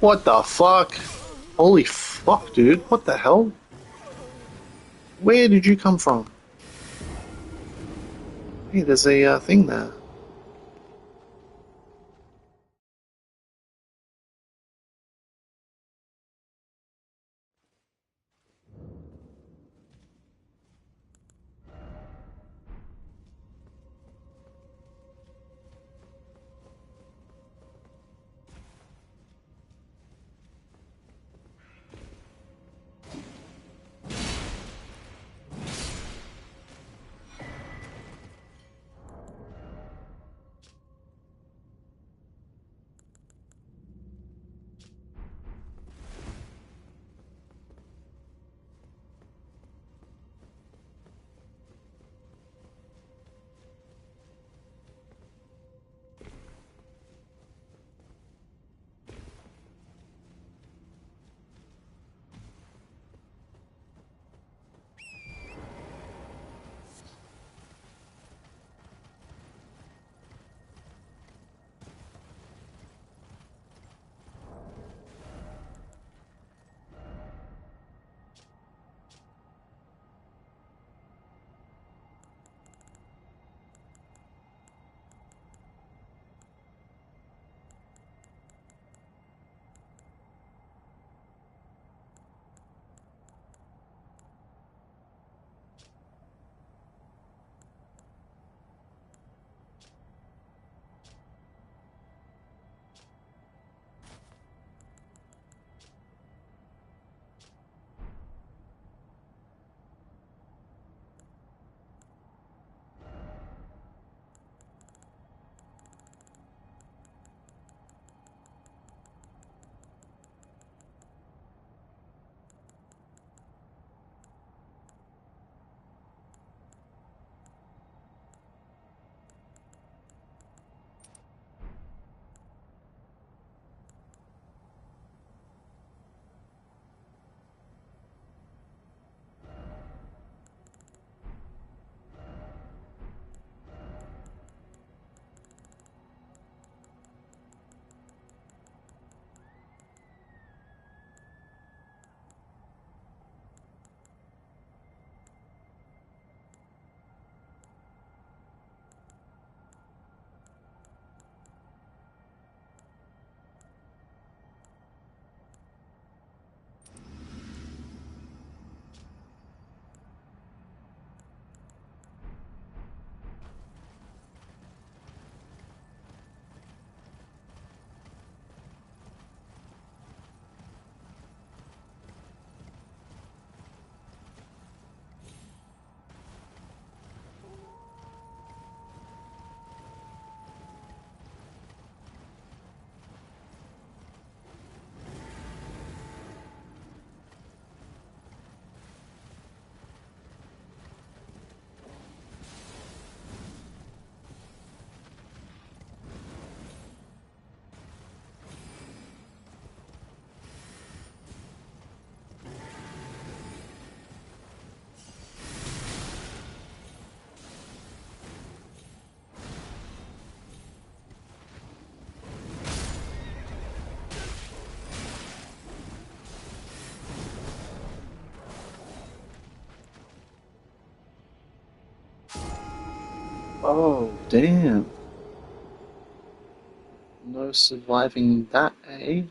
What the fuck? Holy fuck, dude. What the hell? Where did you come from? Hey, there's a thing there. Oh, damn. No surviving that, eh?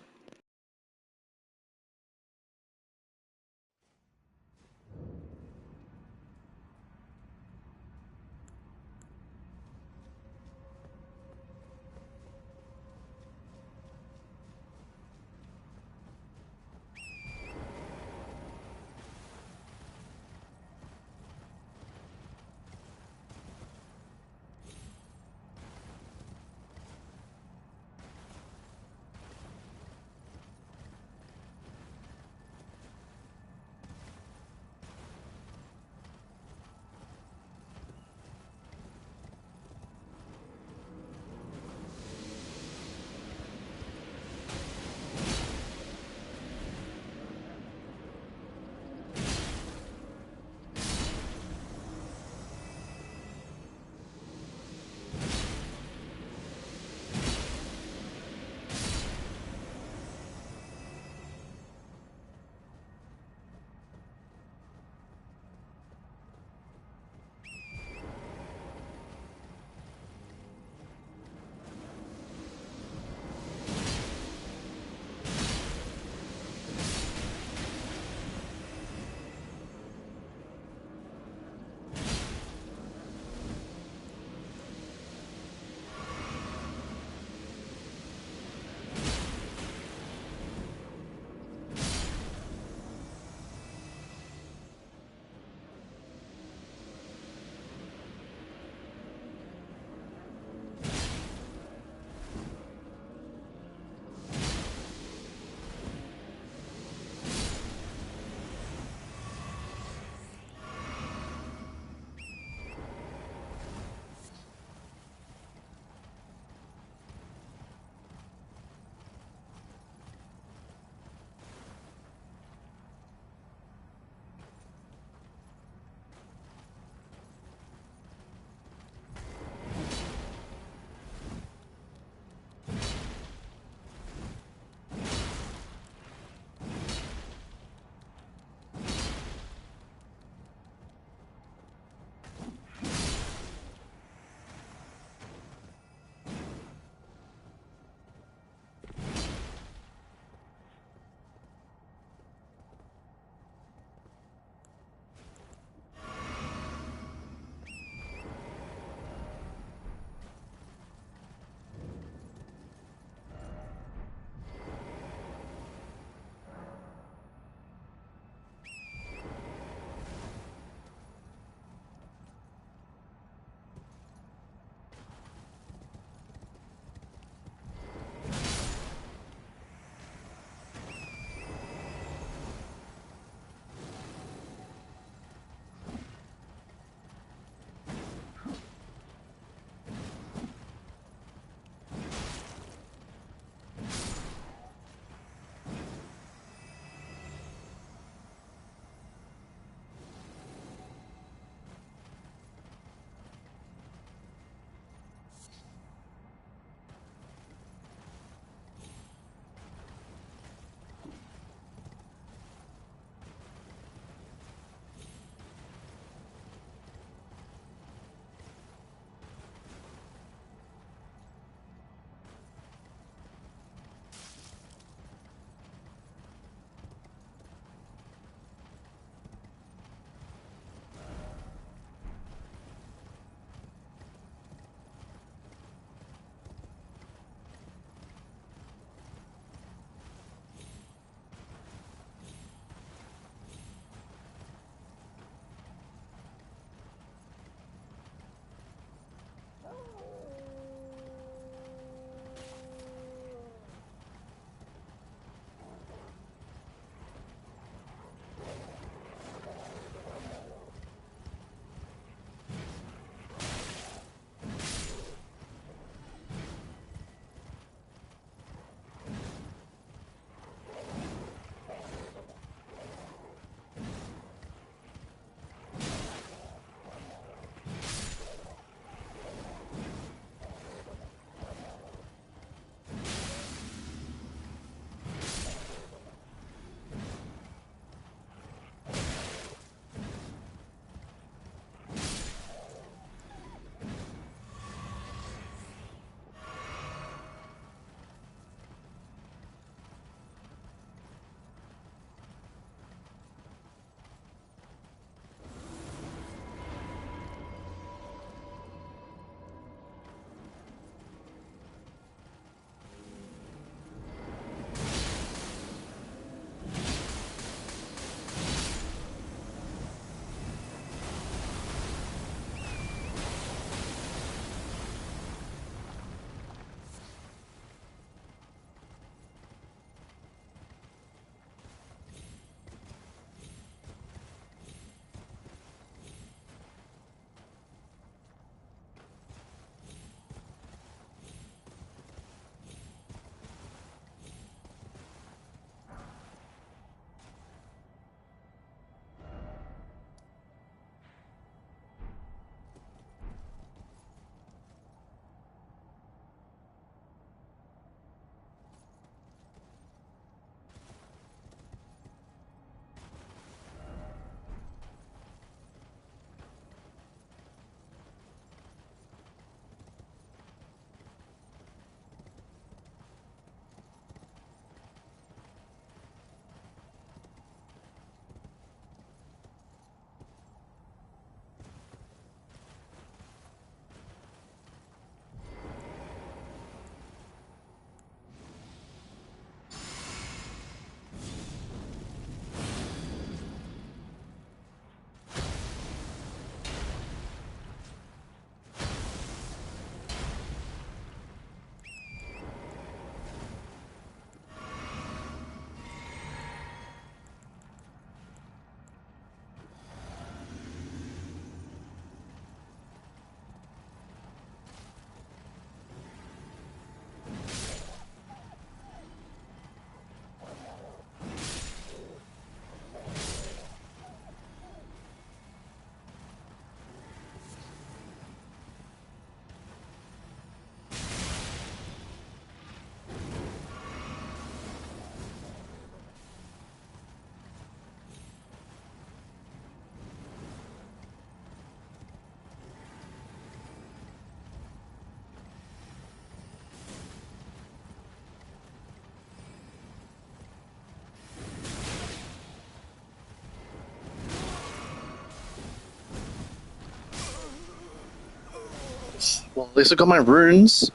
Well, at least I got my runes.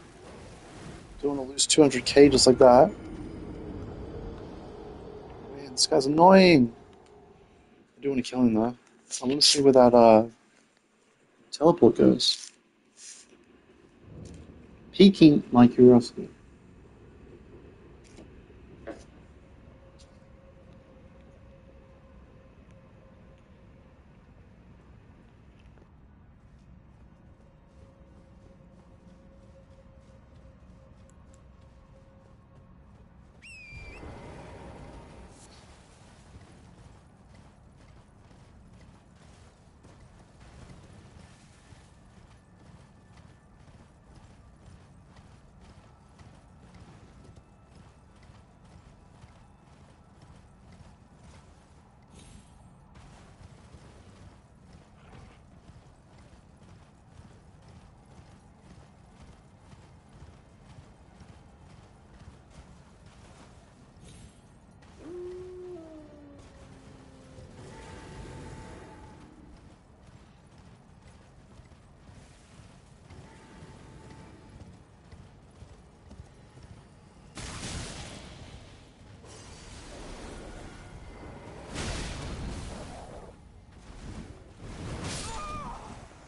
Don't want to lose 200k just like that. Man, this guy's annoying. I do want to kill him though. I'm gonna see where that teleport goes. Piquing my curiosity.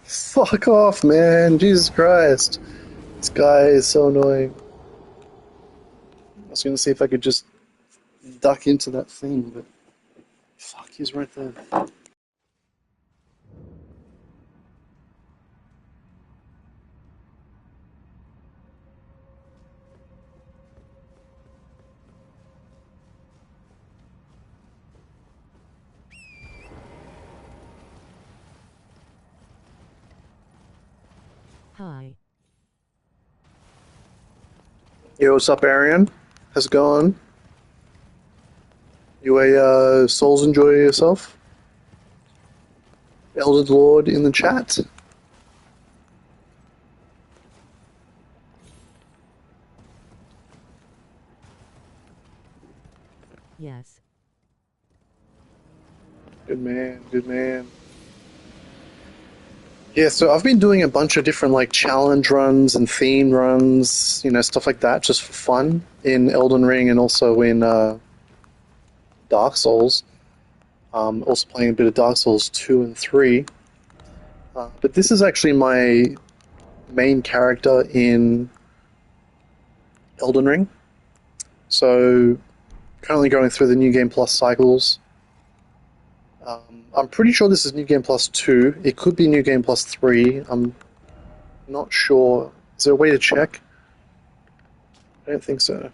Fuck off, man. Jesus Christ. This guy is so annoying. I was gonna see if I could just duck into that thing, but fuck, he's right there. Hi. Yo, what's up, Arian? How's it going? You a Souls enjoy yourself? Elder Lord in the chat? Yes. Good man, good man. Yeah, so I've been doing a bunch of different like challenge runs and theme runs, stuff like that, just for fun in Elden Ring and also in Dark Souls. Also playing a bit of Dark Souls 2 and 3. But this is actually my main character in Elden Ring. So currently going through the New Game Plus cycles. I'm pretty sure this is New Game Plus 2. It could be New Game Plus 3. I'm not sure. Is there a way to check? I don't think so.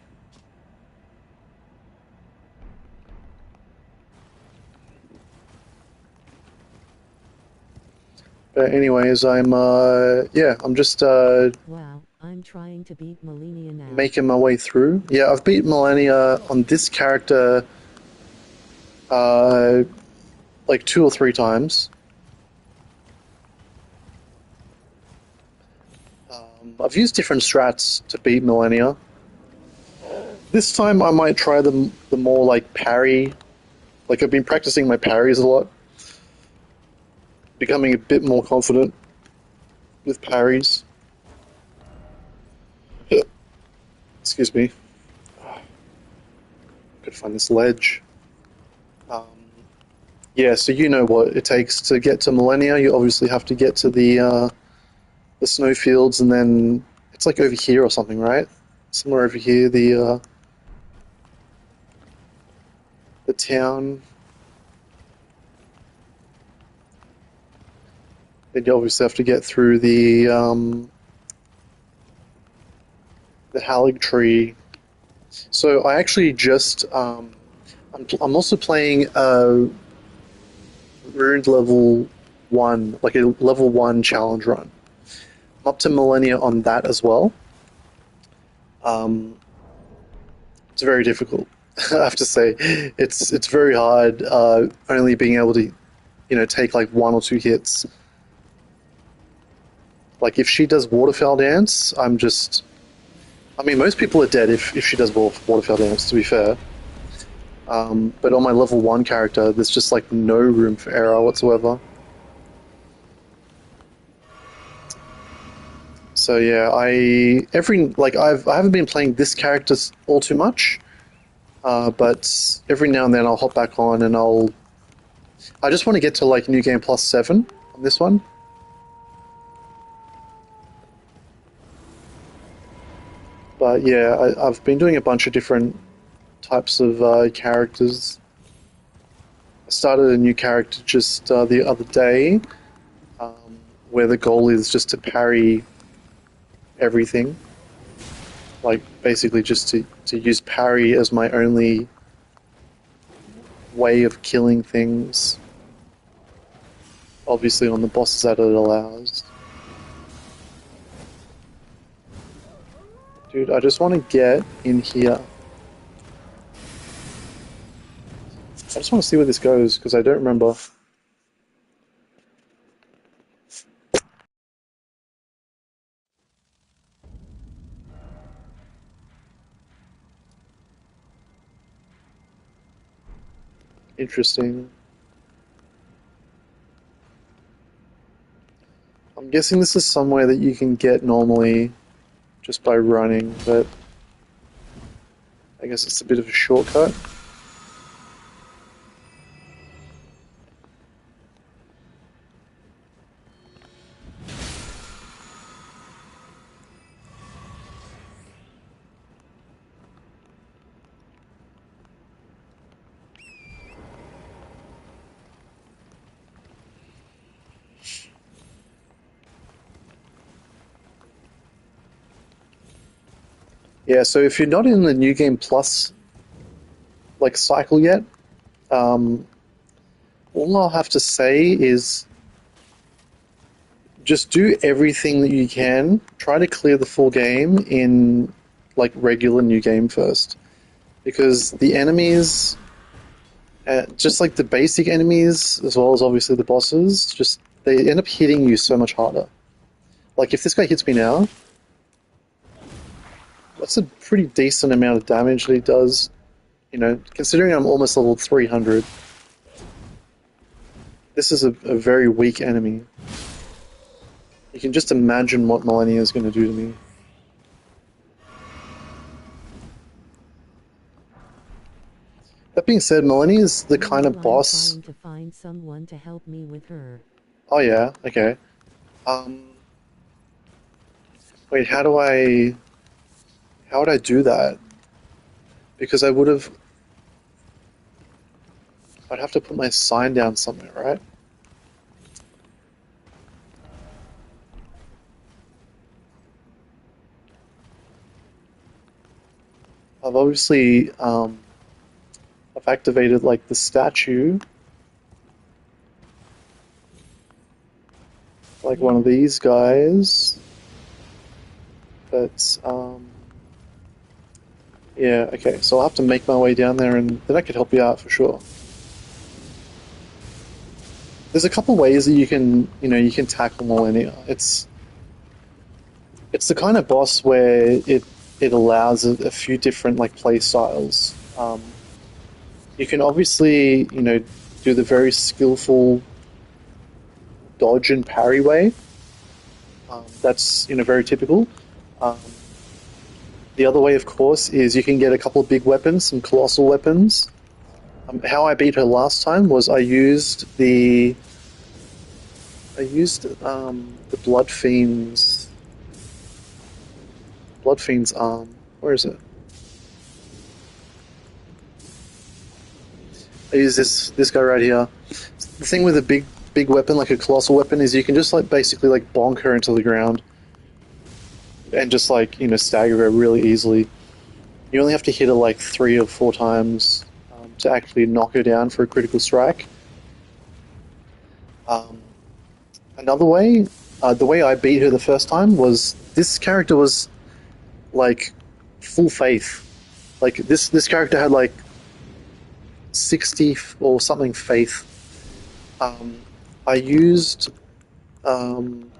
But anyways, I'm just Wow, I'm trying to beat Malenia now. making my way through. Yeah, I've beat Malenia on this character like 2 or 3 times. I've used different strats to beat Malenia. This time I might try the more like parry. Like I've been practicing my parries a lot, becoming a bit more confident with parries. Excuse me. Could find this ledge. Um, yeah, so you know what it takes to get to Malenia. You obviously have to get to the snowfields, and then it's like over here or something, right? Somewhere over here, the town. Then you obviously have to get through the Hallig tree. So I actually just I'm also playing ruined level 1, like a level 1 challenge run. I'm up to Malenia on that as well. Um, it's very difficult. I have to say, it's very hard. Only being able to, take like 1 or 2 hits. Like if she does waterfowl dance, I'm just. I mean, most people are dead if she does waterfowl dance. To be fair, but on my level 1 character, there's just like no room for error whatsoever. So yeah, I haven't been playing this character all too much, but every now and then I'll hop back on and I just want to get to like New Game Plus 7 on this one. But yeah, I've been doing a bunch of different types of characters. I started a new character just the other day, um, where the goal is just to parry everything. Like basically just to use parry as my only way of killing things. Obviously on the bosses that it allows. Dude, I just want to get in here. I just want to see where this goes because I don't remember. Interesting. I'm guessing this is somewhere that you can get normally just by running, but I guess it's a bit of a shortcut. Yeah, so if you're not in the New Game Plus like cycle yet, um, all I'll have to say is just do everything that you can. Try to clear the full game in like regular New Game first, because the enemies, just like the basic enemies, as well as obviously the bosses, just they end up hitting you so much harder. Like if this guy hits me now, that's a pretty decent amount of damage that he does. You know, considering I'm almost level 300, this is a very weak enemy. You can just imagine what Malenia is going to do to me. That being said, Malenia is the kind of Meanwhile, I'm boss. trying to find someone to help me with her. Oh yeah, okay. Um, wait, how would I do that? Because I'd have to put my sign down somewhere, right? I've obviously, I've activated like the statue, like one of Yeah. these guys, but, yeah, okay, so I'll have to make my way down there and then I could help you out for sure. There's a couple ways that you can tackle Millennia. It's the kind of boss where it allows a few different like play styles. You can obviously do the very skillful dodge and parry way. That's very typical. Um, the other way, of course, is you can get a couple of big weapons, some colossal weapons. How I beat her last time was I used the Blood Fiend's arm. Where is it? I use this guy right here. The thing with a big weapon like a colossal weapon is you can just like basically like bonk her into the ground and just like stagger her really easily. You only have to hit her like 3 or 4 times to actually knock her down for a critical strike. Um, Another way, the way I beat her the first time was this character was like full faith. Like this character had like 60 or something faith. Um, I used um,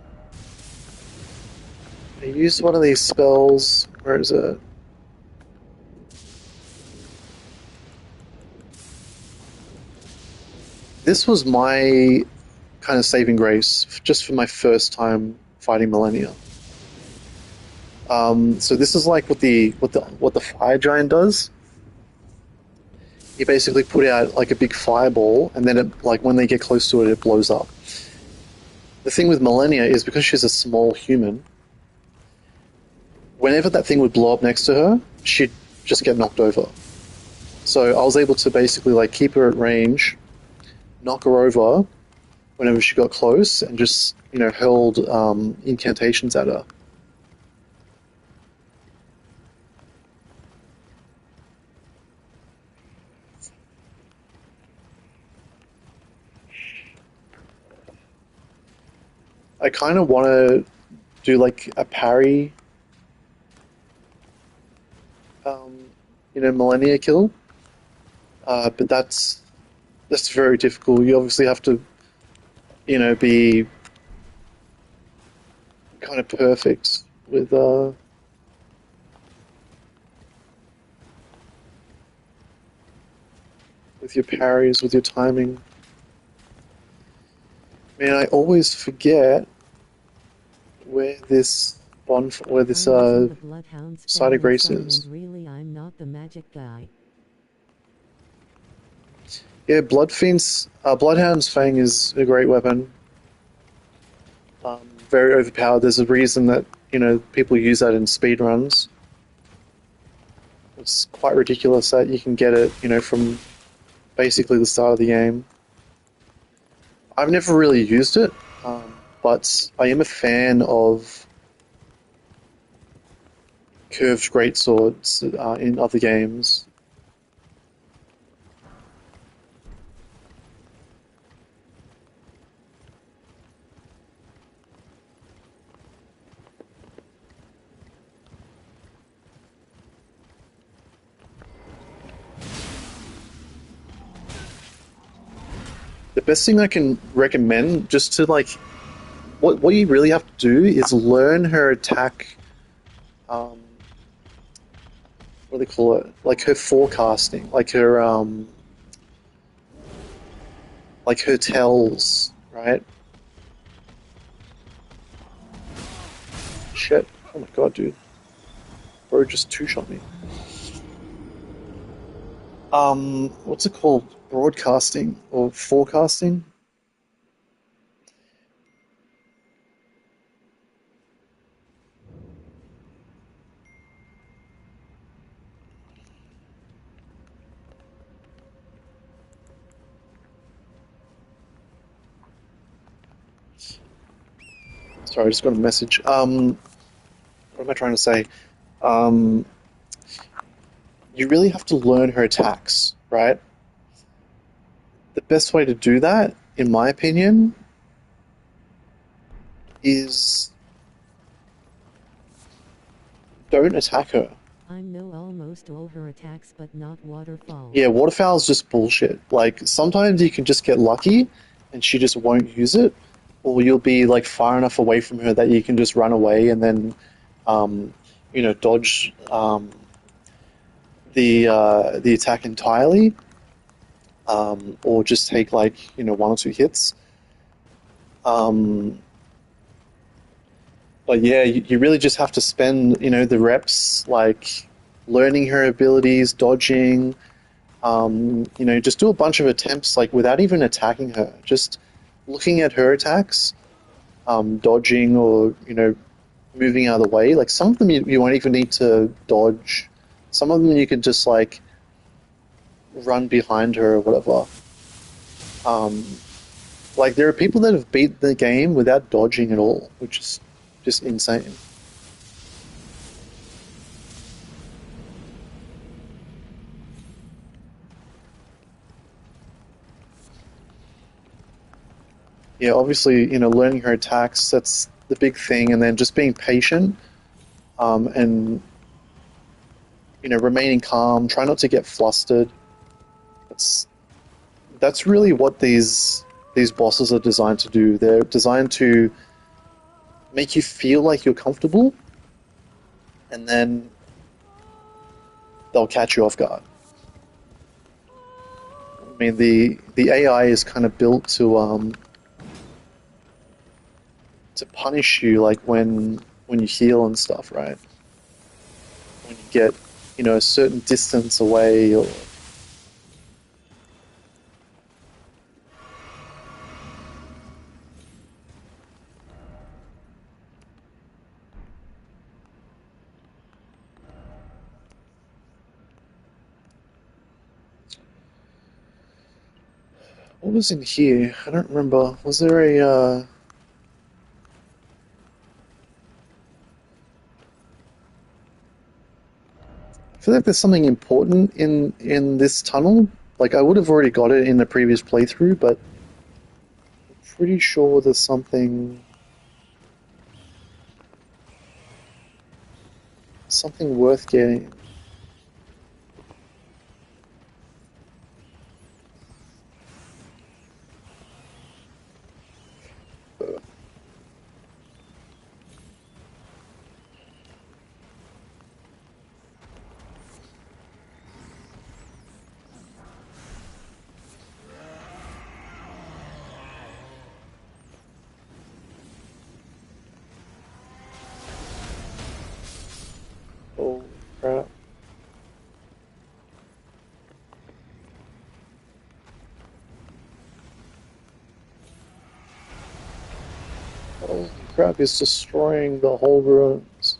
I used one of these spells. Where is it? This was my kind of saving grace just for my first time fighting Millennia. So this is like what the fire giant does. You basically put out like a big fireball, and then it, like when they get close to it, it blows up. The thing with Malenia is because she's a small human, whenever that thing would blow up next to her, she'd just get knocked over. So I was able to basically like keep her at range, knock her over whenever she got close, and just hurled incantations at her. I kind of want to do like a parry, um, Millennia kill, but that's very difficult. You obviously have to, be kind of perfect with your parries, with your timing. Man, I always forget where this where this I'm using the Bloodhound's site of Fang in grace summon is. and really I'm not the magic guy. Yeah, Bloodhound's Fang is a great weapon. Very overpowered. There's a reason that people use that in speedruns. It's quite ridiculous that you can get it, from basically the start of the game. I've never really used it, but I am a fan of curved greatswords in other games. The best thing I can recommend, just to like, what you really have to do is learn her attack. Um, what do they call it? Like her forecasting, like her tells, right? Shit! Oh my god, dude, bro, just two shot me. What's it called? Broadcasting or forecasting? Sorry, I just got a message. What am I trying to say? Um, you really have to learn her attacks, right? The best way to do that, in my opinion, is don't attack her. I know almost all her attacks but not waterfall. Yeah, waterfowl's just bullshit. Like sometimes you can just get lucky and she just won't use it, or you'll be like far enough away from her that you can just run away and then, um, dodge the attack entirely, or just take like one or two hits. Um, but yeah, you really just have to spend the reps like learning her abilities, dodging. Just do a bunch of attempts like without even attacking her, just looking at her attacks, dodging or moving out of the way. Like some of them you won't even need to dodge. Some of them you can just like run behind her or whatever. Um, like there are people that have beat the game without dodging at all, which is just insane. Yeah, obviously, learning her attacks, that's the big thing, and then just being patient, and remaining calm, try not to get flustered. That's that's really what these bosses are designed to do. They're designed to make you feel like you're comfortable, and then they'll catch you off guard. I mean, the AI is kind of built to punish you, like when you heal and stuff, right? get, a certain distance away or. What was in here? I don't remember. Was there I feel like there's something important in this tunnel. Like I would have already got it in the previous playthrough, but I'm pretty sure there's something worth getting. Oh crap! Holy crap! It's destroying the whole ruins,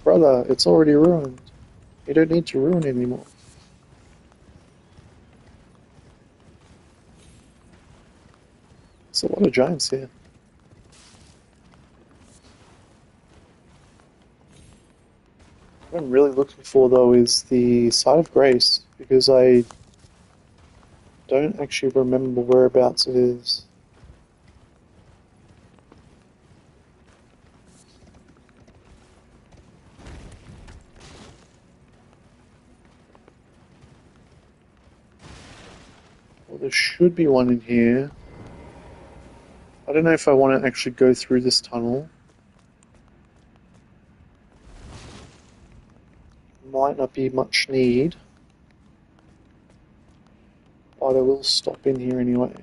brother. It's already ruined. You don't need to ruin it anymore. There's a lot of giants here. What I'm really looking for though is the site of grace because I don't actually remember whereabouts it is. Well, there should be one in here. I don't know if I want to actually go through this tunnel. Might not be much need, but I will stop in here anyway.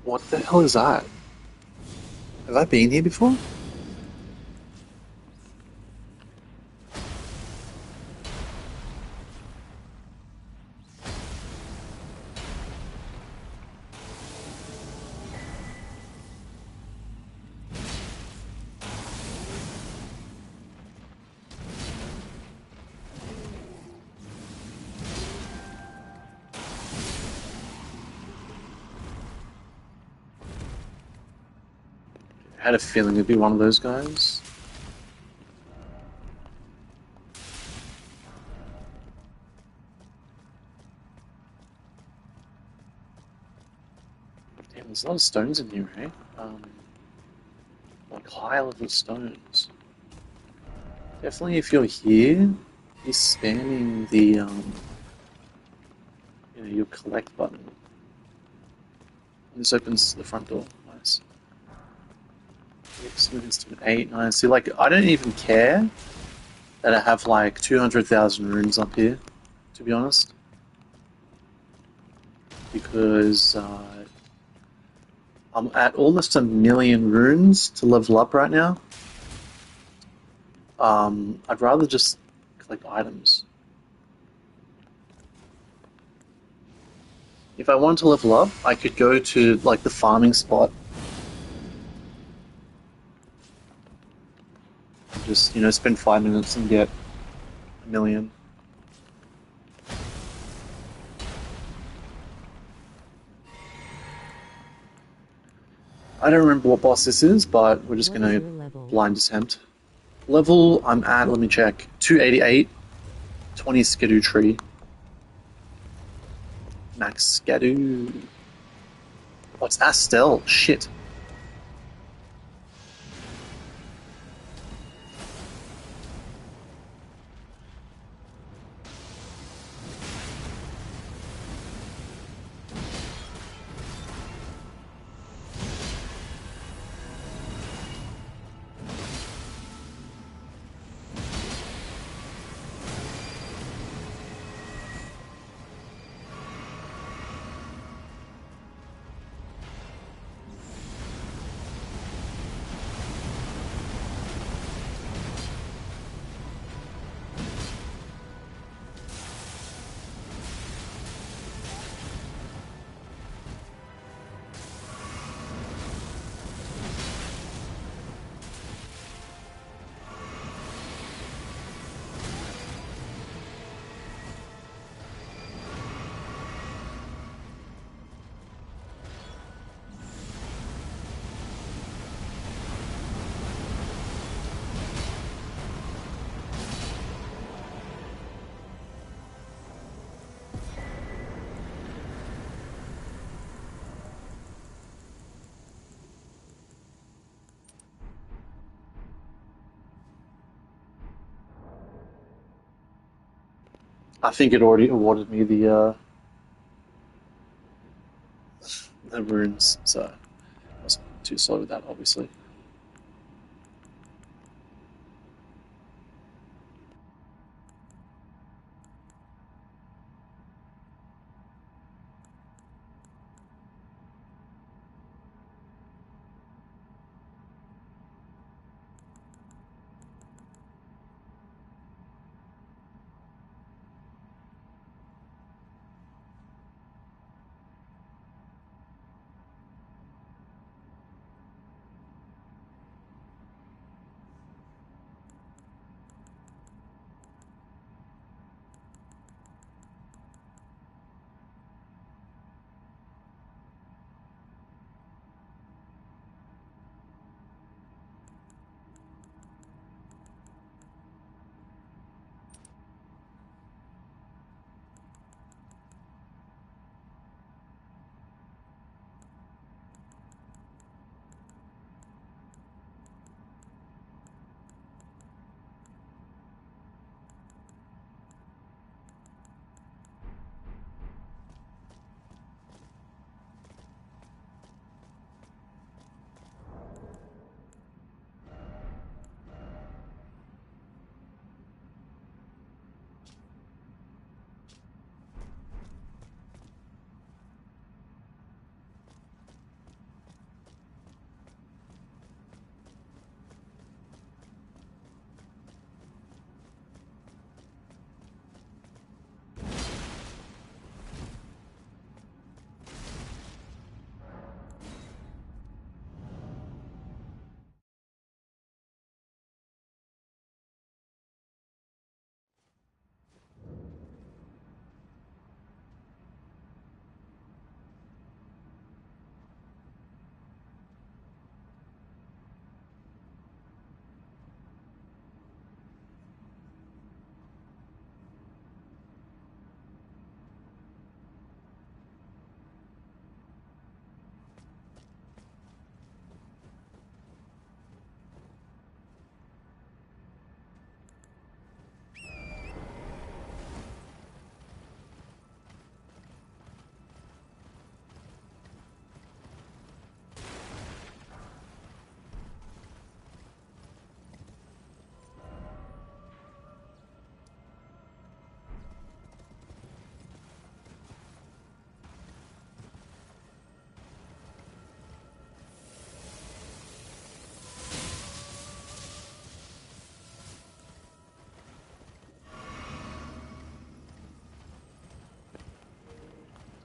What the hell is that? Have I been here before? I had a feeling it'd be one of those guys. Damn, there's a lot of stones in here, right? Like high level stones. Definitely, if you're here, be spamming the your collect button. This opens the front door. Nice. Yes, moves to an 8. Nice. See, like, I don't even care that I have like 200,000 runes up here, to be honest, because I'm at almost 1,000,000 runes to level up right now. I'd rather just collect items. If I wanted to level up, I could go to like the farming spot. Just spend 5 minutes and get 1,000,000. I don't remember what boss this is, but we're just What is gonna your level? blind attempt. Level I'm at, let me check. 288, 20 Skidoo tree. Max Skidoo. What's Astel? Shit. I think it already awarded me the runes, so I was too slow with that, obviously.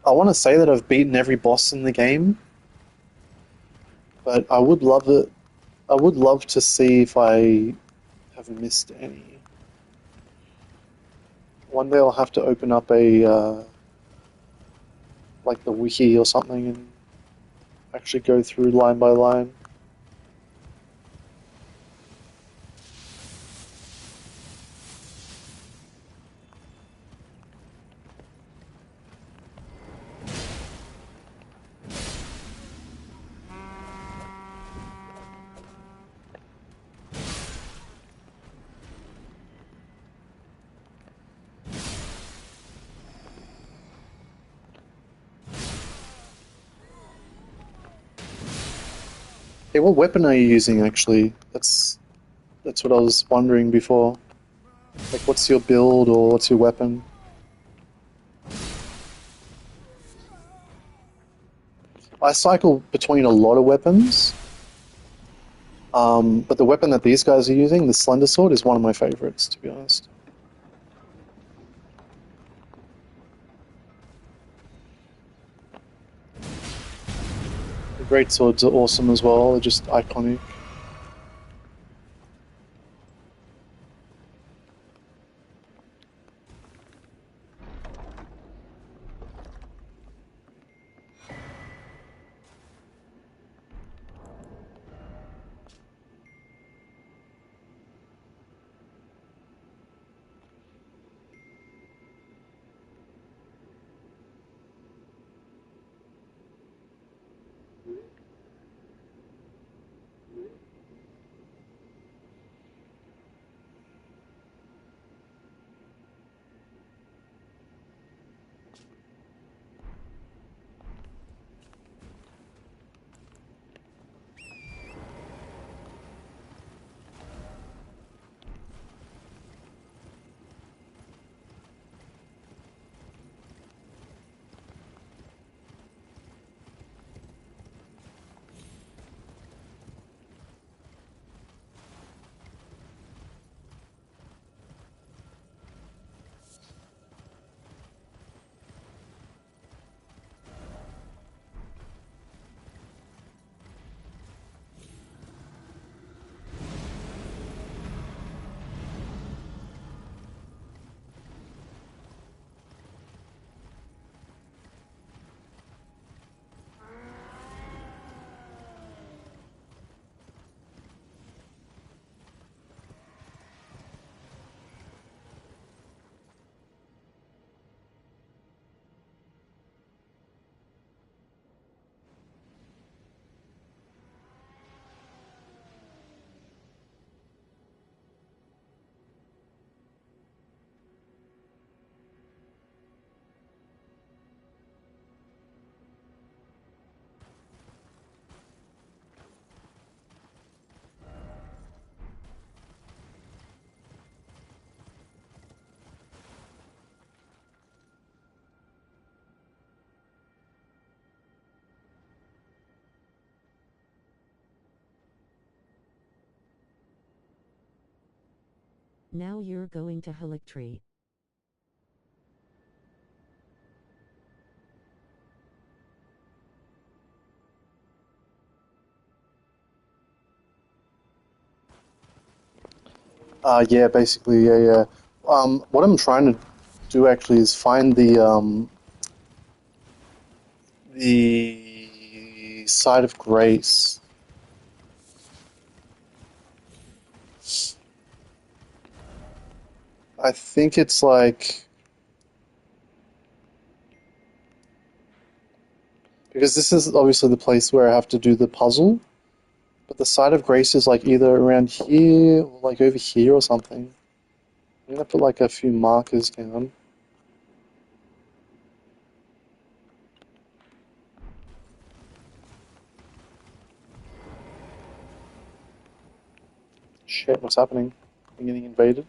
I want to say that I've beaten every boss in the game, but I would love it. I would love to see if I have missed any. One day I'll have to open up a like the wiki or something and actually go through line by line. Hey, what weapon are you using actually? That's what I was wondering before. Like, what's your build or what's your weapon? I cycle between a lot of weapons, but the weapon that these guys are using, the Slender Sword, is one of my favorites, to be honest. The Great Swords are awesome as well, they're just iconic. Now you're going to Halictree. Yeah, basically, yeah. What I'm trying to do actually is find the side of grace. I think it's like because this is obviously the place where I have to do the puzzle, but the side of grace is like either around here or like over here or something. I'm gonna put like a few markers down. Shit, what's happening? I'm getting invaded.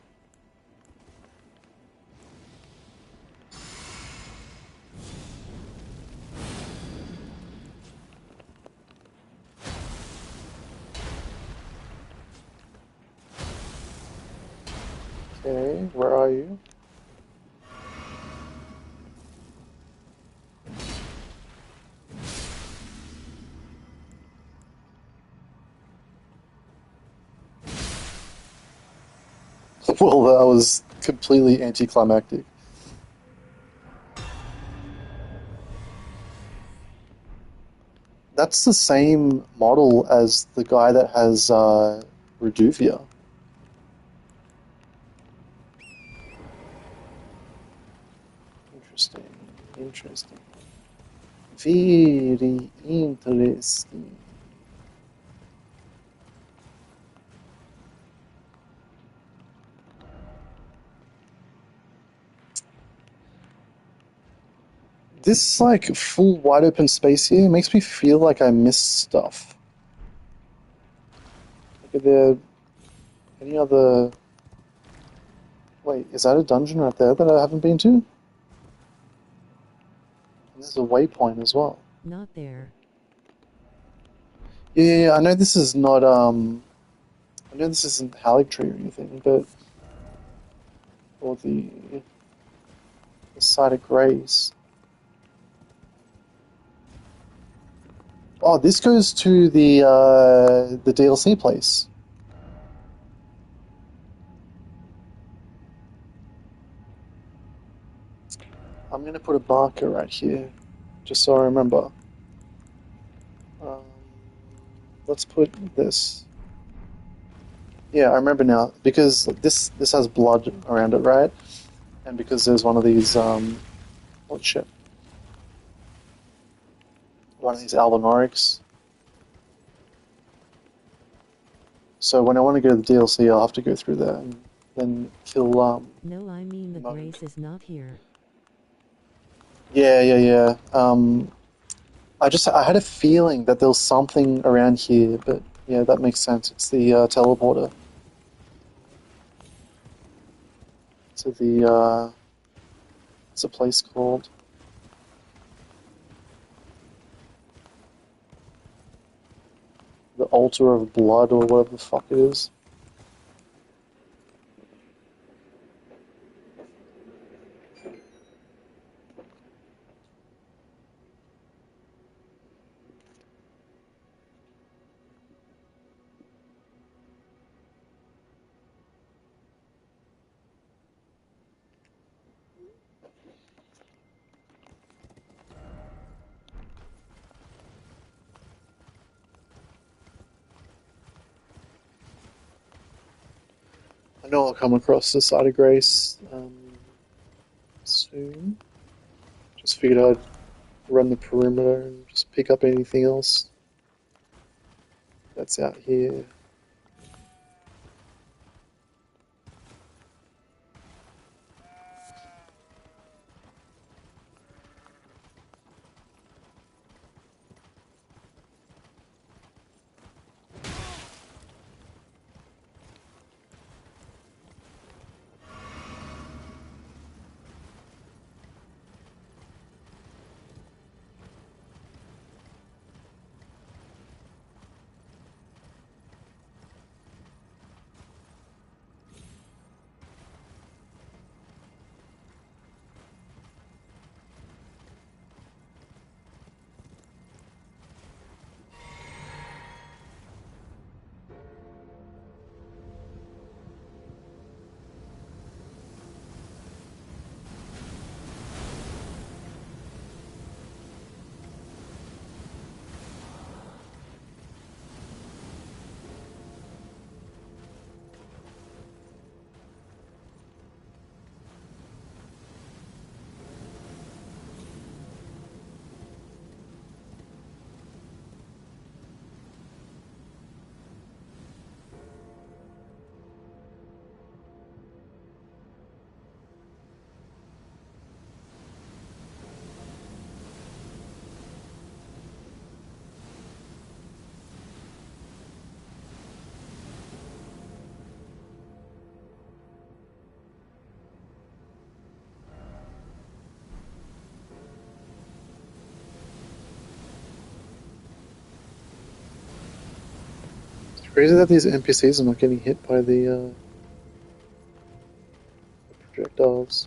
Okay, where are you? Well, that was completely anticlimactic. That's the same model as the guy that has Reduvia. Interesting. Interesting. Very interesting. This like full wide open space here makes me feel like I missed stuff. Like, are there any other? Wait, is that a dungeon right there that I haven't been to? And there's a waypoint as well. Not there. Yeah, I know this is not I know this isn't Haligtree or anything, but or the site of grace. Oh, this goes to the DLC place. I'm gonna put a marker right here, just so I remember. Um, let's put this. Yeah, I remember now because this has blood around it, right? And because there's one of these oh shit, one of these Albinorics. So when I want to go to the DLC, I'll have to go through there and then kill No, I mean the Mode. grace is not here. Yeah. I had a feeling that there was something around here, but yeah, that makes sense. It's the teleporter to the what's the place called? The altar of blood or whatever the fuck it is. I know I'll come across the site of grace soon. Just figured I'd run the perimeter and just pick up anything else that's out here. It's crazy that these NPCs are not getting hit by the projectiles.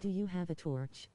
Do you have a torch?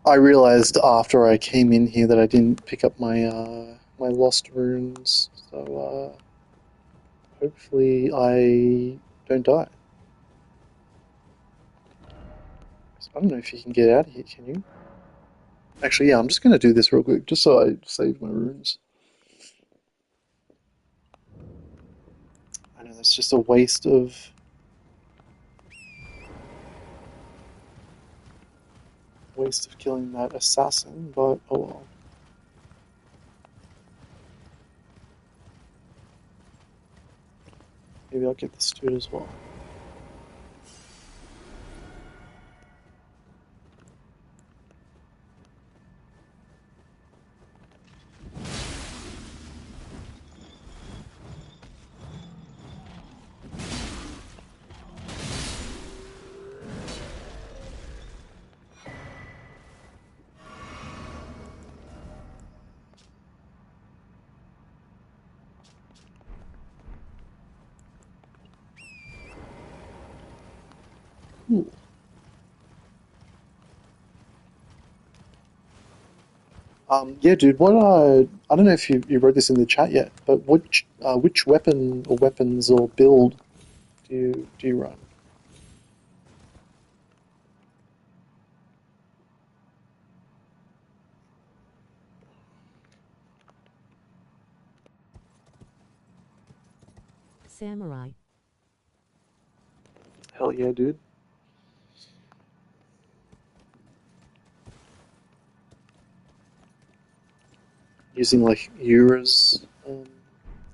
I realized after I came in here that I didn't pick up my lost runes, so hopefully I don't die. I don't know if you can get out of here, can you? Actually, yeah, I'm just gonna do this real quick, just so I save my runes. I know that's just a waste of killing that assassin, but oh well. Maybe I'll get this dude as well. Ooh. Yeah, dude. I don't know if you wrote this in the chat yet, but which weapon or weapons or build do you run? samurai. Hell yeah, dude. Using like Yura's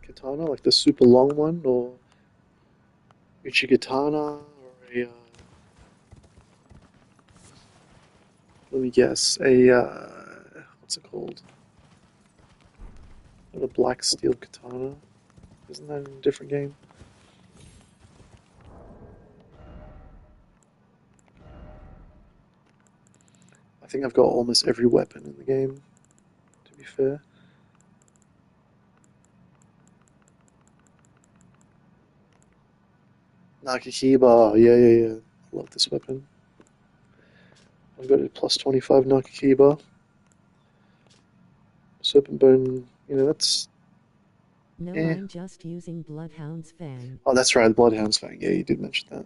katana, like the super long one, or Uchigatana, or a let me guess, a what's it called? Not a black steel katana. Isn't that in a different game? I think I've got almost every weapon in the game, to be fair. Nakakiba, yeah. I love this weapon. I've got a plus 25 Nakakiba. Serpent Bone, that's. No, Eh. I'm just using Bloodhound's Fang. Oh, that's right, Bloodhound's Fang. Yeah, you did mention that.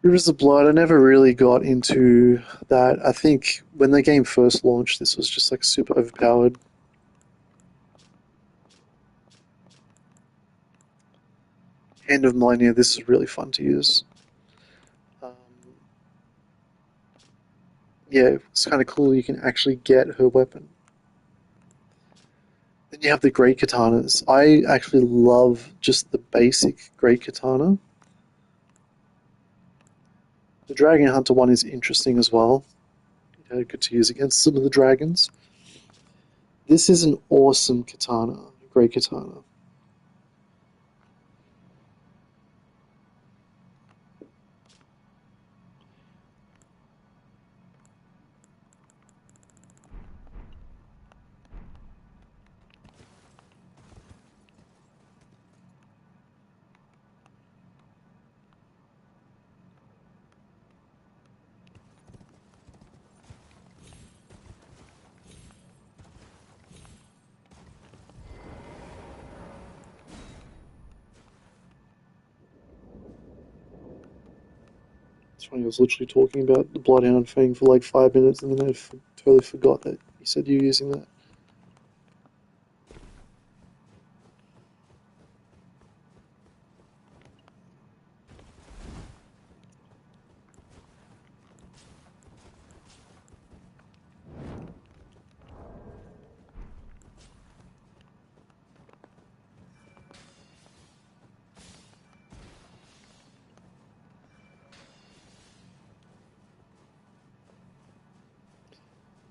Rivers of Blood, I never really got into that. I think when the game first launched, this was just like super overpowered. Hand of Malenia, this is really fun to use. Um, yeah, it's kind of cool you can actually get her weapon. Then you have the Great Katanas. I actually love just the basic Great Katana. The Dragon Hunter one is interesting as well. Good to use against some of the dragons. This is an awesome katana, Great Katana. It's funny, I was literally talking about the Bloodhound Fang for like 5 minutes and then I totally forgot that you said you were using that.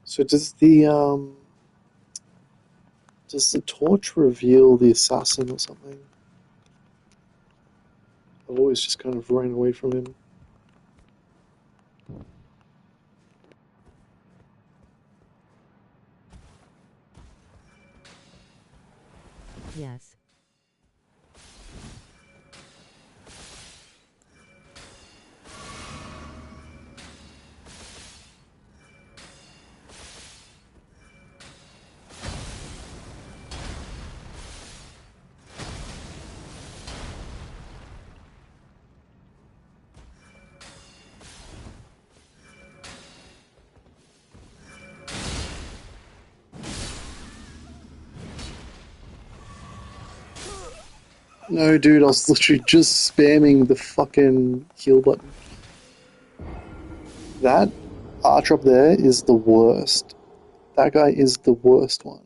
So does the torch reveal the assassin or something? I've always just kind of ran away from him. Yes. No, dude, I was literally just spamming the fucking heal button. That archer up there is the worst. That guy is the worst one.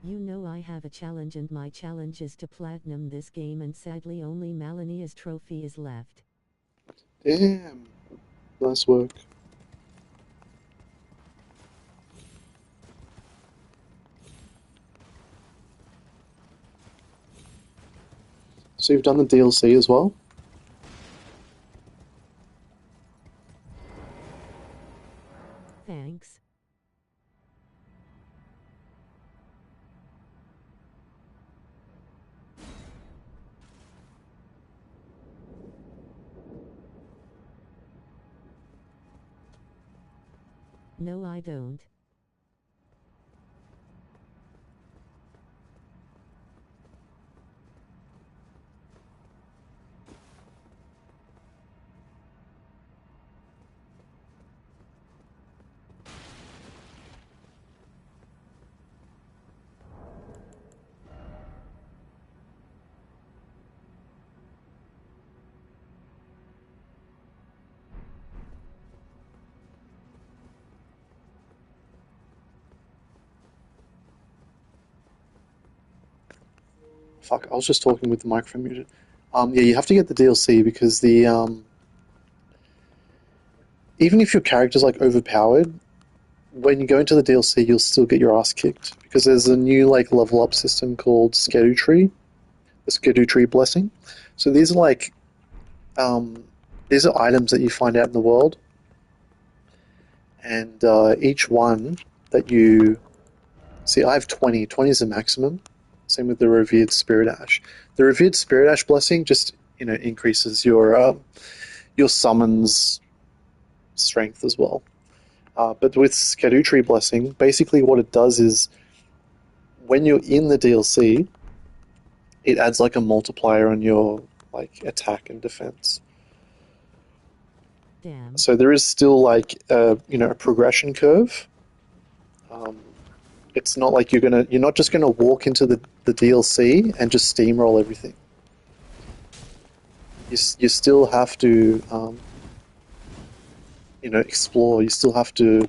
You know I have a challenge and my challenge is to platinum this game and sadly only Malenia's trophy is left. Damn. Nice work. So you've done the DLC as well? Thanks. No I don't. Fuck, I was just talking with the microphone muted. Yeah, you have to get the DLC because the even if your character's like overpowered, when you go into the DLC, you'll still get your ass kicked because there's a new like level up system called Tree, the Tree Blessing. So um, these are items that you find out in the world, and each one that you see, I have 20. 20 is the maximum. Same with the Revered Spirit Ash. The Revered Spirit Ash Blessing just increases your summons strength as well. But with Tree Blessing, basically what it does is when you're in the DLC, it adds like a multiplier on your like attack and defense. Damn. So there is still like a progression curve. Um, it's not like you're not just gonna walk into the DLC and just steamroll everything. You still have to explore. You still have to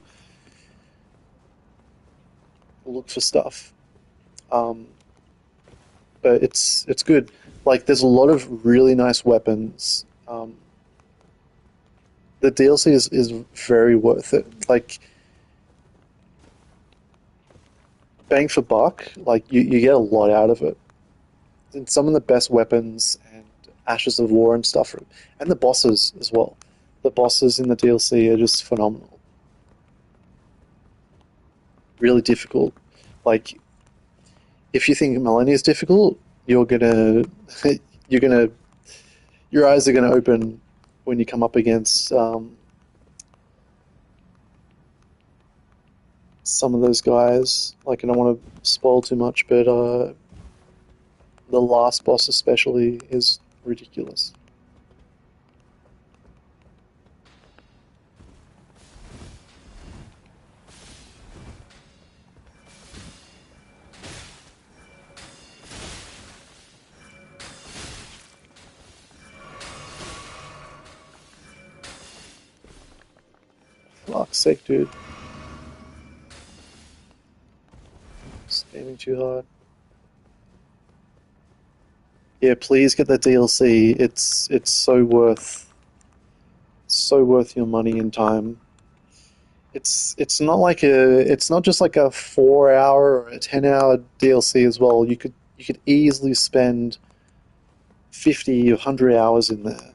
look for stuff. Um, but it's good. Like there's a lot of really nice weapons. The DLC is very worth it. Like bang for buck, like you get a lot out of it. And some of the best weapons and Ashes of War and stuff, and the bosses as well. The bosses in the DLC are just phenomenal. Really difficult. Like if you think Malenia is difficult, you're gonna you're gonna your eyes are gonna open when you come up against some of those guys. Like I don't want to spoil too much, but the last boss especially is ridiculous. Fuck's sake, dude. Spamming too hard. Yeah, please get the DLC. It's so worth your money and time. It's not just like a 4 hour or a 10 hour DLC as well. You could easily spend 50 or 100 hours in there.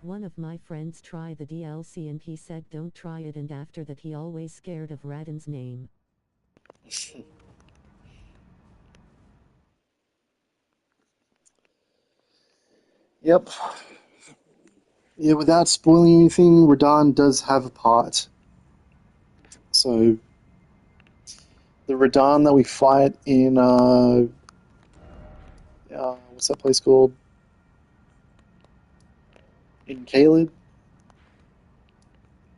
One of my friends tried the DLC and he said don't try it and after that he always scared of Radin's name. Yep. Yeah, without spoiling anything, Radahn does have a part. So the Radahn that we fight in what's that place called? In Caelid.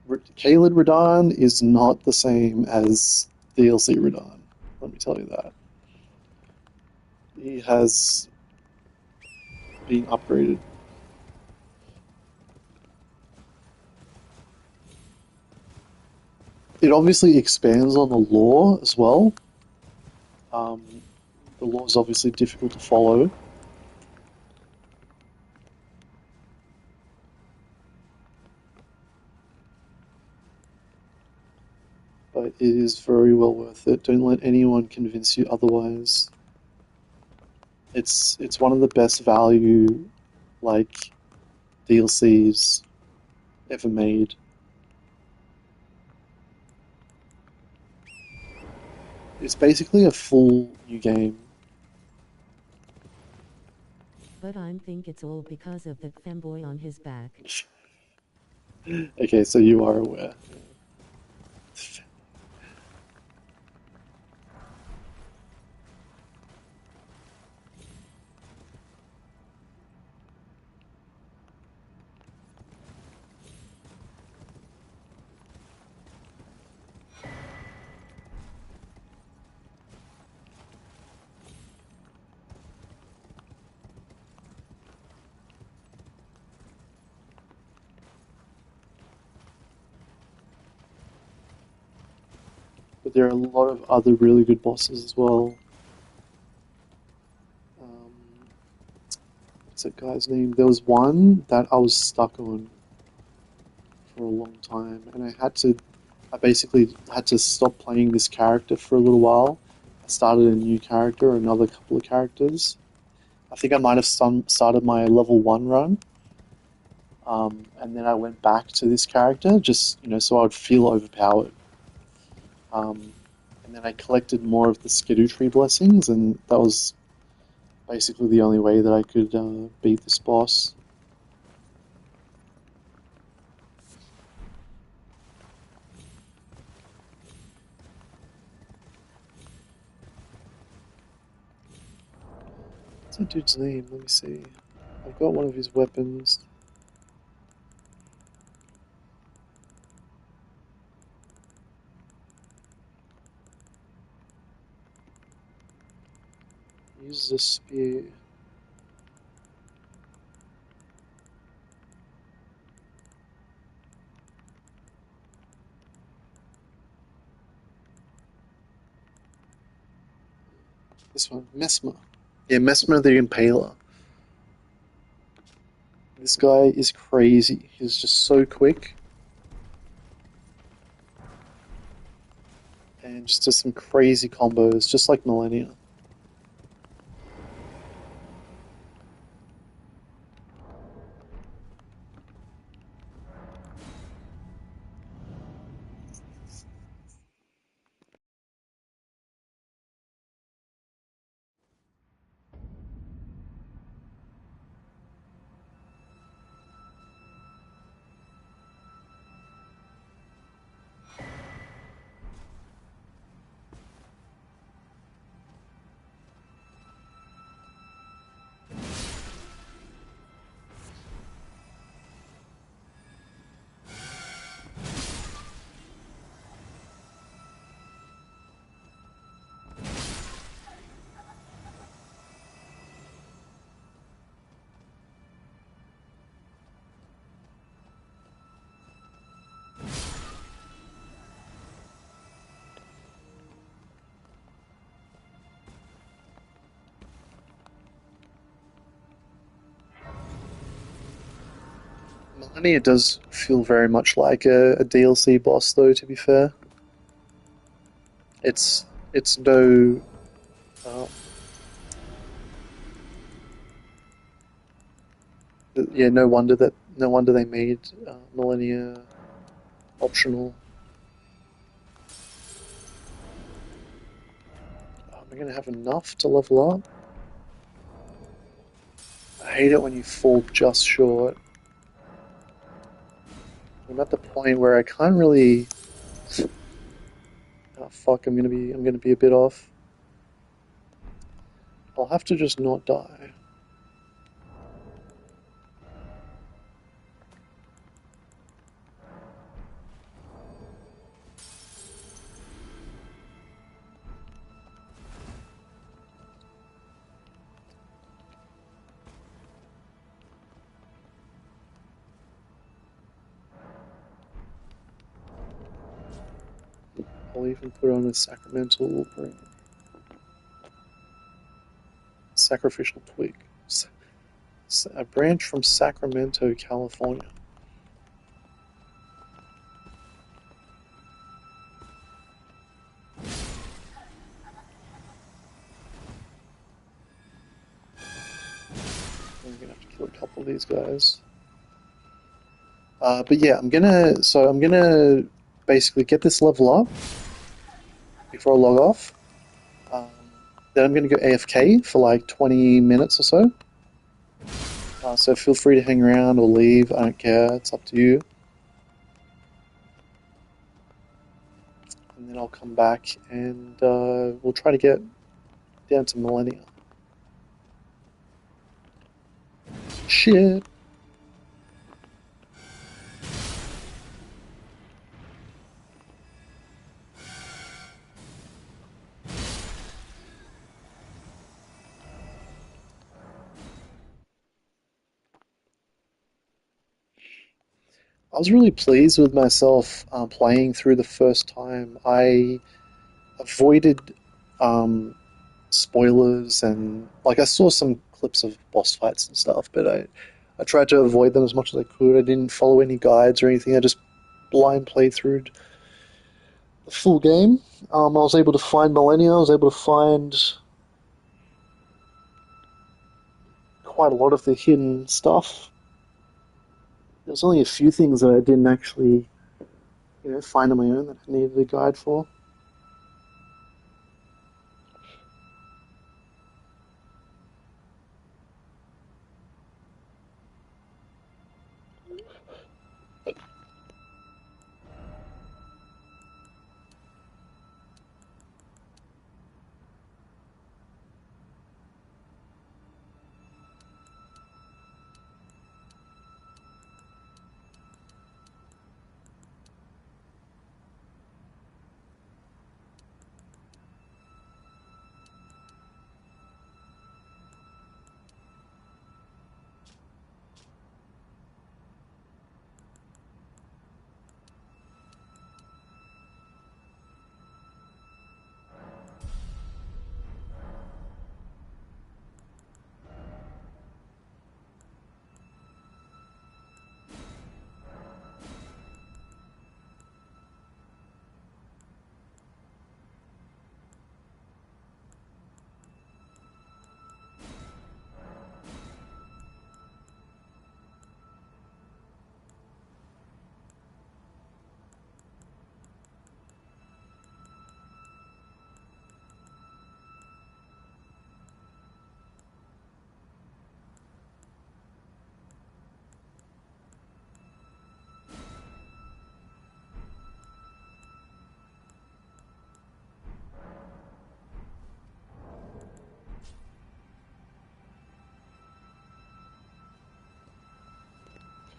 Caelid Radahn is not the same as DLC Radahn. Let me tell you that. He has been upgraded. It obviously expands on the lore as well. Um, the lore is obviously difficult to follow, but it is very well worth it. Don't let anyone convince you otherwise. It's one of the best value like DLCs ever made. It's basically a full new game. But I'm think it's all because of that femboy on his back. Okay, so you are aware. But there are a lot of other really good bosses as well. Um, what's that guy's name? There was one that I was stuck on for a long time, and I basically had to stop playing this character for a little while. I started a new character, another couple of characters. I think I might have started my level 1 run, and then I went back to this character just, so I would feel overpowered. Um, and then I collected more of the Skidoo Tree blessings, and that was basically the only way that I could beat this boss. What's that dude's name? Let me see. I've got one of his weapons. He uses a spear. This one, Mesmer. Yeah, Mesmer the Impaler. This guy is crazy. He's just so quick. And just does some crazy combos, just like Malenia. Malenia does feel very much like a DLC boss, though. To be fair, it's no um, yeah, no wonder they made Malenia optional. Am I gonna have enough to level up? I hate it when you fall just short. I'm at the point where I can't really. Oh, fuck! I'm gonna be a bit off. I'll have to just not die. I'll even put on a sacramental ring. Sacrificial twig. A branch from Sacramento, California. I'm gonna have to kill a couple of these guys. But yeah, I'm gonna basically get this level up before I log off. Um, then I'm gonna go AFK for like 20 minutes or so. So feel free to hang around or leave. I don't care. It's up to you. And then I'll come back and we'll try to get down to Malenia. Shit. I was really pleased with myself playing through the first time. I avoided um, spoilers and like I saw some clips of boss fights and stuff, but I tried to avoid them as much as I could. I didn't follow any guides or anything. I just blind played through the full game. I was able to find Malenia. I was able to find quite a lot of the hidden stuff. There's only a few things that I didn't actually, find on my own that I needed a guide for.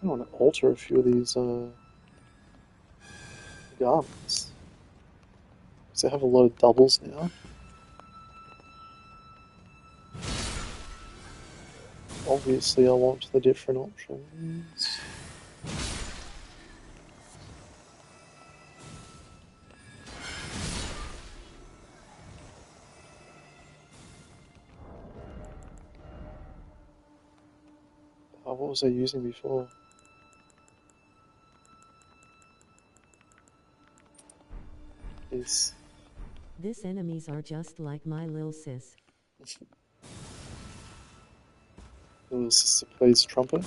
I want to alter a few of these garments. Because I have a lot of doubles now. Obviously, I want the different options. Oh, what was I using before? Is This enemies are just like my lil sis. it was plays trumpet.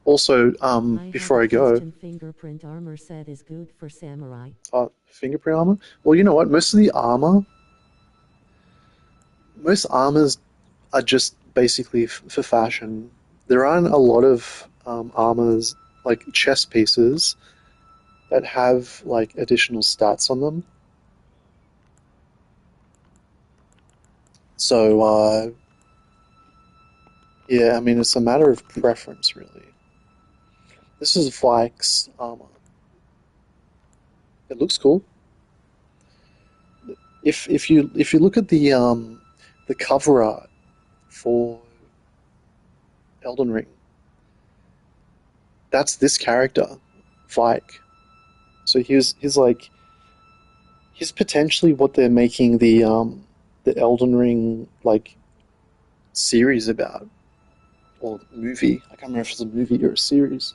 Also, I have before a I go, question. Fingerprint armor set is good for samurai. fingerprint armor. Well, you know what? Most armors are just basically for fashion. There aren't a lot of armors like chest pieces that have like additional stats on them. So yeah, I mean it's a matter of preference really. This is Vike's armor. It looks cool. If you look at the cover art for Elden Ring, that's this character, Vike. So he's potentially what they're making the Elden Ring like series about or movie. I can't remember if it's a movie or a series.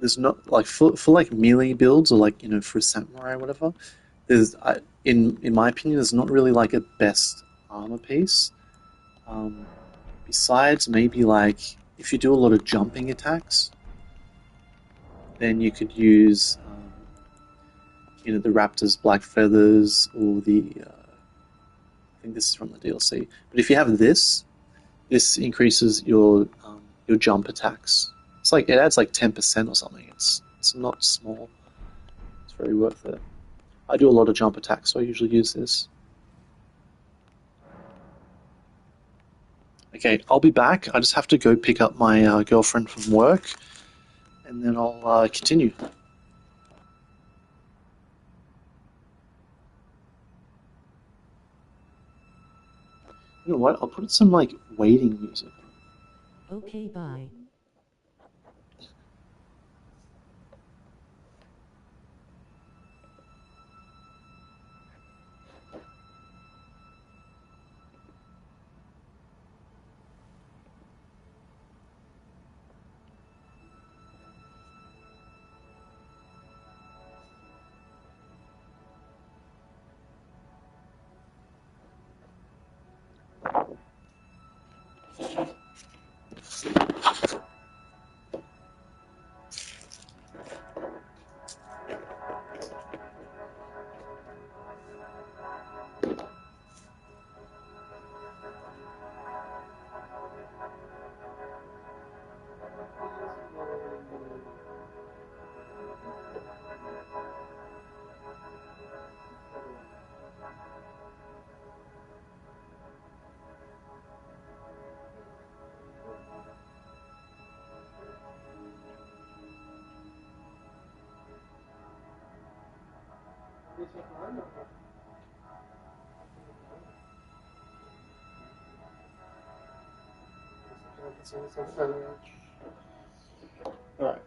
There's not like for like melee builds or like for a samurai or whatever. In my opinion, there's not really like a best armor piece. Um, Besides maybe like if you do a lot of jumping attacks, then you could use the raptor's black feathers or the I think this is from the DLC. But if you have this increases your jump attacks. It's like it adds like 10% or something. It's not small. It's very worth it. I do a lot of jump attacks, so I usually use this. Okay, I'll be back. I just have to go pick up my girlfriend from work, and then I'll continue. You know what? I'll put some like waiting music. Okay, bye. All right.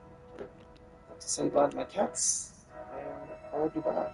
To say bye to my cats, and I'll be back.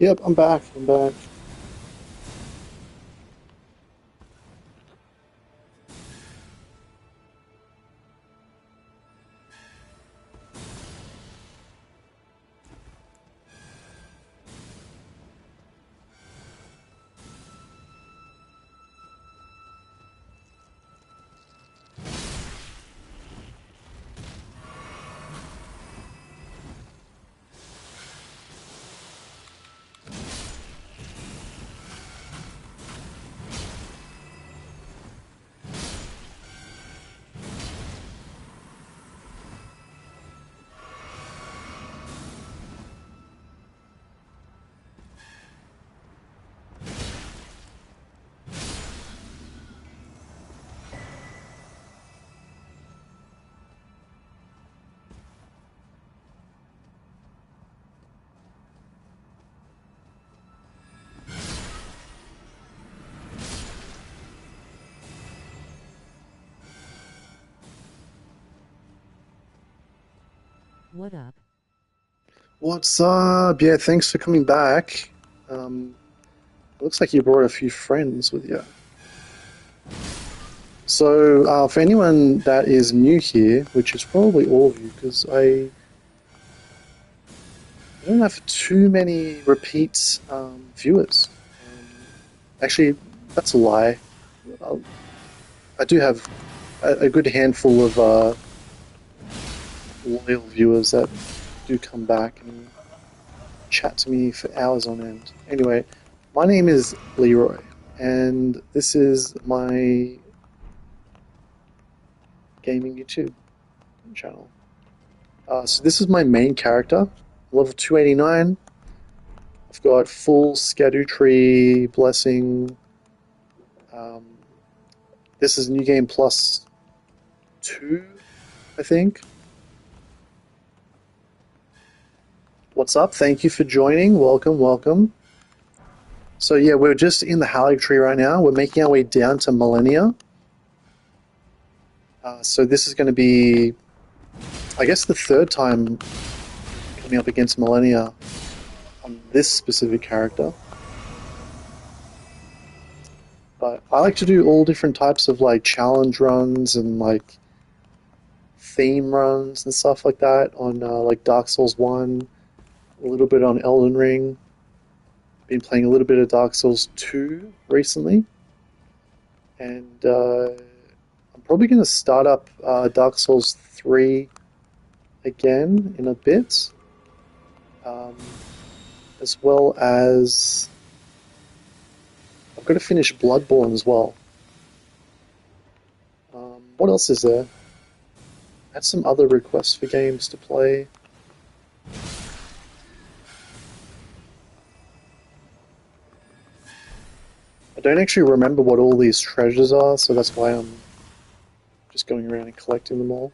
Yep, I'm back. I'm back. What up? What's up? Yeah, thanks for coming back. Um, looks like you brought a few friends with you. So, for anyone that is new here, which is probably all of you, because I don't have too many repeat viewers. Actually, that's a lie. i I do have a good handful of loyal viewers that do come back and chat to me for hours on end. Anyway, my name is Leroy, and this is my gaming YouTube channel. So this is my main character, level 289. I've got full Tree Blessing. Um, this is New Game Plus 2, I think. What's up? Thank you for joining. Welcome, welcome. So yeah, we're just in the Halleck Tree right now. We're making our way down to Malenia. So this is going to be, I guess, the third time coming up against Malenia on this specific character. But I like to do all different types of like challenge runs and like theme runs and stuff like that on like Dark Souls 1, a little bit on Elden Ring. Been playing a little bit of Dark Souls 2 recently. And I'm probably going to start up Dark Souls 3 again in a bit. Um, as well as I've got to finish Bloodborne as well. What else is there? I had some other requests for games to play. I don't actually remember what all these treasures are, so that's why I'm just going around and collecting them all.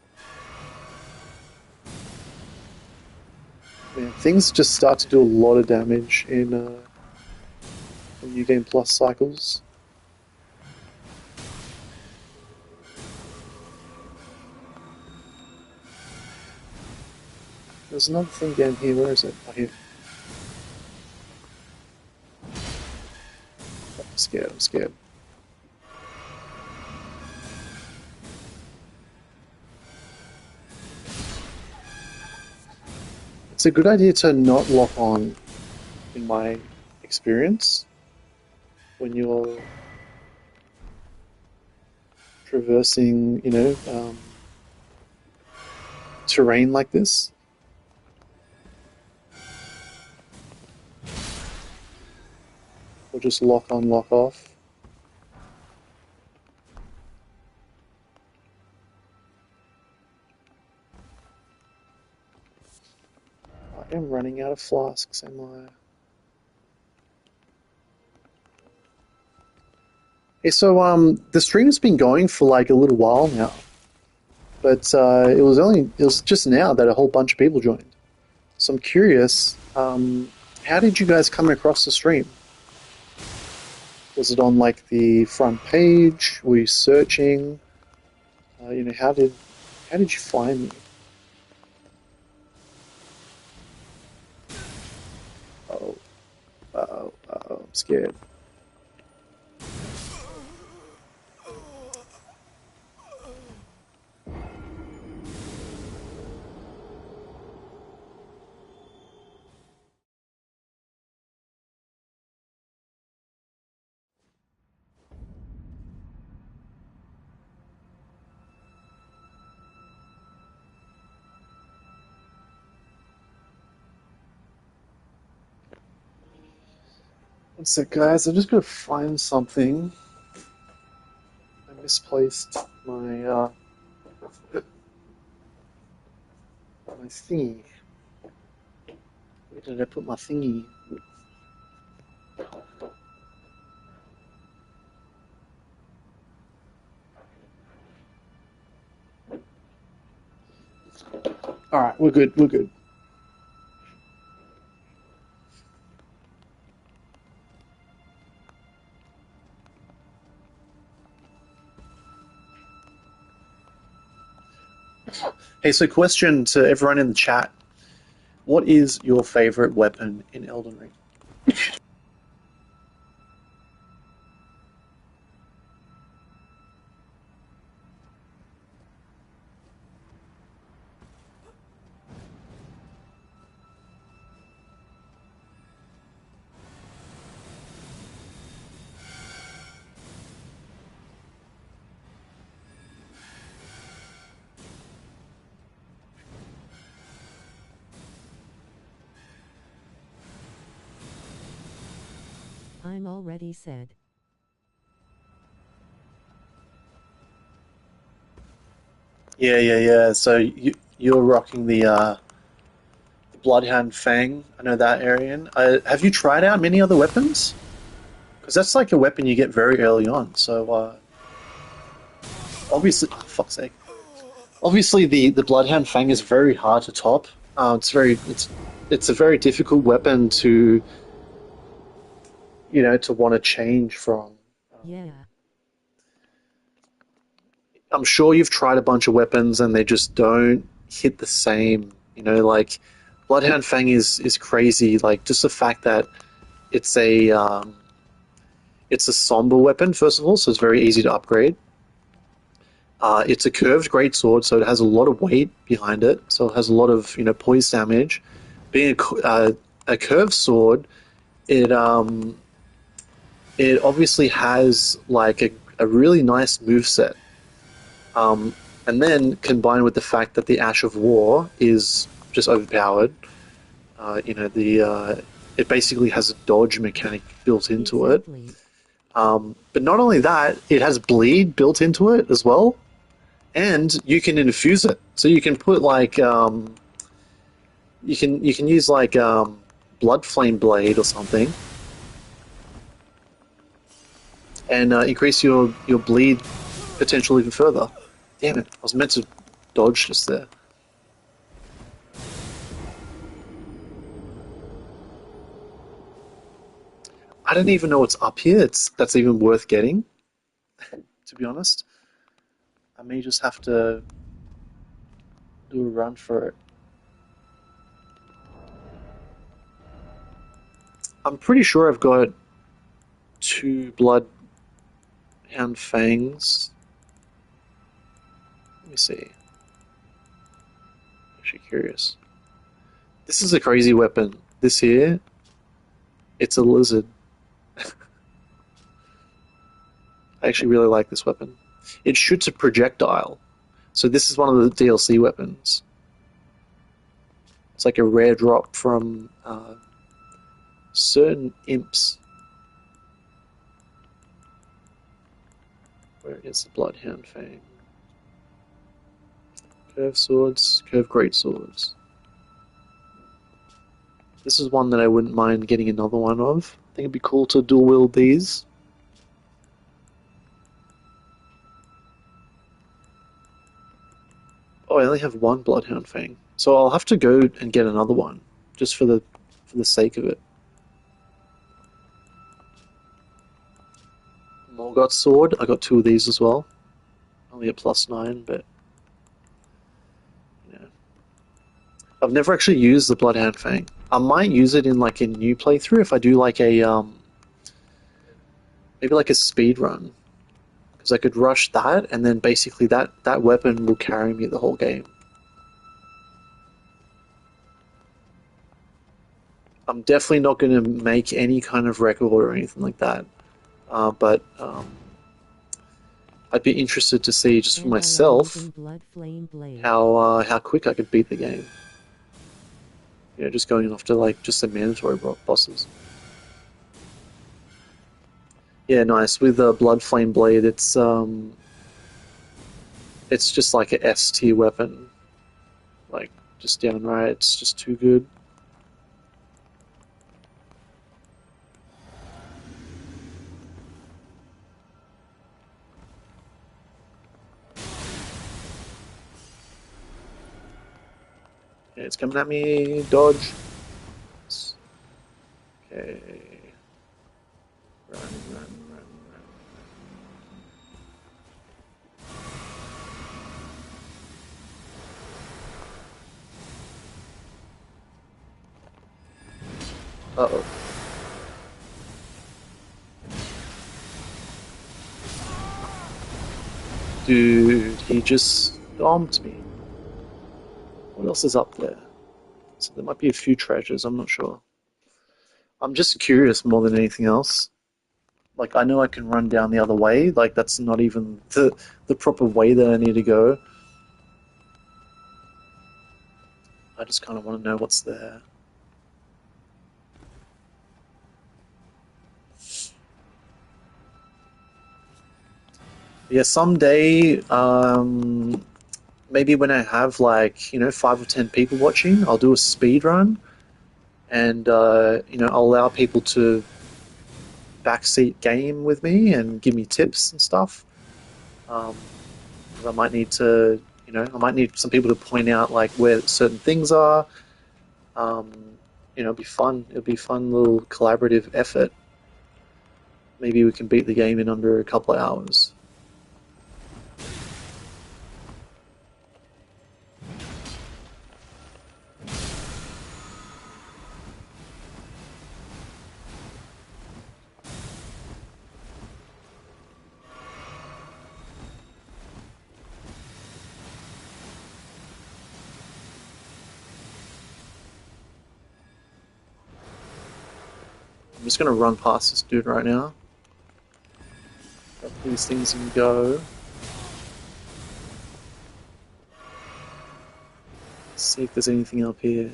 Man, things just start to do a lot of damage in New Game Plus cycles. There's another thing down here. Where is it? Oh, here. I'm scared. I'm scared. It's a good idea to not lock on, in my experience, when you're traversing, terrain like this. Or just lock on, lock off. I am running out of flasks, am I? Hey, so the stream's been going for like a little while now, but it was just now that a whole bunch of people joined. So I'm curious, how did you guys come across the stream? Was it on like the front page? Were you searching? How did you find me? Oh, scared. One sec, guys. I'm just gonna find something. I misplaced my thingy. Where did I put my thingy? All right, we're good. We're good. Hey, so question to everyone in the chat. What is your favorite weapon in Elden Ring? I'm already said. Yeah. So you're rocking the Bloodhound Fang. I know that, Arian. Have you tried out many other weapons? Because that's like a weapon you get very early on. So obviously, oh, fuck's sake. Obviously, the Bloodhound Fang is very hard to top. It's a very difficult weapon to to want to change from. Yeah. I'm sure you've tried a bunch of weapons and they just don't hit the same. Like Bloodhound Fang is crazy. Like just the fact that it's a somber weapon first of all, so it's very easy to upgrade. It's a curved greatsword, so it has a lot of weight behind it. So it has a lot of poise damage. Being a curved sword, it it obviously has like a really nice moveset. And then combined with the fact that the Ash of War is just overpowered, it basically has a dodge mechanic built into it. Exactly. But not only that, it has bleed built into it as well, and you can infuse it. So you can put like you can use like blood flame blade or something, and increase your bleed potential even further. Damn it! I was meant to dodge just there. I don't even know what's up here. That's even worth getting. To be honest, I may just have to do a run for it. I'm pretty sure I've got 2 Bloodhound Fangs. Let me see. Actually curious. This is a crazy weapon. This here, it's a lizard. I actually really like this weapon. It shoots a projectile. So this is one of the DLC weapons. It's like a rare drop from certain imps. Where is the Bloodhound Fang? Curved swords, curved great swords. This is one that I wouldn't mind getting another one of. I think it'd be cool to dual wield these. Oh, I only have one Bloodhound Fang, so I'll have to go and get another one, just for the sake of it. Morgoth's sword, I got 2 of these as well. Only at +9, but you know, I've never actually used the Bloodhound Fang. I might use it in like a new playthrough if I do like a Maybe like a speed run, because I could rush that, and then basically that weapon will carry me the whole game. I'm definitely not going to make any kind of record or anything like that, but I'd be interested to see just for And I love myself using Blood Flame Blade. how quick I could beat the game. You know, just going after like just the mandatory bosses. Yeah, nice. With the Blood Flame Blade, it's just like a S tier weapon. Like just downright, it's just too good. Yeah, it's coming at me. Dodge. Okay. Run, run, run, run. Uh-oh. Dude, he just stomped me. What else is up there? So there might be a few treasures, I'm not sure. I'm just curious more than anything else. Like I know I can run down the other way, like that's not even the proper way that I need to go. I just kind of want to know what's there. Yeah, someday, maybe when I have like, 5 or 10 people watching, I'll do a speed run and, I'll allow people to backseat game with me and give me tips and stuff. Um, 'Cause I might need to, I might need some people to point out like where certain things are. Um, it'll be fun. It'll be a fun little collaborative effort. Maybe we can beat the game in under a couple of hours. I'm just gonna run past this dude right now. Grab these things and go. See if there's anything up here.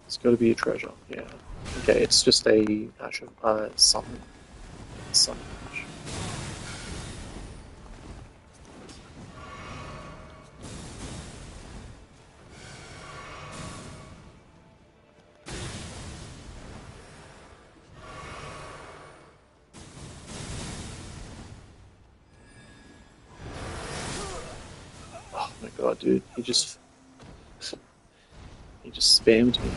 It's got to be a treasure. Yeah. Okay, it's just a summon. Summon. Oh my god, dude! He just spammed me.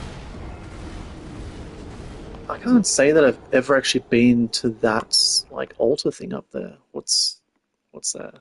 I can't say that I've ever actually been to that like altar thing up there. What's that?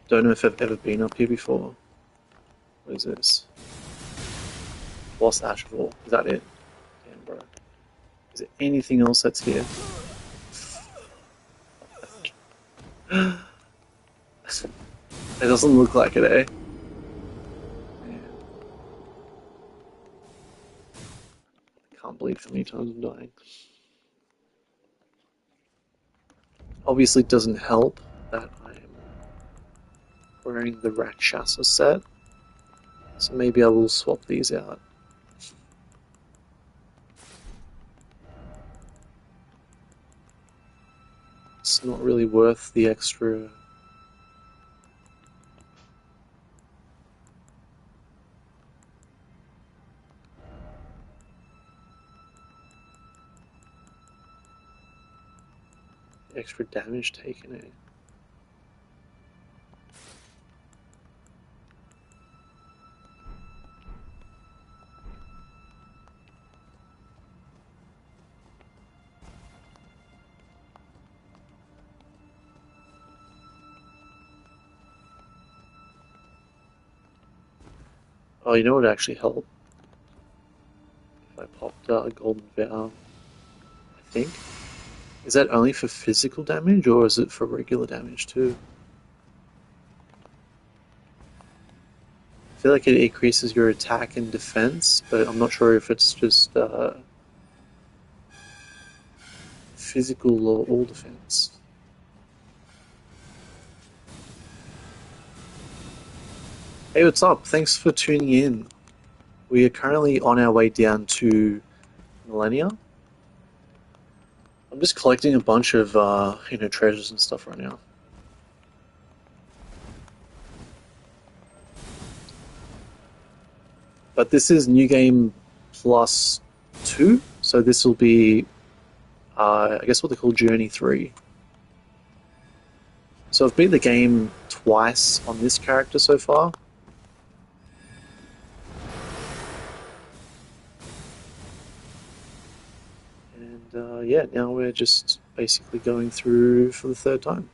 Don't know if I've ever been up here before. What is this? Lost Ash of War. Is that it? Damn, bro. Is there anything else that's here? It doesn't look like it, eh? Man. I can't believe how many times I'm dying. Obviously, it doesn't help that I'm wearing the Rakshasa set, so maybe I will swap these out. It's not really worth the extra. Extra damage taken, eh? Oh, you know what would actually help? If I popped out a golden vow, I think. Is that only for physical damage, or is it for regular damage too? I feel like it increases your attack and defense, but I'm not sure if it's just physical or all defense. Hey, what's up? Thanks for tuning in. We are currently on our way down to Malenia. I'm just collecting a bunch of treasures and stuff right now. But this is New Game Plus 2, so this will be, I guess what they call Journey 3. So I've beat the game twice on this character so far. And yeah, now we're just basically going through for the third time.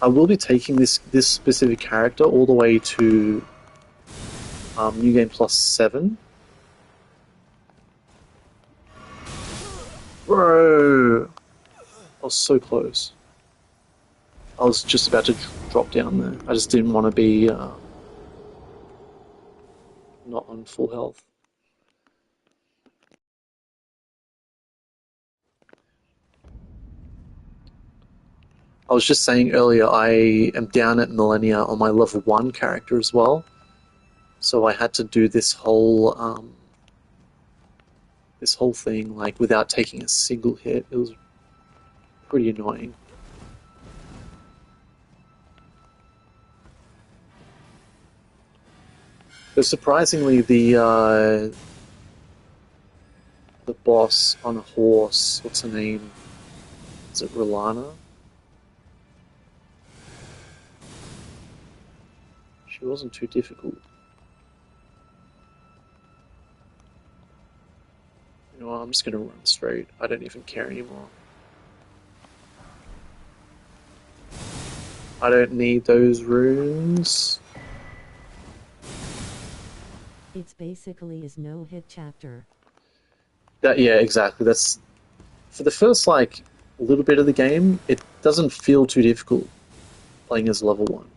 I will be taking this specific character all the way to New Game Plus 7. Bro! I was so close. I was just about to drop down there. I just didn't want to be not on full health. I was just saying earlier, I am down at Malenia on my level 1 character as well. So I had to do this whole thing like without taking a single hit. It was pretty annoying. But surprisingly, the boss on a horse, what's her name? Is it Rolana? She wasn't too difficult. You know what, I'm just gonna run straight. I don't even care anymore. I don't need those runes. It's basically his no-hit chapter. Yeah, exactly. That's for the first like little bit of the game. It doesn't feel too difficult playing as level 1.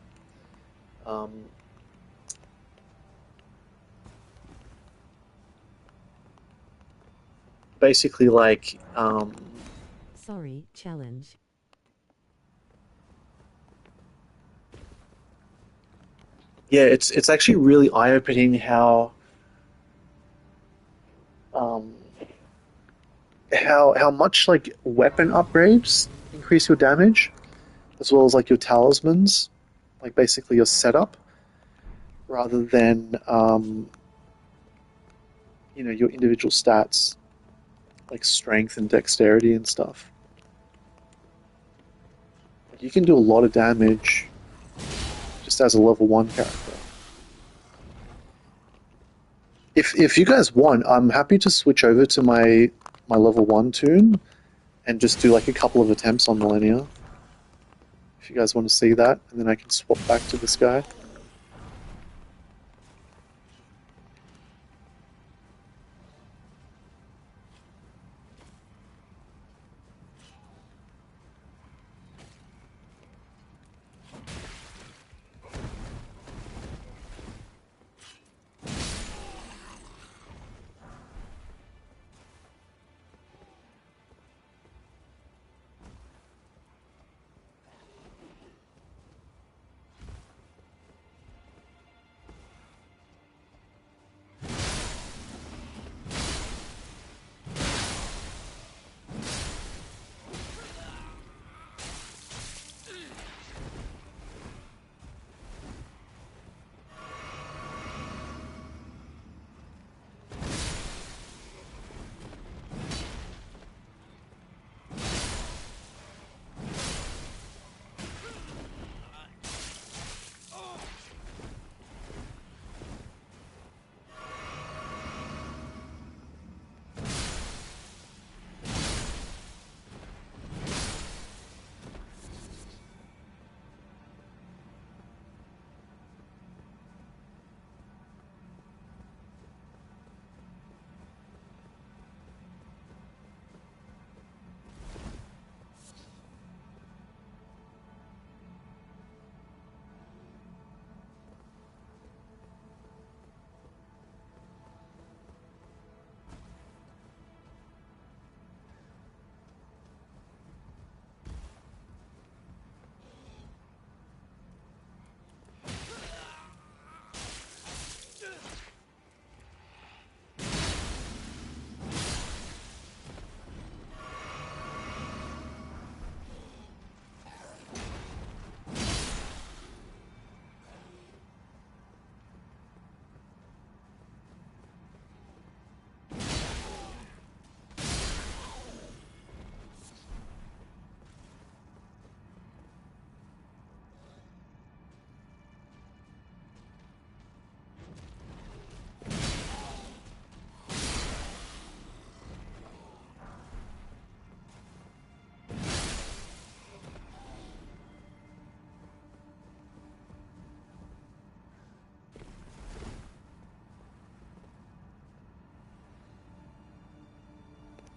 Basically, like Sorry, challenge. yeah, it's actually really eye-opening um, how much like weapon upgrades increase your damage, as well as like your talismans, like basically your setup, rather than your individual stats like strength and dexterity and stuff. You can do a lot of damage just as a level 1 character. If you guys want, I'm happy to switch over to my level 1 toon and just do like a couple of attempts on Malenia. if you guys want to see that, and then I can swap back to this guy.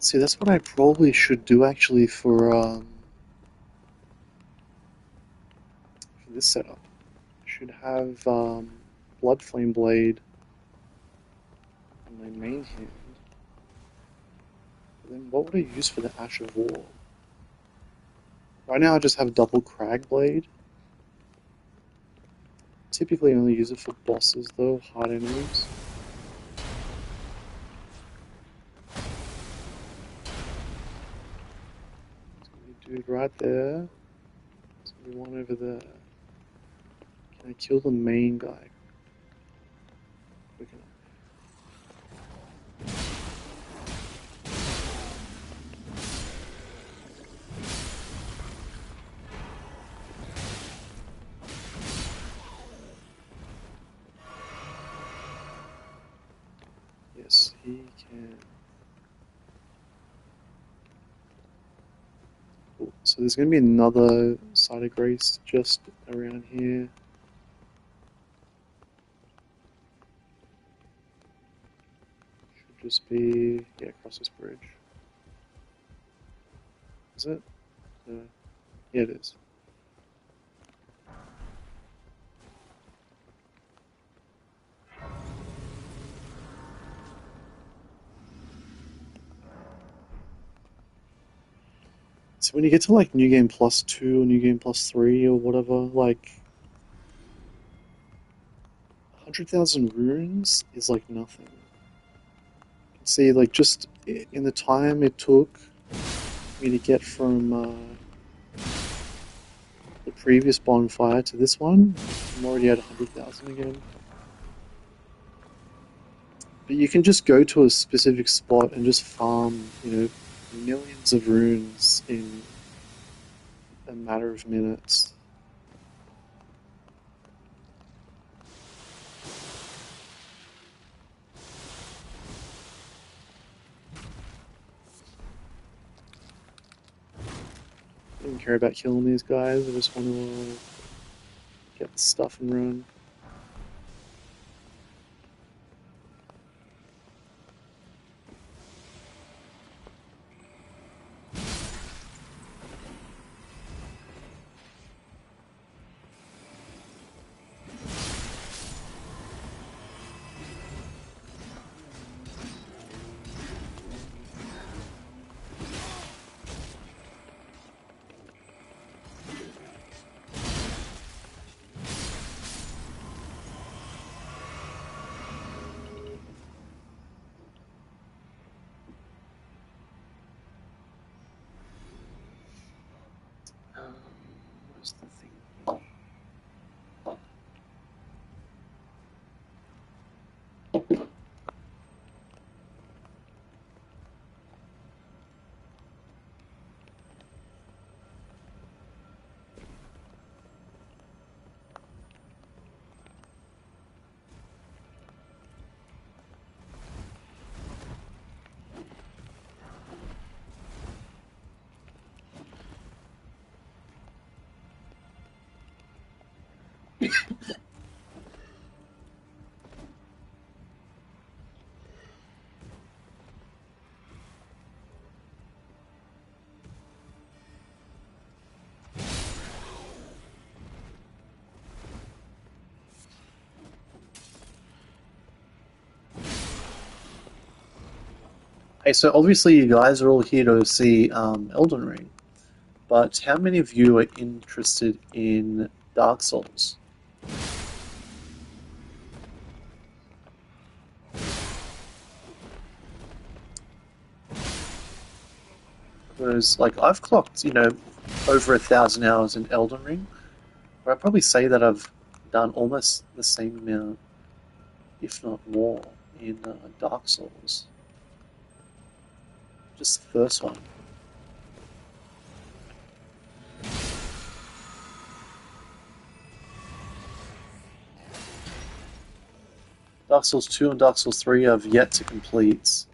See, that's what I probably should do actually for this setup. I should have Blood Flame Blade in my main hand. But then what would I use for the Ash of War? Right now I just have double Crag Blade. Typically only use it for bosses though, hard enemies. Dude right there. There's gonna be one over there. Can I kill the main guy? Quick enough. Yes, he can. Cool. So there's gonna be another Side of Grace just around here. Should just be, yeah, across this bridge. Is it? Yeah, it is. So when you get to like New Game Plus 2 or New Game Plus 3 or whatever, like 100,000 runes is like nothing. You can see like just in the time it took me to get from the previous bonfire to this one, I'm already at 100,000 again. But you can just go to a specific spot and just farm, you know, millions of runes in a matter of minutes. care about killing these guys. I just want to get the stuff and run. Where's the thing? Hey, so obviously you guys are all here to see Elden Ring, but how many of you are interested in Dark Souls? Because, like, I've clocked, over 1,000 hours in Elden Ring, but I'd probably say that I've done almost the same amount, if not more, in Dark Souls. Just the first one. Dark Souls 2 and Dark Souls 3 I've yet to complete.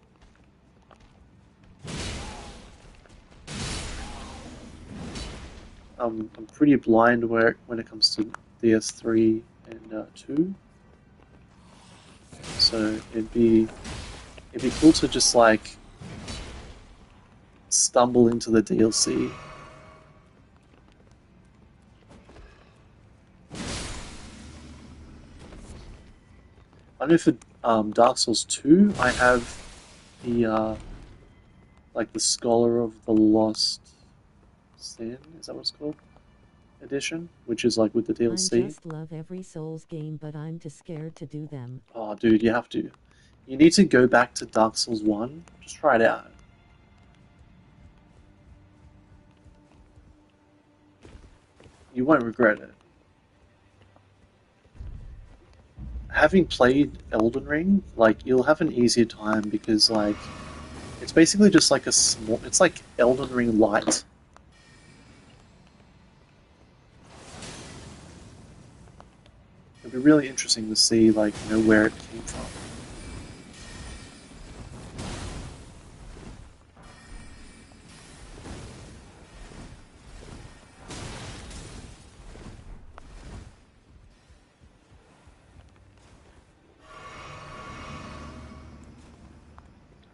I'm pretty blind when it comes to DS3 and 2, so it'd be cool to just like stumble into the DLC. I know for Dark Souls 2, I have the like the Scholar of the Lost Sin, is that what it's called? Edition, which is like with the I DLC. just love every Souls game, but I'm too scared to do them. Oh, dude, you have to. You need to go back to Dark Souls 1. Just try it out. You won't regret it. Having played Elden Ring, like, you'll have an easier time because, like, it's basically just like it's like Elden Ring Light. It'd be really interesting to see, like, where it came from.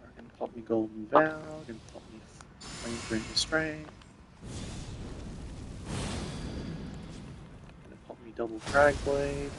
We're gonna pop me Golden Vow, gonna pop me Flame Strength, gonna pop me Double Crag Blade.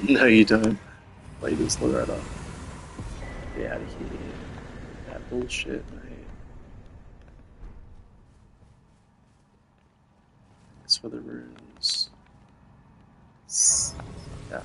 No, you don't. Play this Loretta. Get out of here. That bullshit, mate. It's for the runes. Yeah.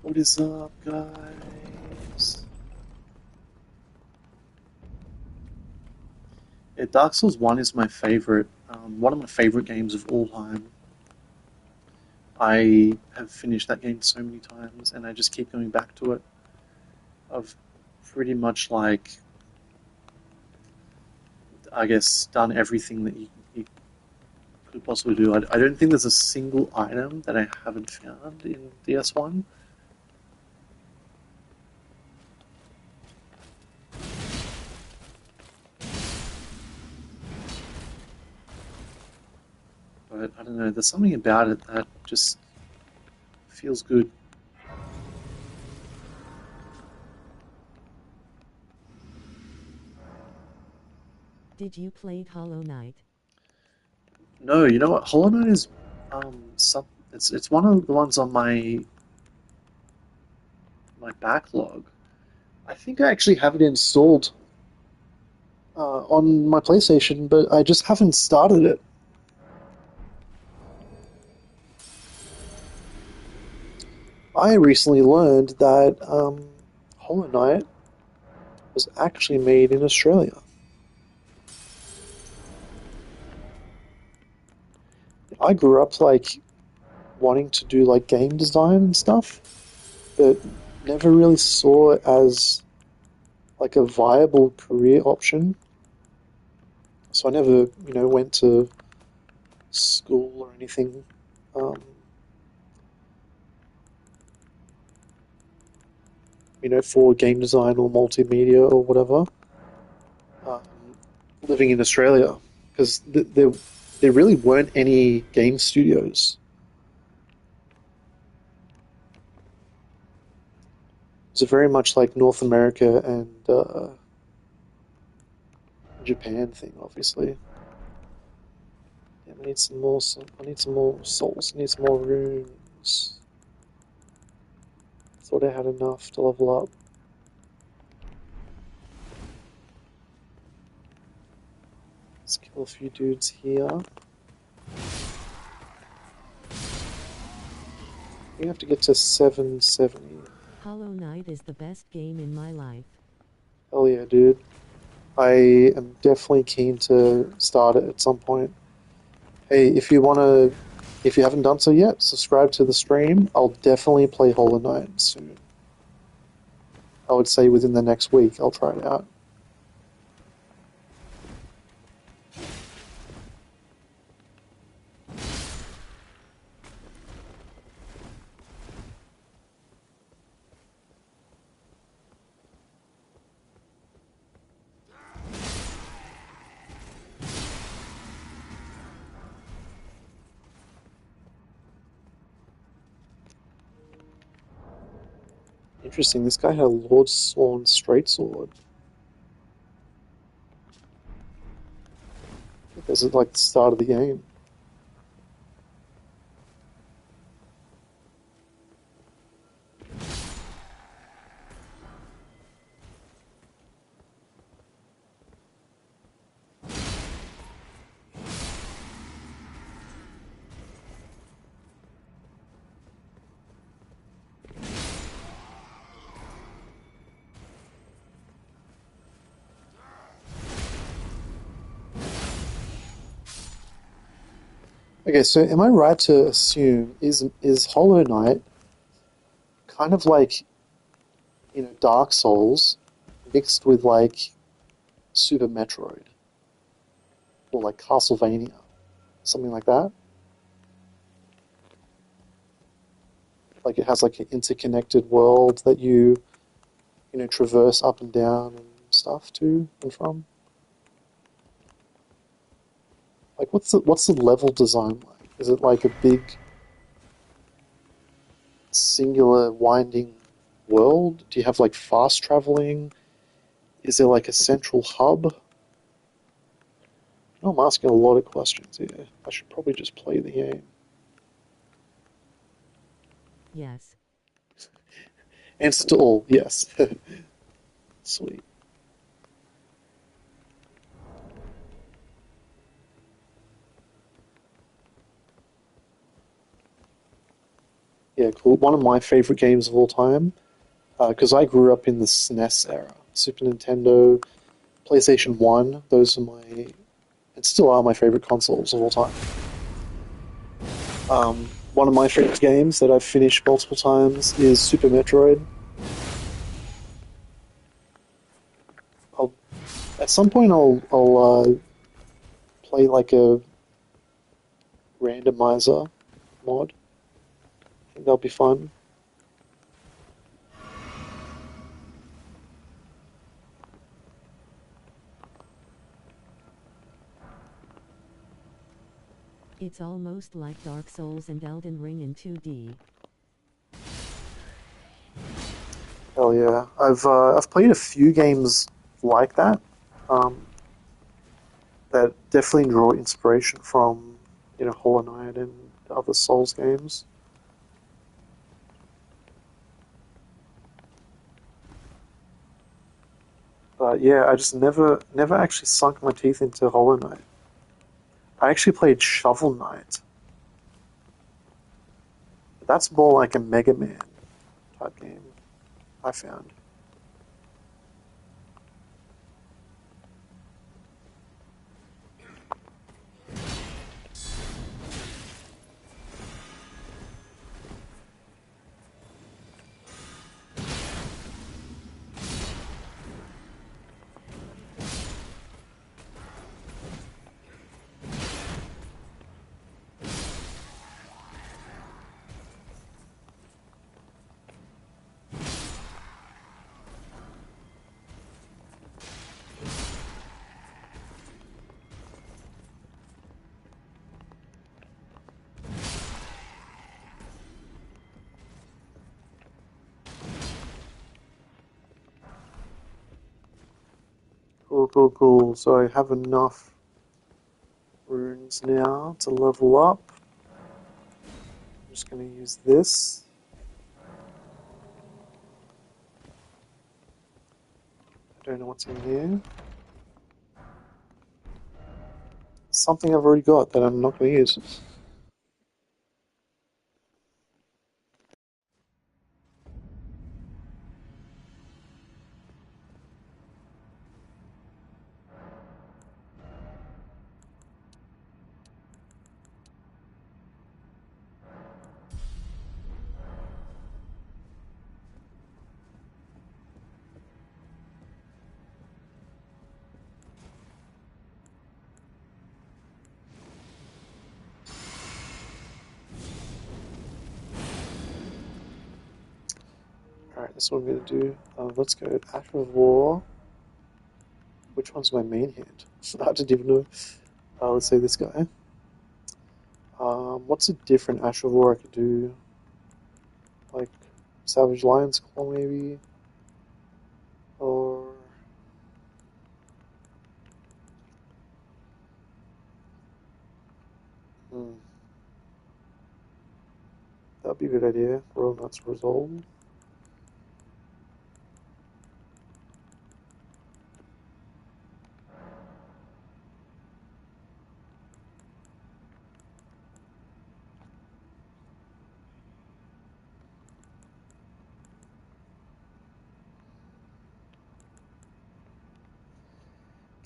What is up, guys? Yeah, Dark Souls 1 is my favorite, one of my favorite games of all time. I have finished that game so many times, and I just keep going back to it. I've pretty much, like, I guess, done everything that you could possibly do. I don't think there's a single item that I haven't found in DS1. But I don't know, there's something about it that just feels good. Did you play Hollow Knight? No, you know what? Hollow Knight is it's one of the ones on my backlog. I think I actually have it installed on my PlayStation, but I just haven't started it. I recently learned that Hollow Knight was actually made in Australia. I grew up like wanting to do like game design and stuff, but never really saw it as like a viable career option. So I never, went to school or anything, um, for game design or multimedia or whatever. Um, living in Australia, because there really weren't any game studios. It's a very much like North America and Japan thing, obviously. Damn, I need some more. I need some more souls. I need some more runes. Thought I had enough to level up. Let's kill a few dudes here. We have to get to 770. Hollow Knight is the best game in my life. Hell yeah, dude. I am definitely keen to start it at some point. Hey, if you haven't done so yet, subscribe to the stream. I'll definitely play Hollow Knight soon. I would say within the next week, I'll try it out. Interesting, this guy had a Lord Sworn straight sword. This is like the start of the game. Okay, so am I right to assume is Hollow Knight kind of like, Dark Souls mixed with like Super Metroid or like Castlevania, something like that? Like it has like an interconnected world that you traverse up and down and stuff to and from. Like what's the level design like? Is it like a big singular winding world? Do you have like fast traveling? Is there like a central hub? I'm asking a lot of questions here. I should probably just play the game. Yes. Answer to all, yes. Sweet. Yeah, Yeah, cool. One of my favorite games of all time, because I grew up in the SNES era, Super Nintendo, PlayStation 1. Those are and still are my favorite consoles of all time. One of my favorite games that I've finished multiple times is Super Metroid. I'll, at some point, I'll play like a randomizer mod. I think that'll be fun. It's almost like Dark Souls and Elden Ring in 2D. Hell yeah! I've played a few games like that. Um, that definitely draw inspiration from Hollow Knight and other Souls games. But yeah, I just never actually sunk my teeth into Hollow Knight. I actually played Shovel Knight. But that's more like a Mega Man type game, I found. Cool, cool, cool. So I have enough runes now to level up. I'm just going to use this. I don't know what's in here. Something I've already got that I'm not going to use. Alright, that's what I'm going to do. Let's go Ash of War. Which one's my main hand? I didn't even know. Let's say this guy. What's a different Ash of War I could do? Like Savage Lion's Claw, maybe? Or... Hmm, that'd be a good idea. Royal Nuts Resolve.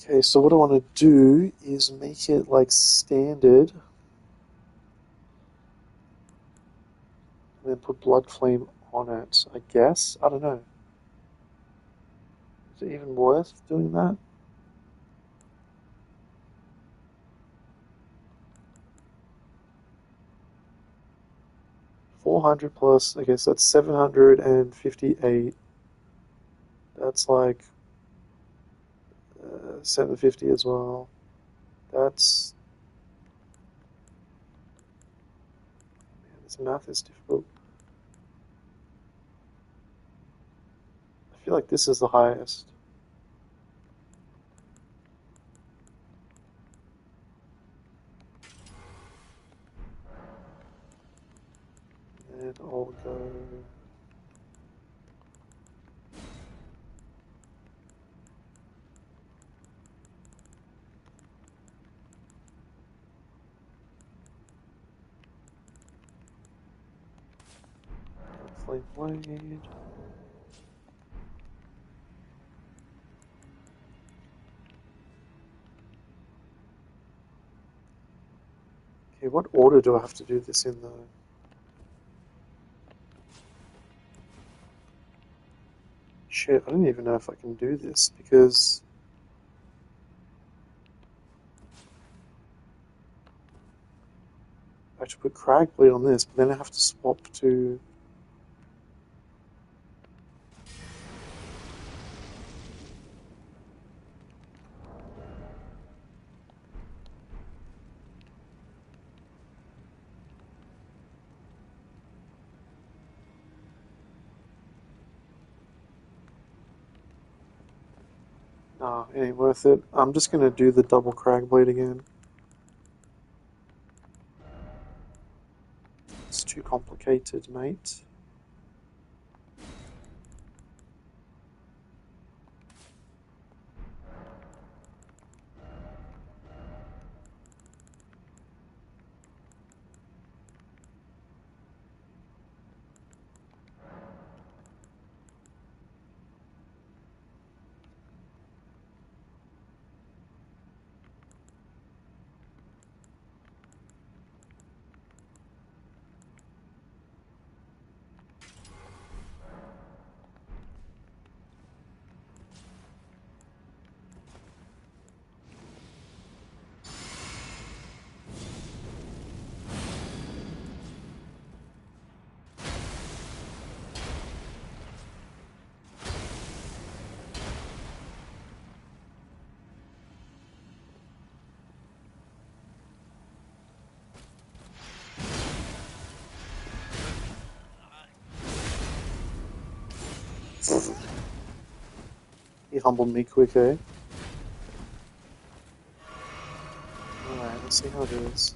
Okay, so what I want to do is make it like standard, and then put Blood Flame on it, I guess. I don't know. Is it even worth doing that? $400 plus, I guess that's 758. That's like 750 as well. That's... Man, this math is difficult. I feel like this is the highest. And I'll go... Flame Blade. Okay, what order do I have to do this in though? Shit, I don't even know if I can do this because I have to put Cragblade on this, but then I have to swap to... Nah, it ain't worth it. I'm just gonna do the double Cragblade again. It's too complicated, mate. He humbled me quick, eh? Alright, let's see how it is.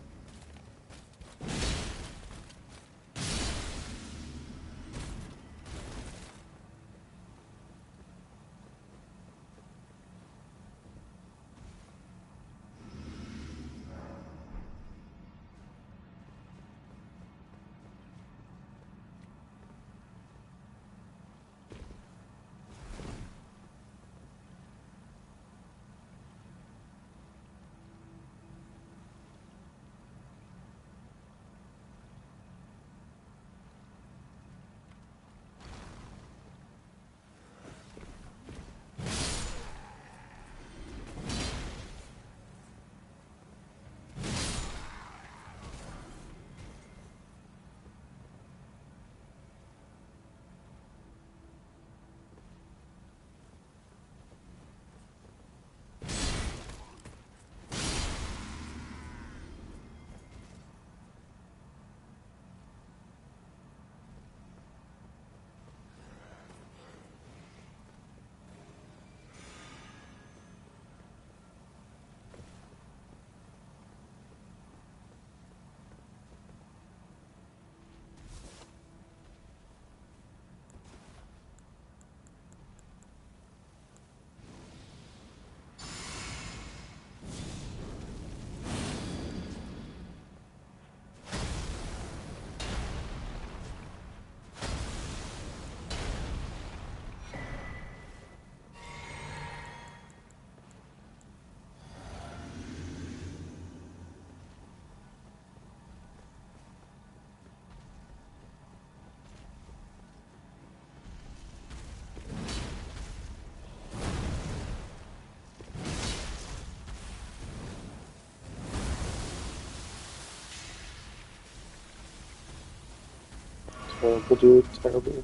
Terrible, dude, terrible.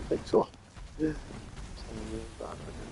Thanks a lot. Yeah. Something really bad right now.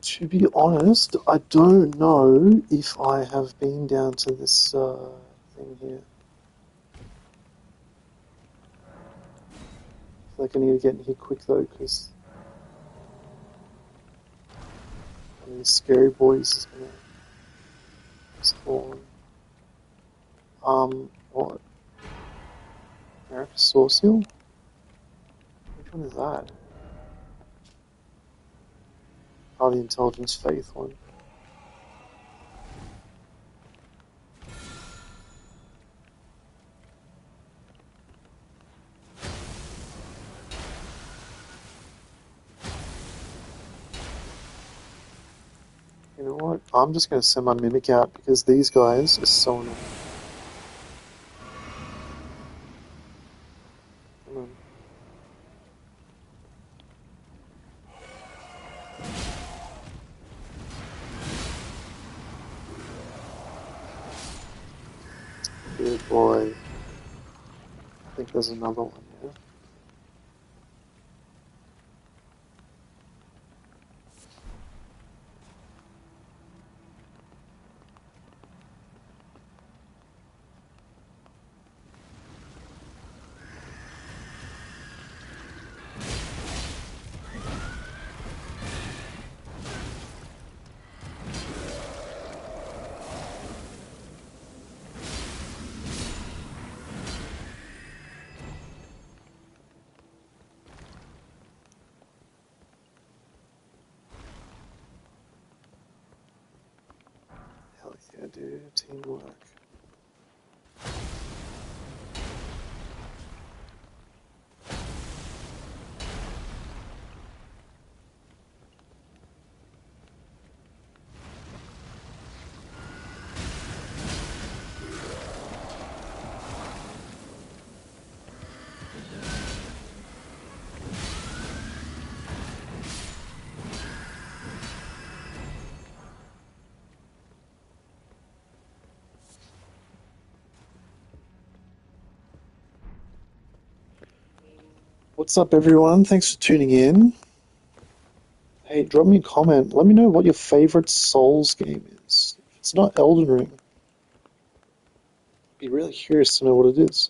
To be honest, I don't know if I have been down to this thing here. I feel like I need to get in here quick though, because one of these scary boys is gonna spawn. What? America Source Hill? Which one is that? Oh, the Intelligence Faith one. You know what? I'm just gonna send my Mimic out because these guys are so annoying. Come on. Good boy. I think there's another one, yeah? Hell yeah, dude. Teamwork. What's up, everyone? Thanks for tuning in. Hey, drop me a comment. Let me know what your favorite Souls game is. If it's not Elden Ring, I'd be really curious to know what it is.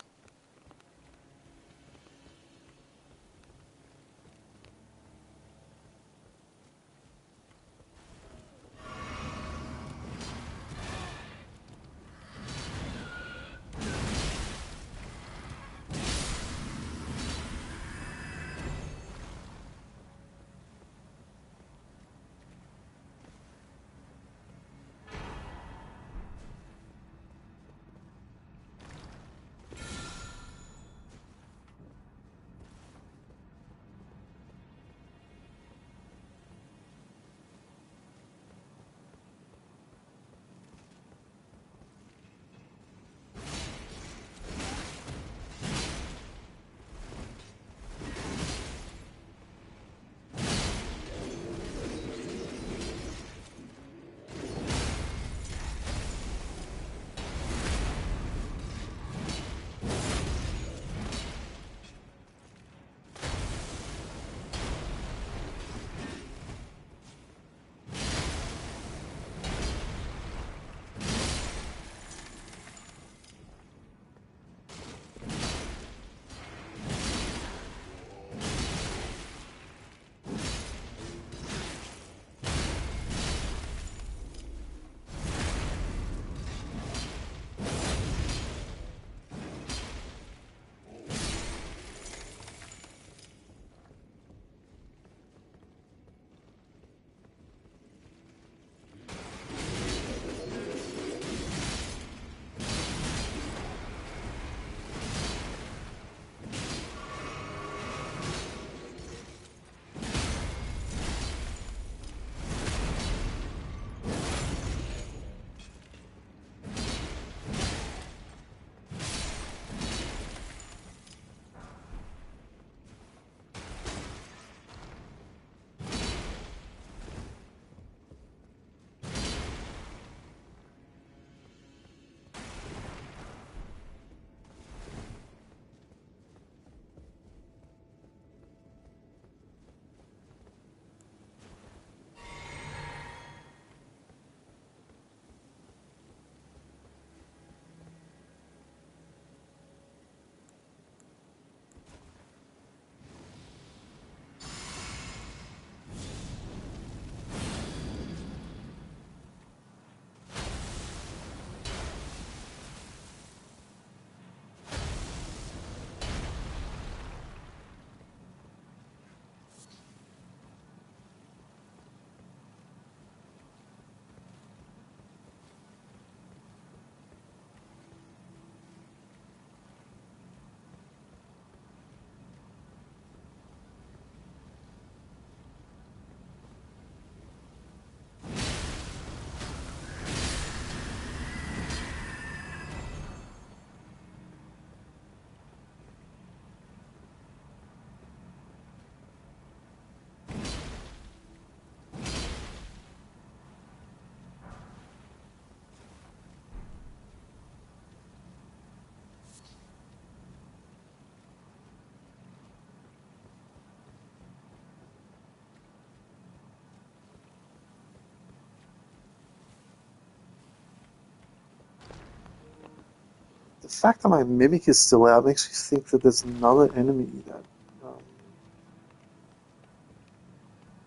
The fact that my mimic is still out makes me think that there's another enemy that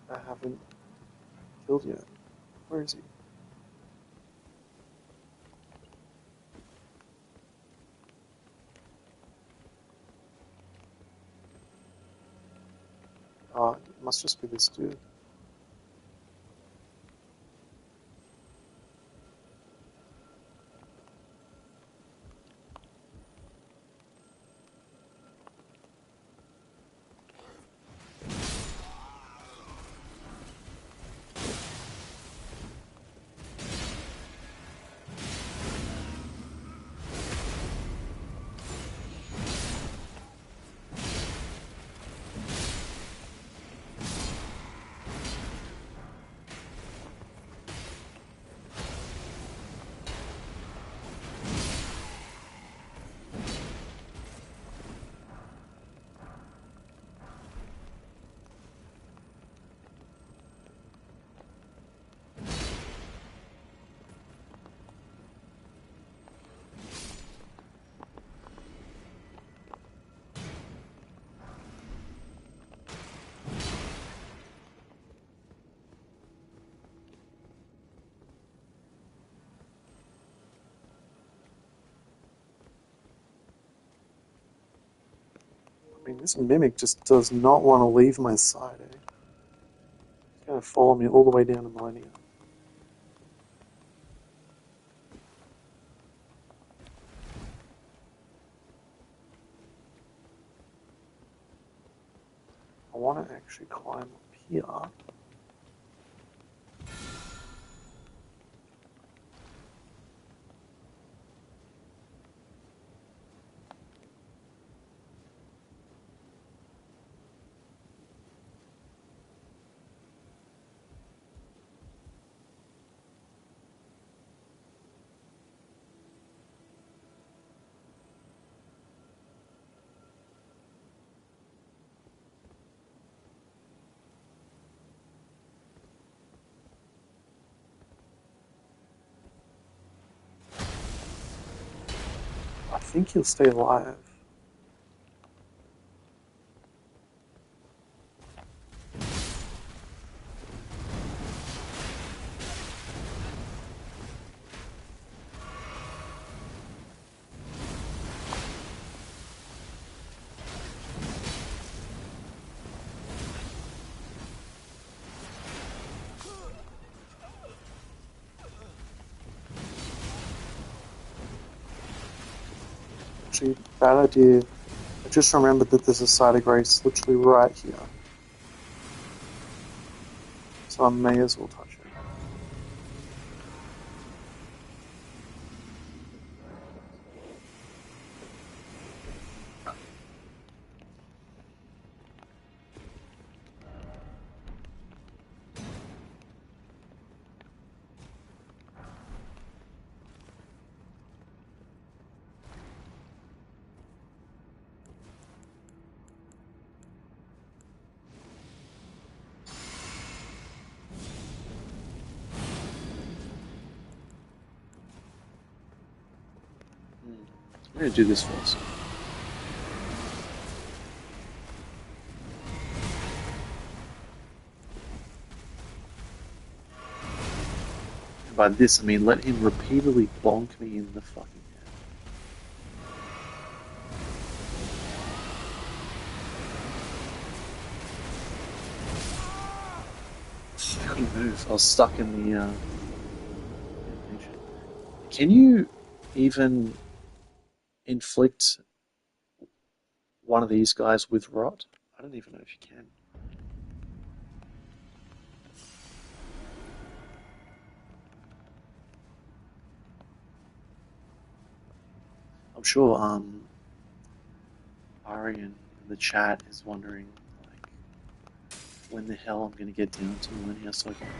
I haven't killed yet. Where is he? Oh, it must just be this dude. I mean, this mimic just does not want to leave my side, eh? It's going to follow me all the way down to Malenia. I want to actually climb up here. I think he'll stay alive. Actually, bad idea. I just remembered that there's a side of grace literally right here. So I may as well touch it. I'm going to do this first. And by this, I mean let him repeatedly bonk me in the fucking head. I couldn't move. I was stuck in the animation. Can you even inflict one of these guys with rot? I don't even know if you can. I'm sure Ari in the chat is wondering like when the hell I'm gonna get down to Millennia so I can find out.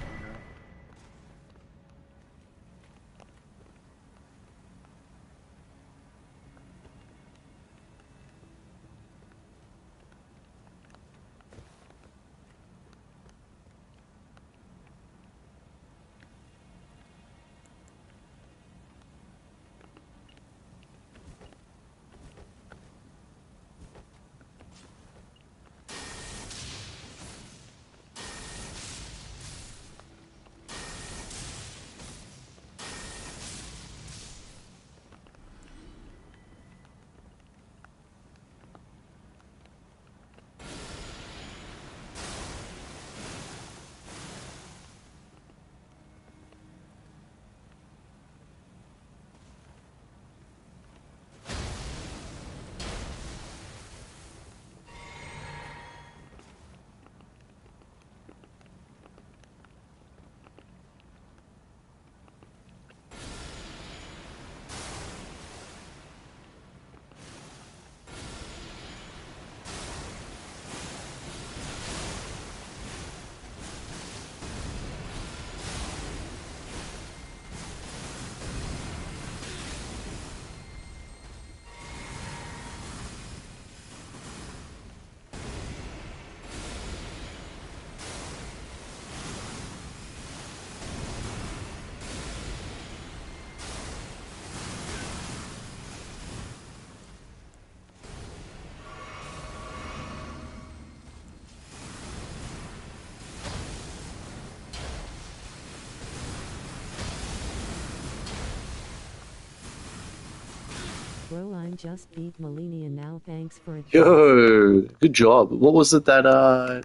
Bro, I'm just beat Malenia now. Thanks for advice. Yo, good job. What was it that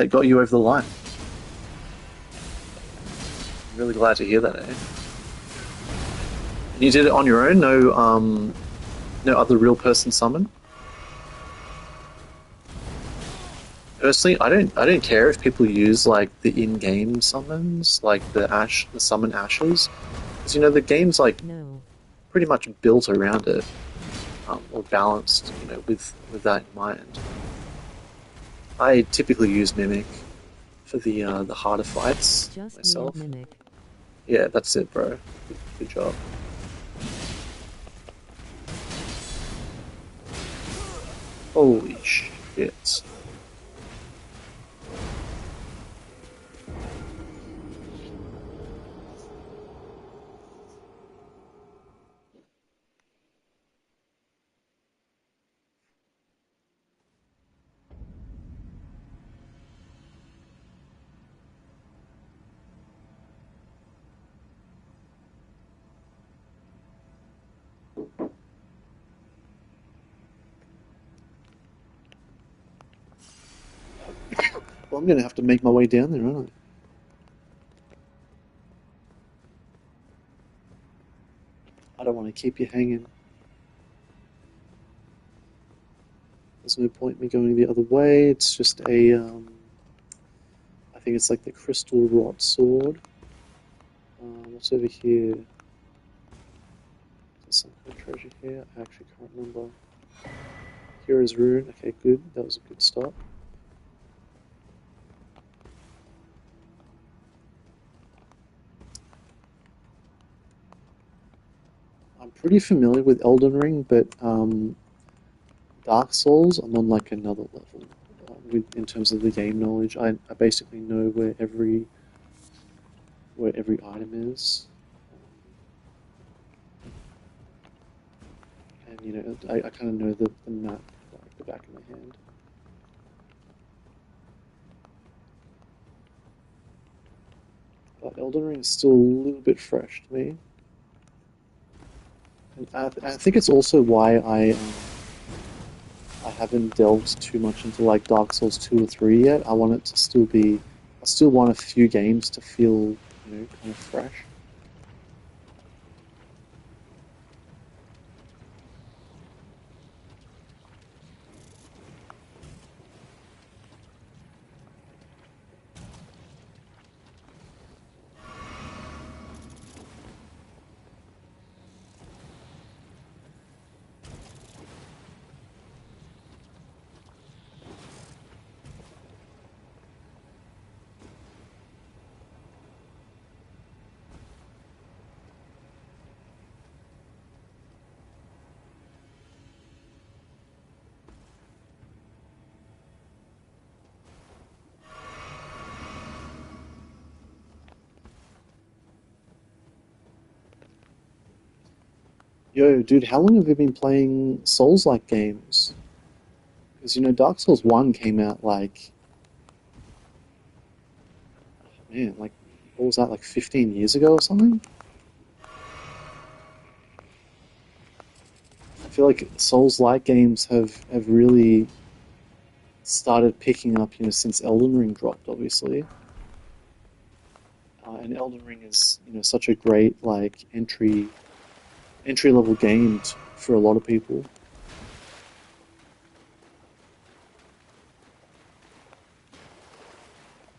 got you over the line? I'm really glad to hear that, eh? And you did it on your own, no other real person summon? Personally, I don't care if people use like the in-game summons, like the summon ashes, because the game's like No. pretty much built around it, or balanced, with that in mind. I typically use Mimic for the harder fights Just need myself. Mimic. Yeah, that's it, bro. Good job. Holy shit. Well, I'm gonna have to make my way down there, aren't I? I don't want to keep you hanging. There's no point in me going the other way. It's just I think it's like the crystal rot sword. What's over here? Is there some kind of treasure here? I actually can't remember. Hero's rune. Okay, good. That was a good start. I'm pretty familiar with Elden Ring, but Dark Souls, I'm on like another level. In terms of the game knowledge, I basically know where every item is, and I kind of know the map like the back of my hand. But Elden Ring is still a little bit fresh to me, and I think it's also why I haven't delved too much into like Dark Souls 2 or 3 yet. I want it to still be. I still want a few games to feel, kind of fresh. Yo, dude, how long have you been playing Souls-like games? Because Dark Souls 1 came out like, man, like what was that, like 15 years ago or something? I feel like Souls-like games have really started picking up, since Elden Ring dropped, obviously. And Elden Ring is, such a great like entry level game for a lot of people.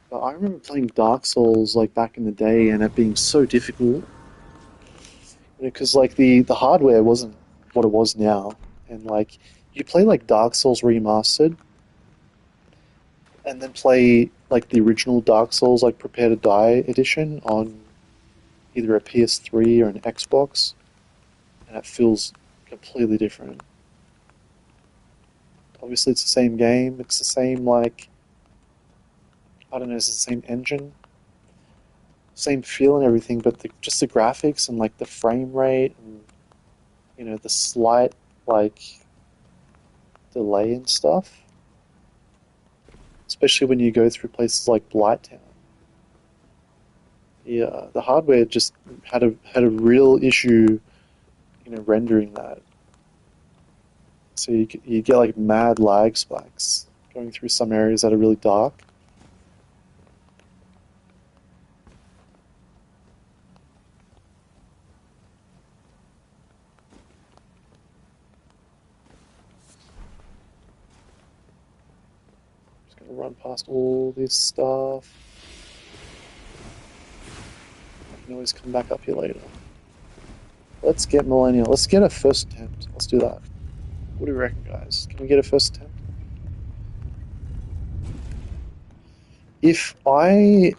But I remember playing Dark Souls like back in the day, and it being so difficult, because like the hardware wasn't what it was now, and like you play like Dark Souls remastered, and then play like the original Dark Souls like Prepare to Die edition on either a PS3 or an Xbox, and it feels completely different. Obviously, it's the same game. It's the same like I don't know, it's the same engine, same feel and everything, but just the graphics and like the frame rate and the slight like delay and stuff, especially when you go through places like Blighttown. Yeah, the hardware just had a real issue, rendering that. So you get like mad lag spikes going through some areas that are really dark. Just gonna run past all this stuff. I can always come back up here later. Let's get Malenia. Let's get a first attempt. Let's do that. What do you reckon, guys? Can we get a first attempt? If I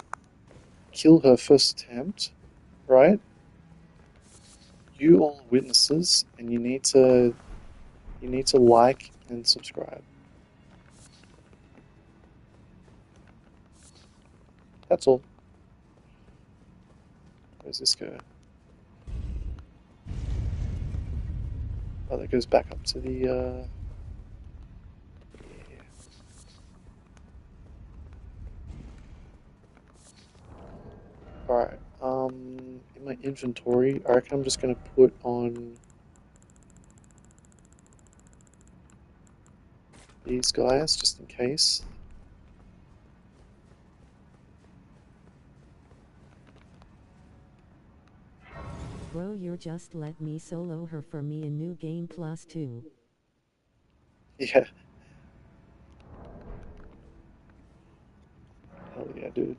kill her first attempt, right? You all are witnesses, and you need to like and subscribe. That's all. Where's this go? Oh, that goes back up to the. Yeah. All right. In my inventory, I reckon I'm just gonna put on these guys just in case. Bro, you're just let me solo her for me in new game +2. Yeah. Hell yeah, dude.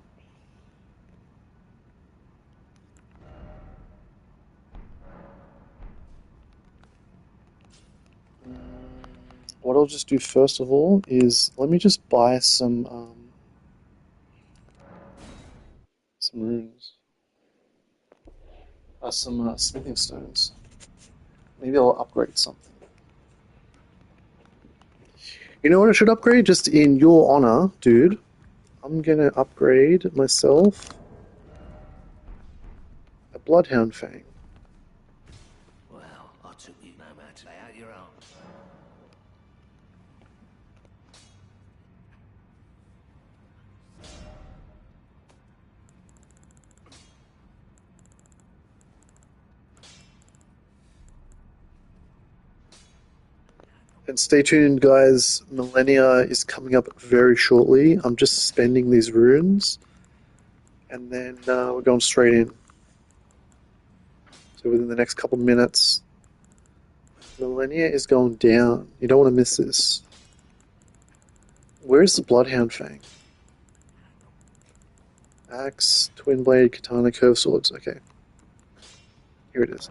What I'll just do first of all is let me just buy some runes, some smithing stones. Maybe I'll upgrade something. You know what I should upgrade? Just in your honor, dude. I'm gonna upgrade myself a Bloodhound Fang. Well, I took you no matter. Lay out your arms. And stay tuned, guys. Malenia is coming up very shortly. I'm just spending these runes, and then we're going straight in. So within the next couple minutes, Malenia is going down. You don't want to miss this. Where's the Bloodhound Fang? Axe, Twin Blade, Katana, Curved Swords. Okay. Here it is.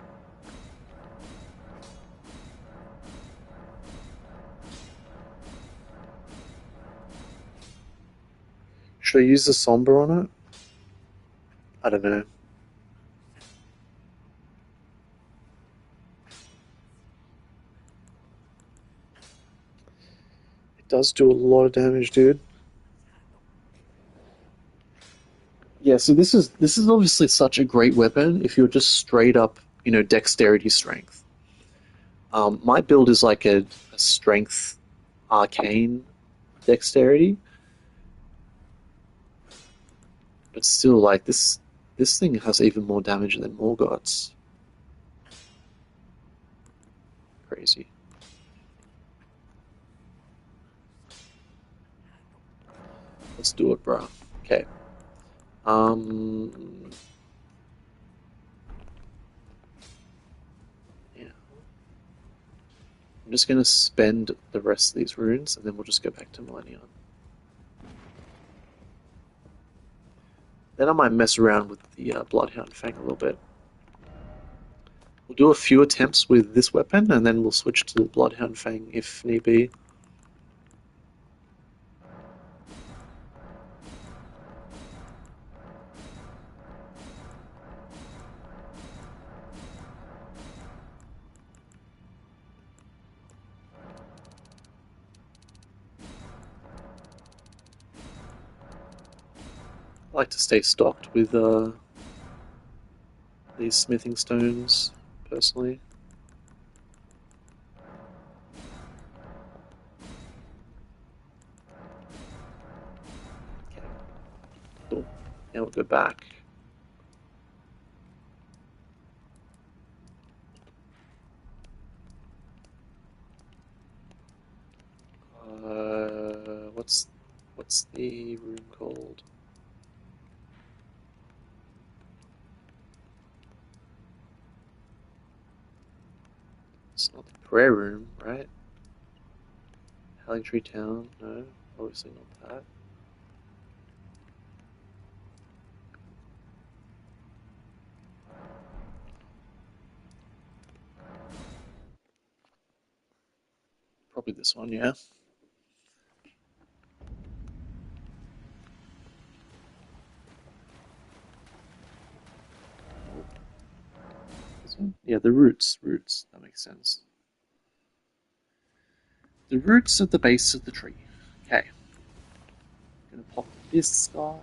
Should I use the Somber on it? I don't know. It does do a lot of damage, dude. Yeah, so this is obviously such a great weapon if you're just straight up, dexterity strength. My build is like a strength arcane dexterity, but still, like this thing has even more damage than Morgoth's. Crazy. Let's do it, bro. Okay. Yeah. I'm just gonna spend the rest of these runes, and then we'll just go back to Malenia. Then I might mess around with the Bloodhound Fang a little bit. We'll do a few attempts with this weapon, and then we'll switch to the Bloodhound Fang if need be. I like to stay stocked with these smithing stones, personally. Okay, cool. Now we'll go back. What's the room called? It's not the prayer room, right? Howling Tree Town? No, obviously not that. Probably this one, yeah. This one? Yeah, the roots. Roots. That makes sense. The roots at the base of the tree. Okay. Gonna pop this guy.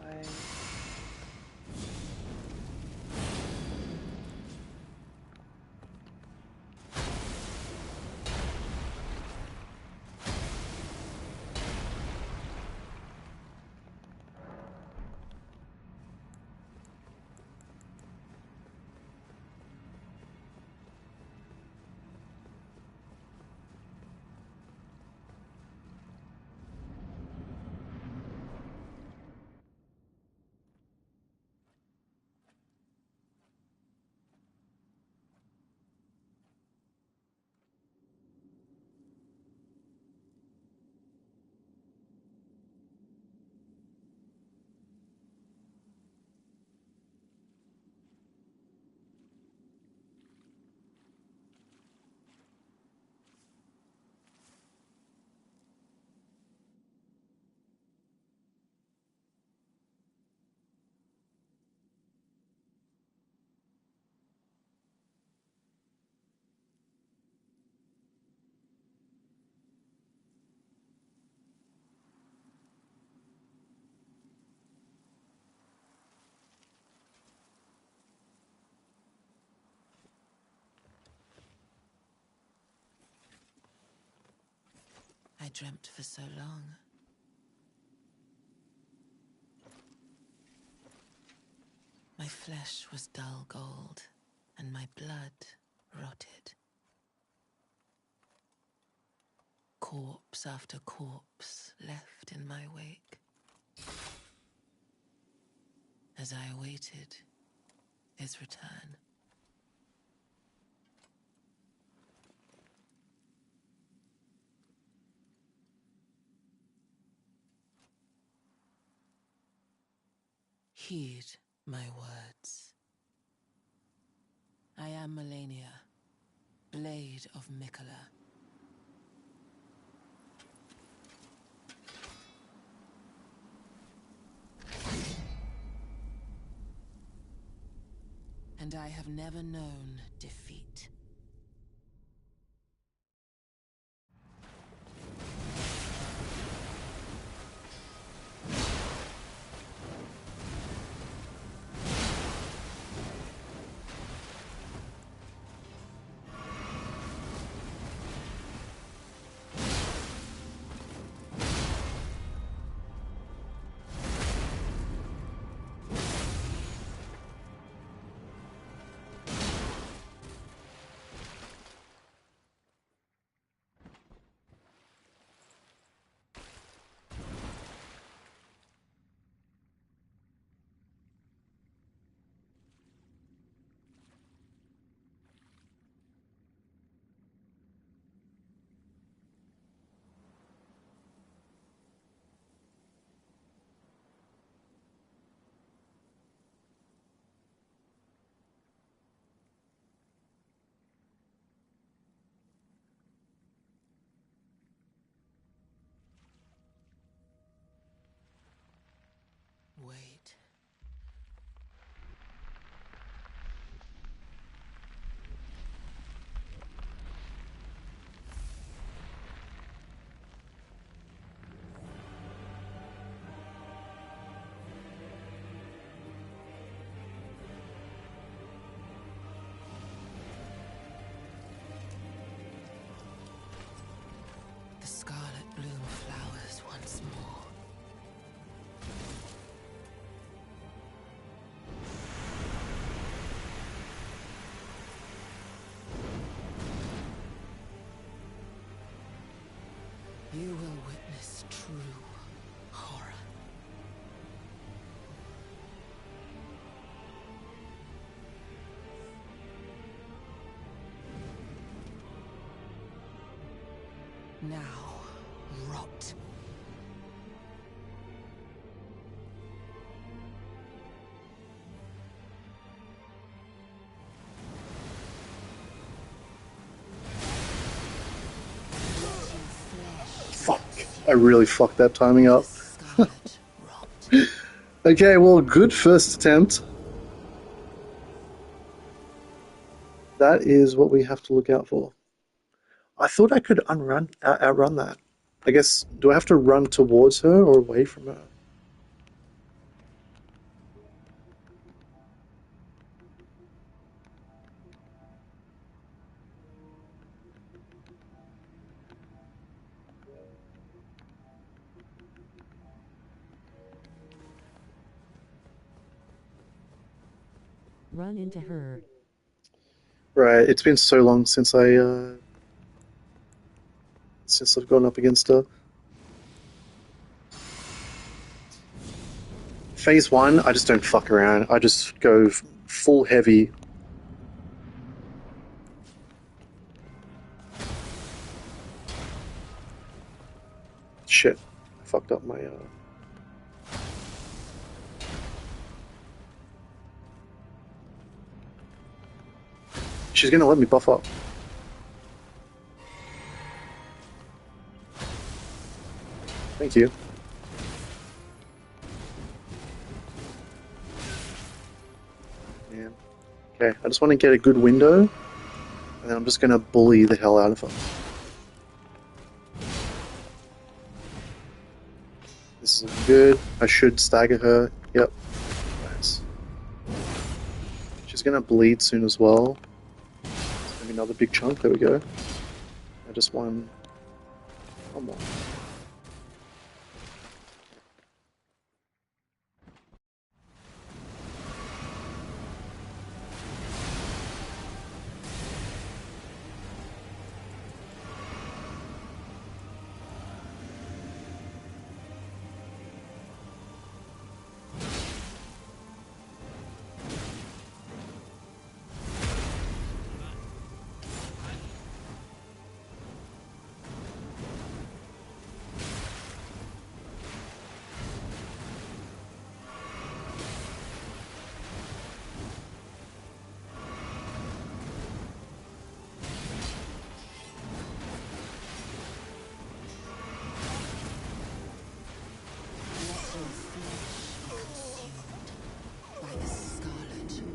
I dreamt for so long. My flesh was dull gold, and my blood rotted. Corpse after corpse left in my wake. As I awaited his return. Heed my words. I am Malenia, Blade of Mikola. And I have never known defeat. You will witness true horror. Now, rot. Fuck. I really fucked that timing up. Scarlet rot. Okay, well, good first attempt. That is what we have to look out for. I thought I could outrun that. I guess, do I have to run towards her or away from her? Run into her. Right, it's been so long since since I've gone up against her. Phase 1, I just don't fuck around. I just go full heavy. Shit, I fucked up my She's gonna let me buff up. Thank you. Man. Okay, I just want to get a good window, and then I'm just gonna bully the hell out of her. This is good. I should stagger her. Yep. Nice. She's gonna bleed soon as well. It's gonna be another big chunk. There we go. I just won. One more.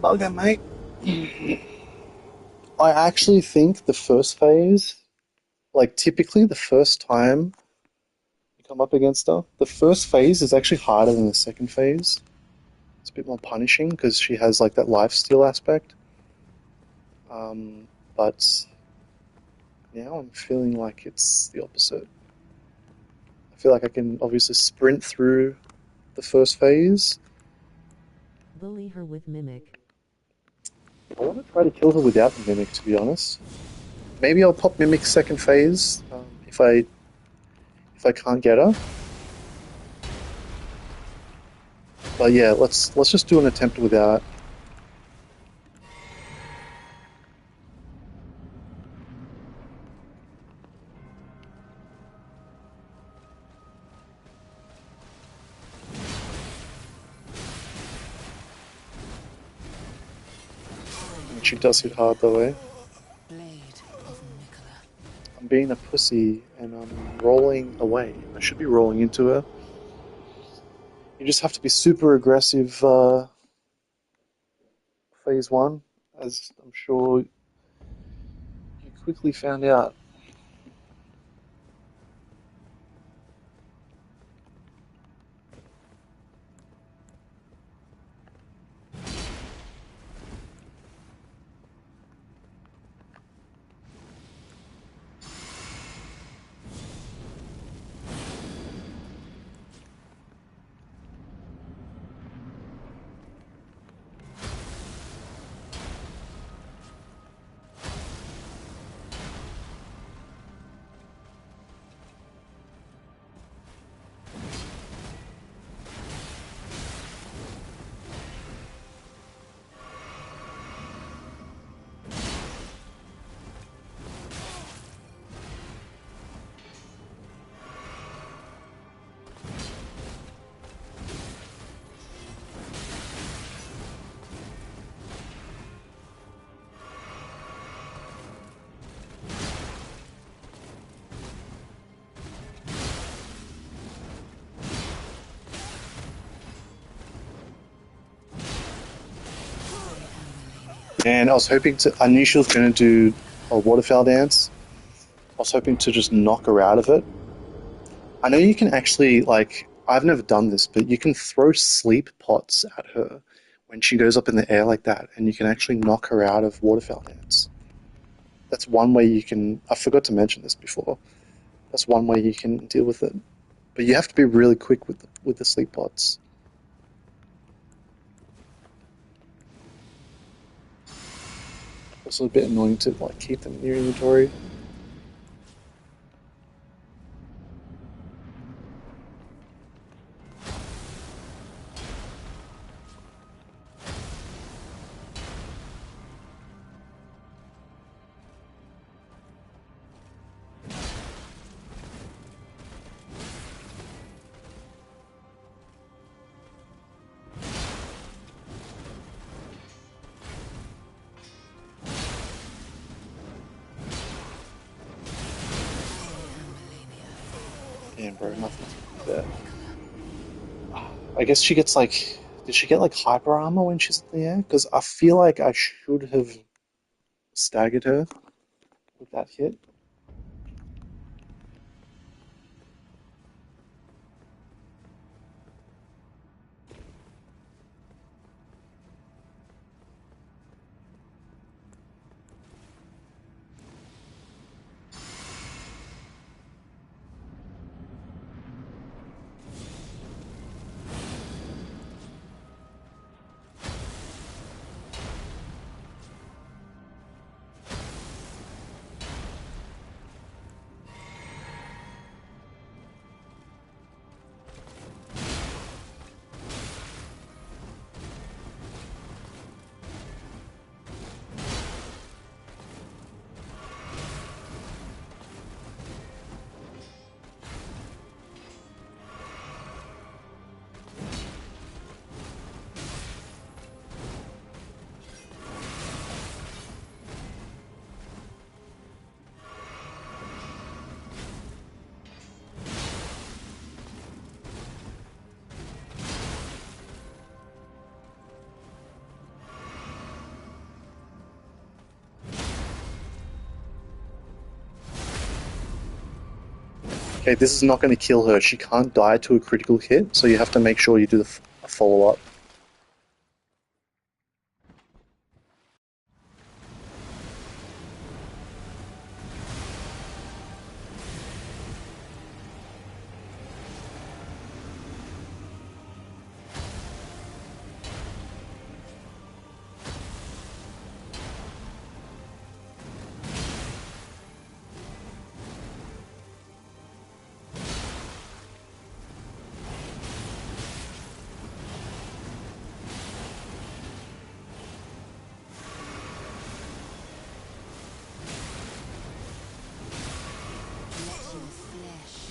Bugger, mate. I actually think the first phase, like typically the first time you come up against her, the first phase is actually harder than the second phase. It's a bit more punishing because she has like that lifesteal aspect. But now I'm feeling like it's the opposite. I feel like I can obviously sprint through the first phase. Bully her with Mimic. I want to try to kill her without the Mimic, to be honest. Maybe I'll pop Mimic second phase if I can't get her. But yeah, let's just do an attempt without. And she does hit hard though, eh? Blade of Nicola. I'm being a pussy and I'm rolling away. I should be rolling into her. You just have to be super aggressive phase 1, as I'm sure you quickly found out. And I was hoping to. I knew she was going to do a waterfowl dance. I was hoping to just knock her out of it. I know you can actually, like, I've never done this, but you can throw sleep pots at her when she goes up in the air like that, and you can actually knock her out of waterfowl dance. That's one way you can. I forgot to mention this before. That's one way you can deal with it. But you have to be really quick with the sleep pots. Also a bit annoying to like keep them in your inventory. Damn, bro, nothing there. I guess she gets like. Did she get like hyper armor when she's in the air? Because I feel like I should have staggered her with that hit. Okay, this is not going to kill her. She can't die to a critical hit, so you have to make sure you do the follow up.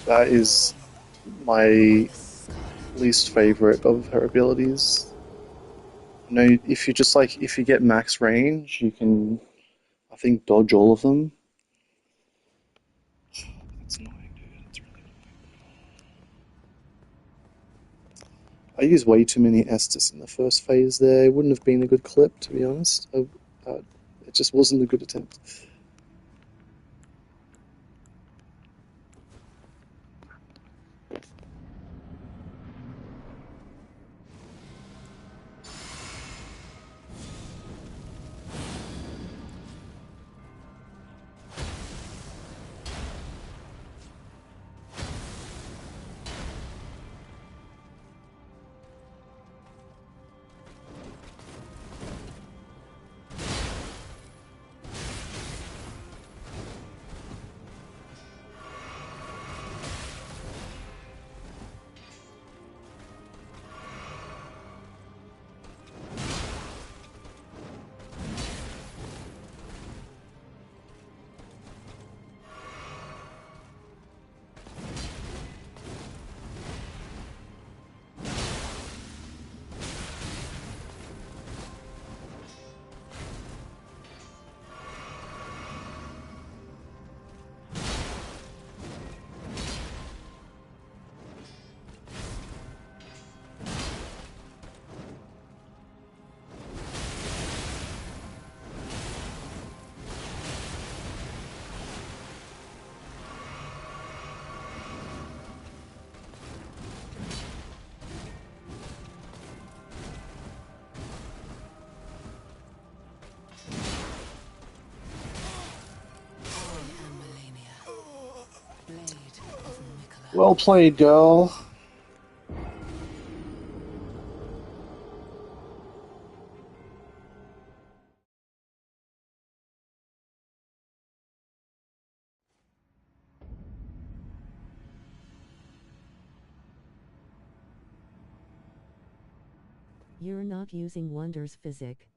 That is my least favorite of her abilities. You know, if you just like if you get max range, you can I think dodge all of them. It's annoying, dude. It's really annoying. I used way too many Estus in the first phase there. It wouldn't have been a good clip, to be honest. It just wasn't a good attempt. Well played, girl. You're not using Wonder's physic.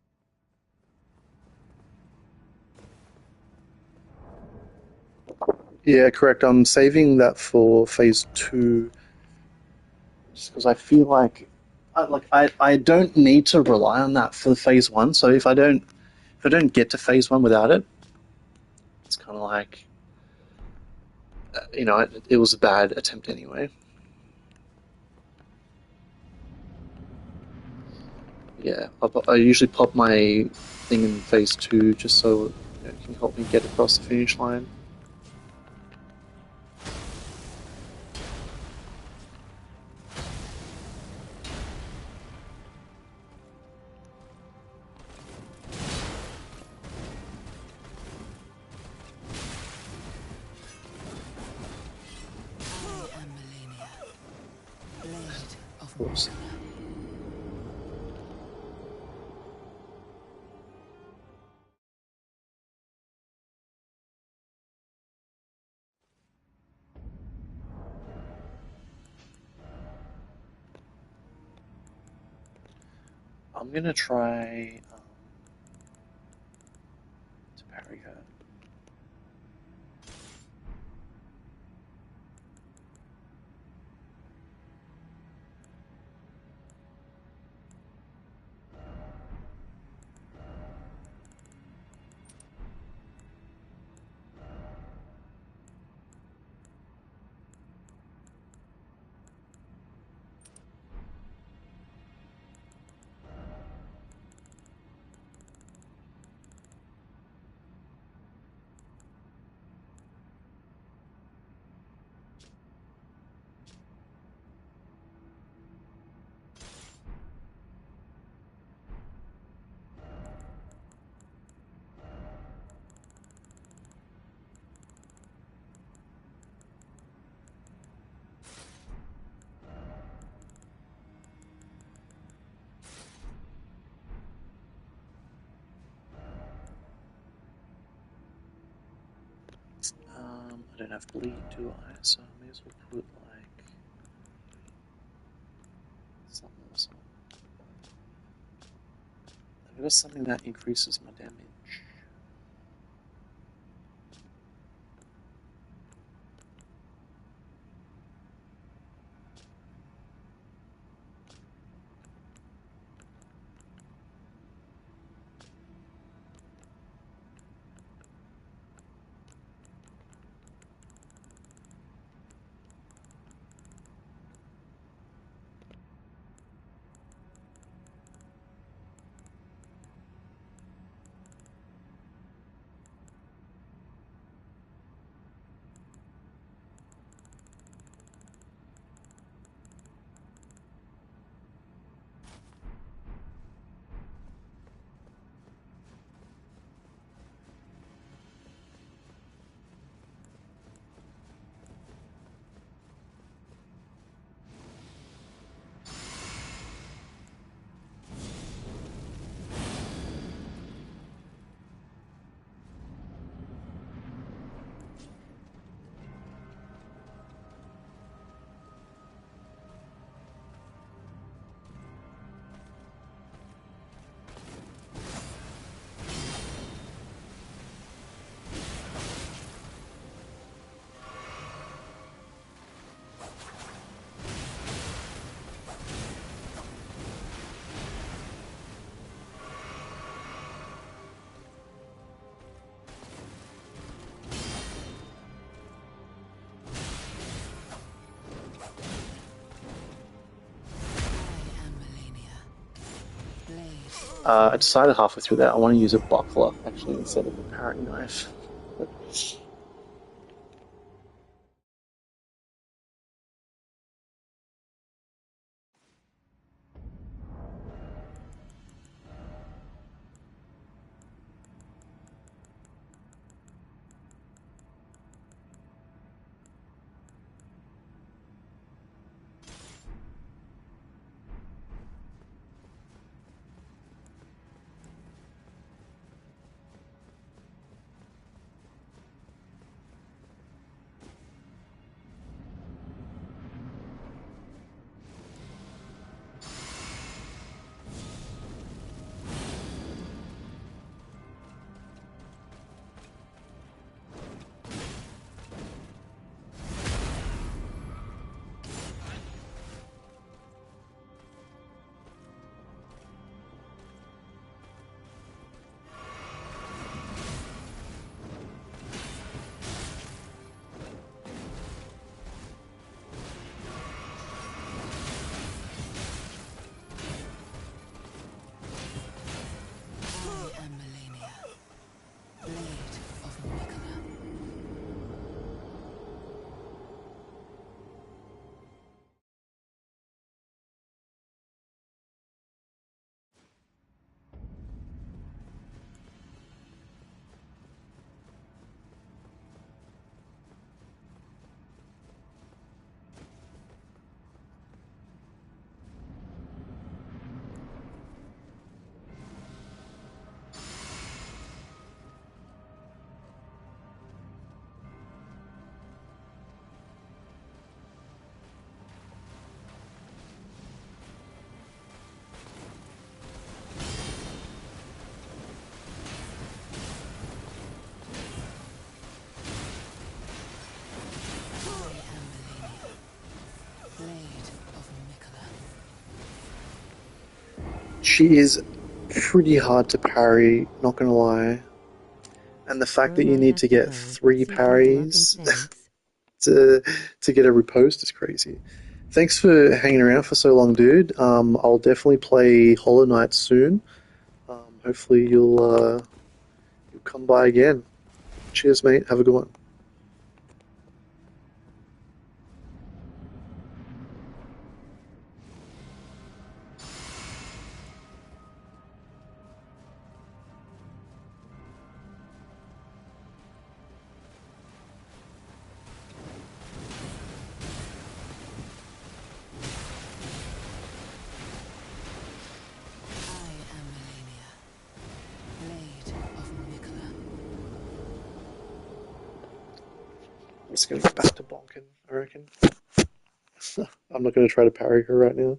Yeah, correct. I'm saving that for phase 2, just because I feel like, I don't need to rely on that for phase 1. So if I don't get to phase 1 without it, it's kind of like, it was a bad attempt anyway. Yeah, I usually pop my thing in phase 2 just so it can help me get across the finish line. I am Malenia, blade of Oops. Morgana. I'm gonna try to parry her. I don't have bleed, do I? So I may as well put like something else on. I've got something that increases my damage. I am Malenia, blade. I decided halfway through that I want to use a buckler actually instead of a parry knife. She is pretty hard to parry, not gonna lie. And the fact that Bro, you I need have to to get go. 3 See you drop in parries thanks. to get a riposte is crazy. Thanks for hanging around for so long, dude. I'll definitely play Hollow Knight soon. Hopefully you'll come by again. Cheers, mate. Have a good one. I am Malenia, Blade of Mikla. I'm just gonna get back to bonking, I reckon. I'm not gonna try to parry her right now.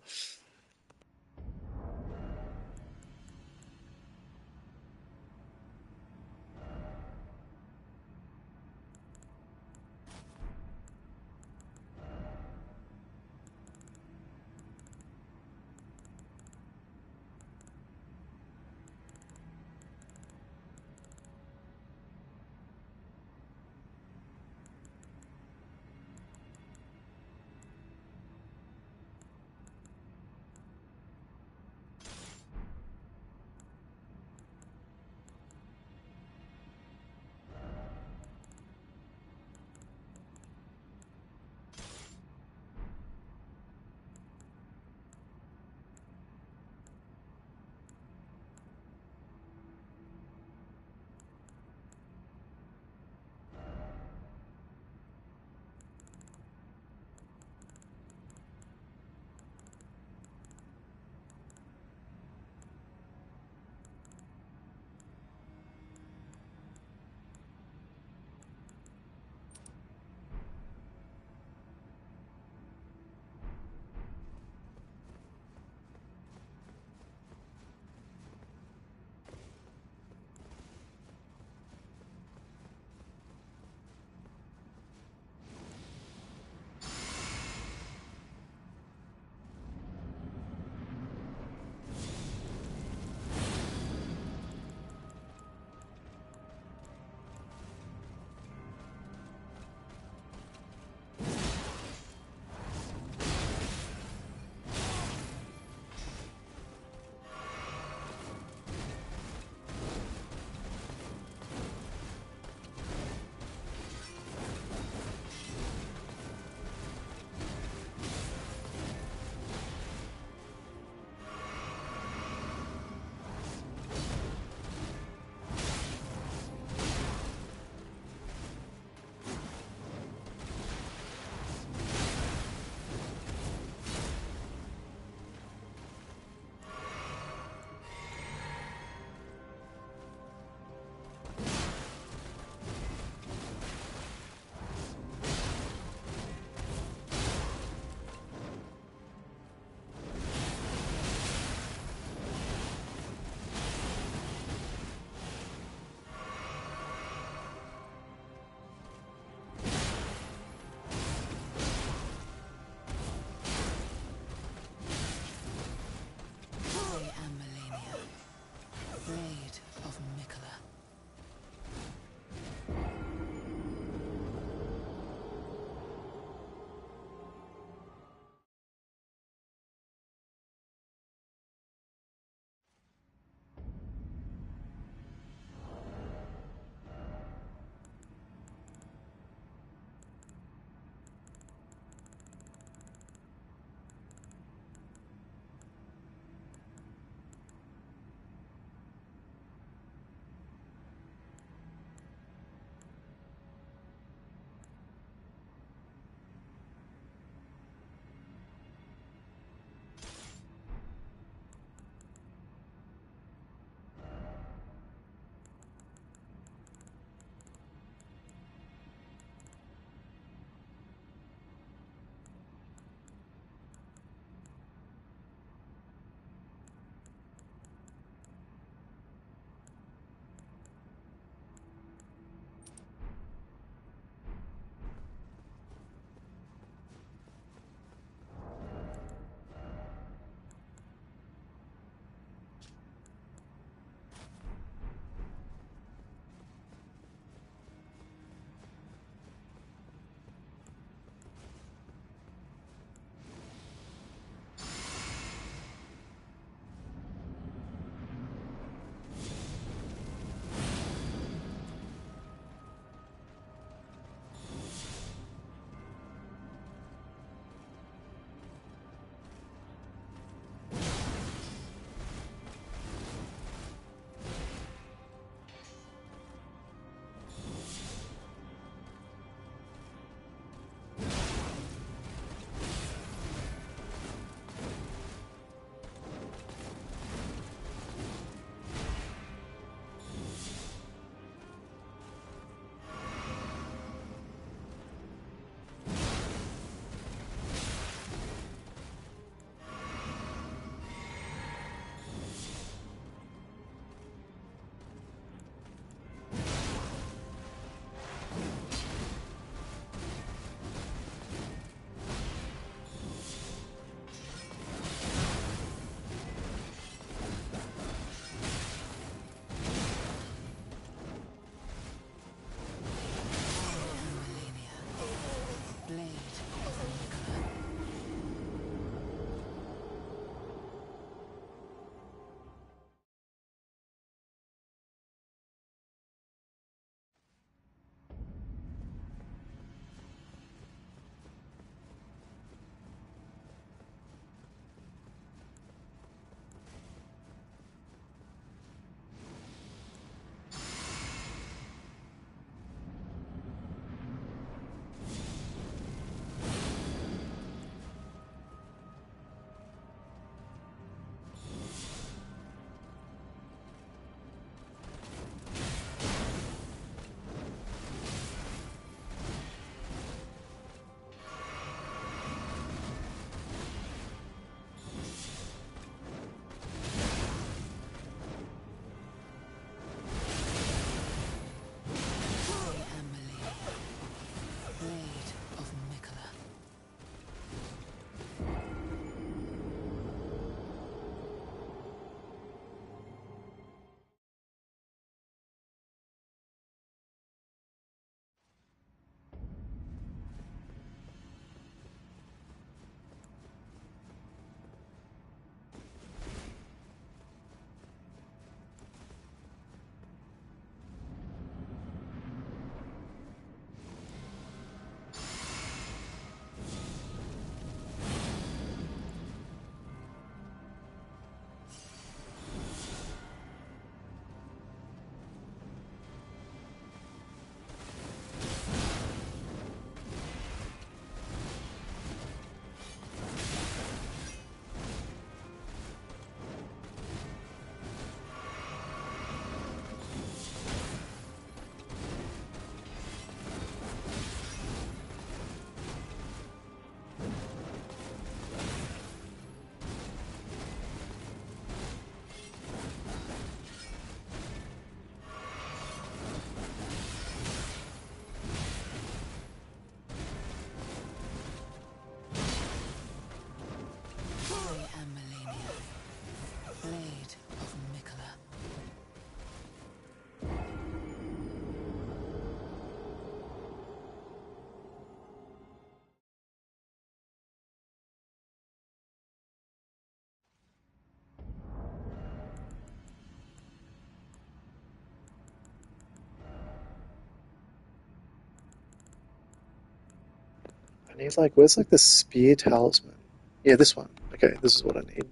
I need like, where's like the spear talisman? Yeah, this one. Okay, this is what I need.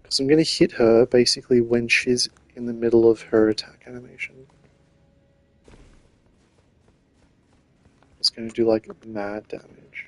Because I'm going to hit her basically when she's in the middle of her attack animation. It's going to do like mad damage.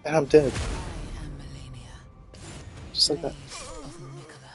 And I'm dead. I am Malenia, Just like that. slave of Nicola.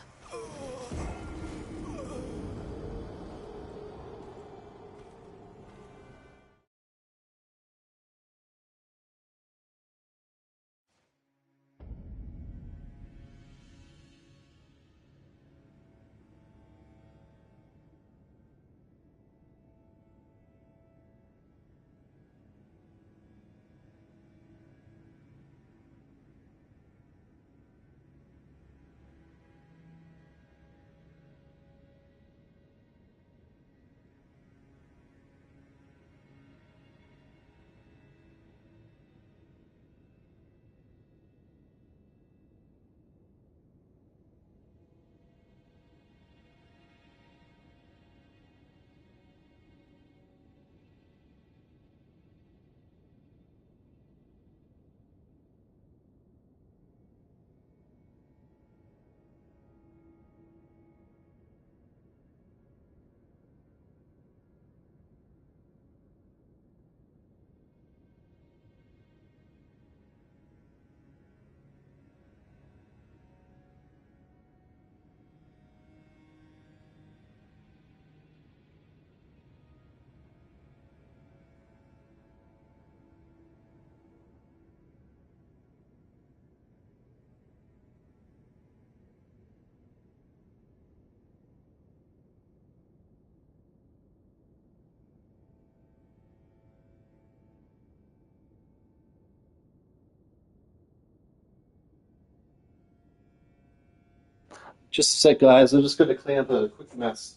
Just a sec, guys. I'm just going to clean up a quick mess.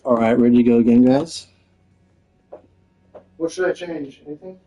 All right, ready to go again, guys? What should I change? Anything?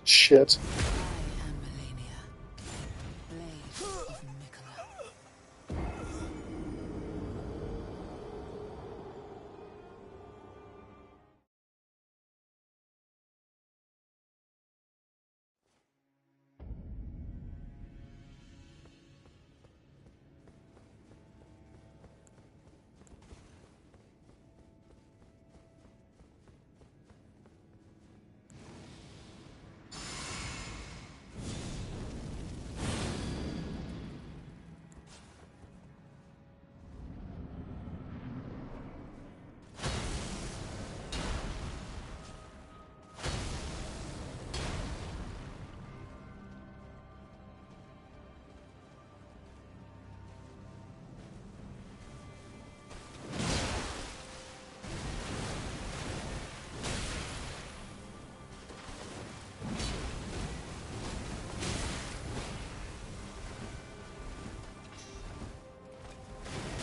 Shit. I am Malenia, Blade of Mikola.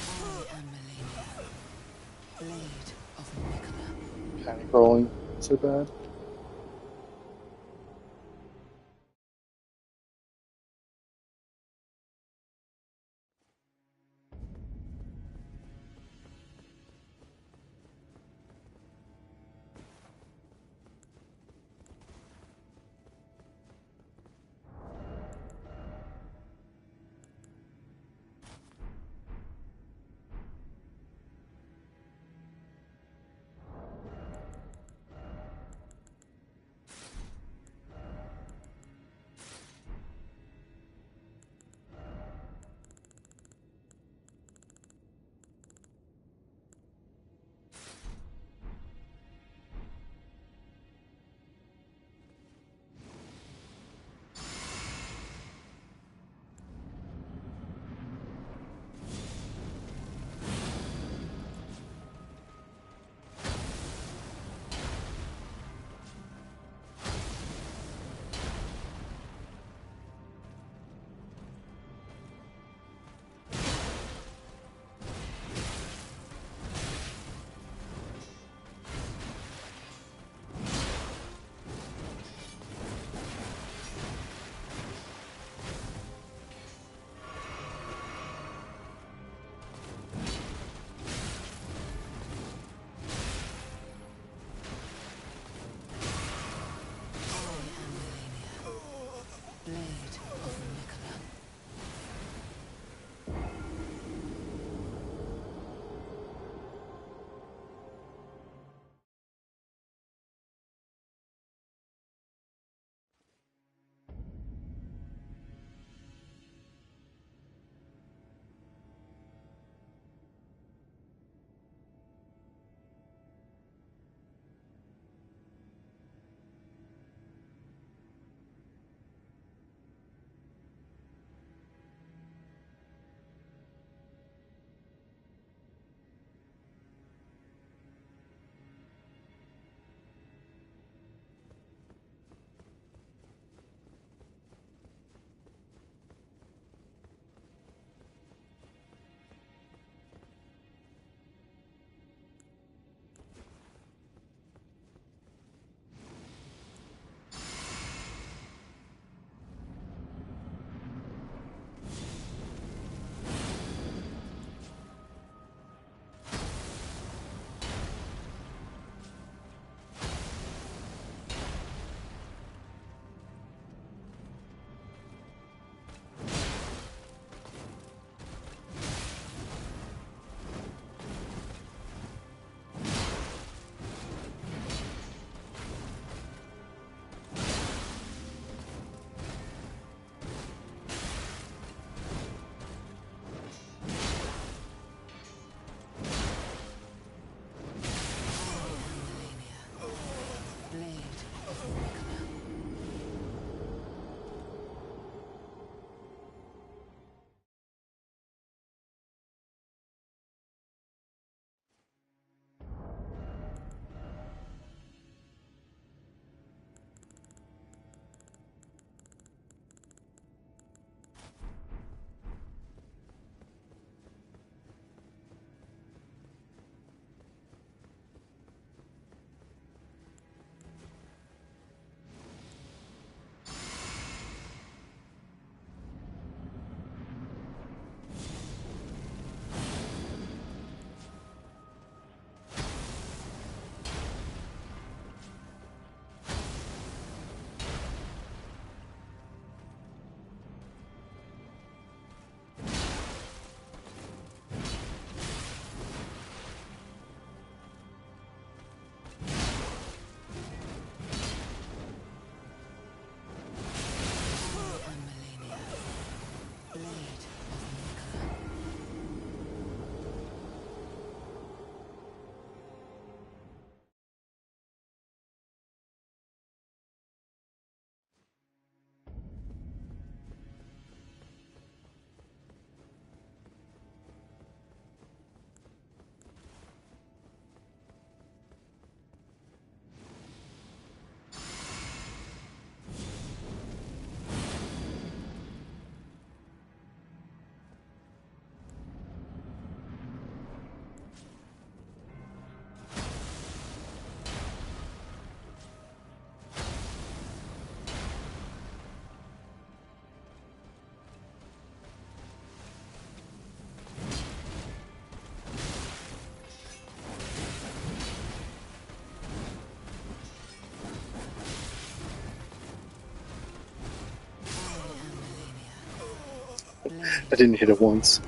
I am Malenia, Blade of Mikola. Panic rolling. So bad. I didn't hit it once.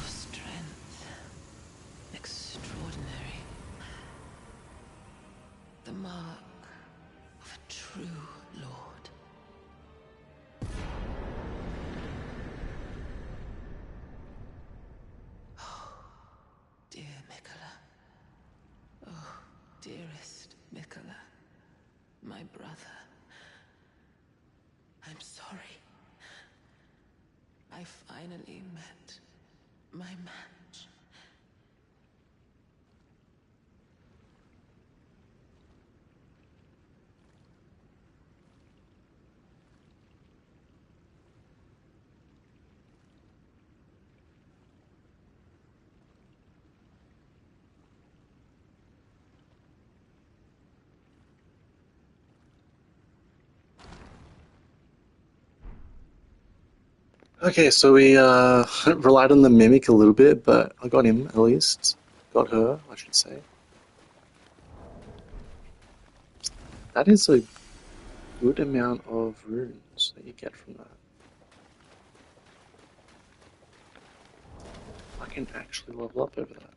Strength. Extraordinary. The mark of a true lord. Oh, dear Mikola. Oh, dearest Mikola. My brother. I'm sorry. I finally met my match. Okay, so we relied on the mimic a little bit, but I got him at least. Got her, I should say. That is a good amount of runes that you get from that. I can actually level up over that.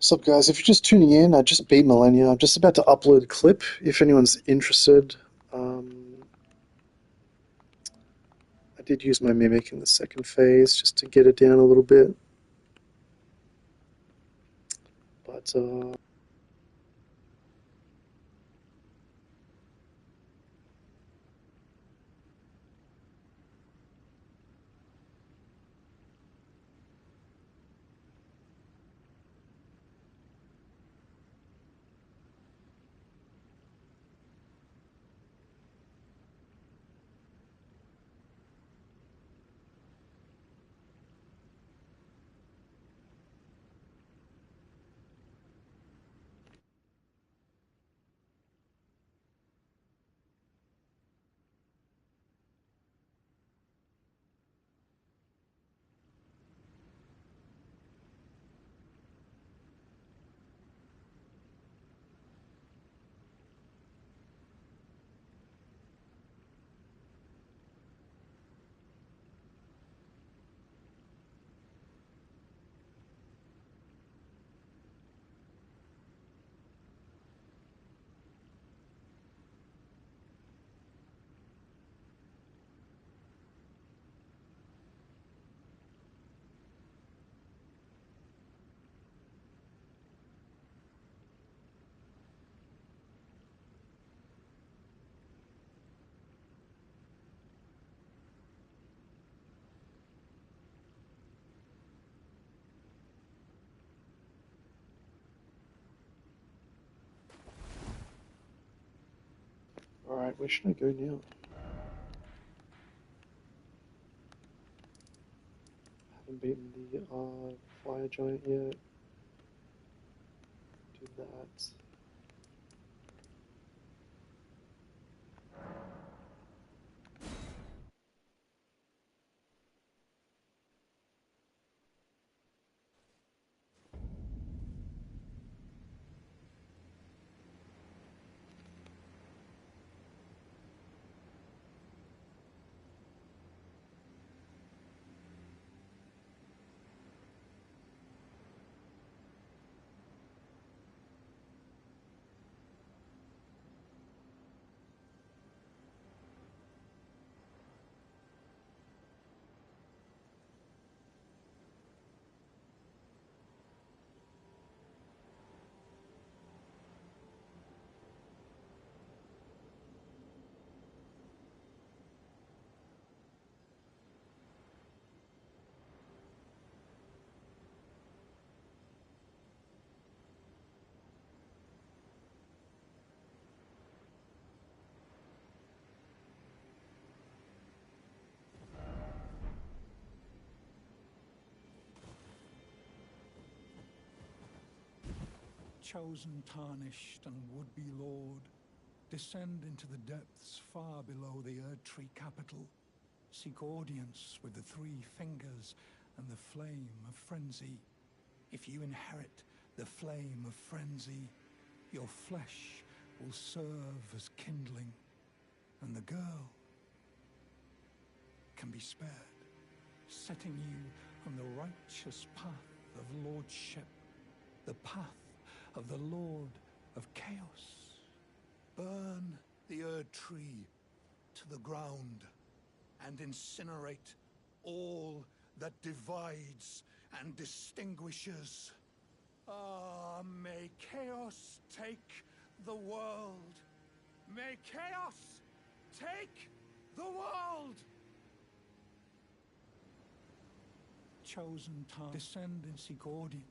What's up, guys? If you're just tuning in, I just beat Malenia. I'm just about to upload a clip if anyone's interested. I did use my Mimic in the second phase just to get it down a little bit. But, alright, where should I go now? Haven't beaten the Fire Giant yet. Do that. Chosen, tarnished, and would-be lord, descend into the depths far below the Erdtree capital. Seek audience with the three fingers and the flame of frenzy. If you inherit the flame of frenzy, your flesh will serve as kindling, and the girl can be spared, setting you on the righteous path of lordship, the path of the Lord of Chaos. Burn the Erdtree to the ground and incinerate all that divides and distinguishes. Ah, may chaos take the world. May chaos take the world! Chosen time, descend and seek audience.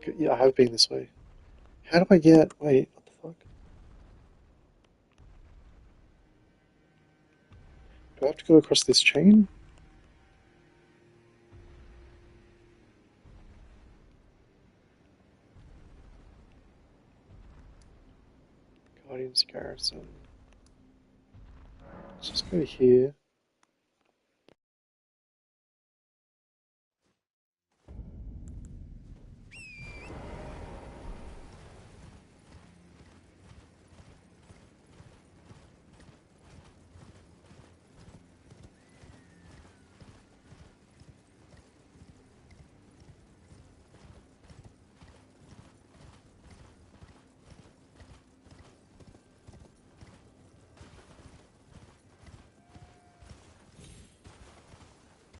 fuck it. Yeah, I have been this way. How do I get... Wait, what the fuck? Do I have to go across this chain? Guardian's Garrison. Let's just go here.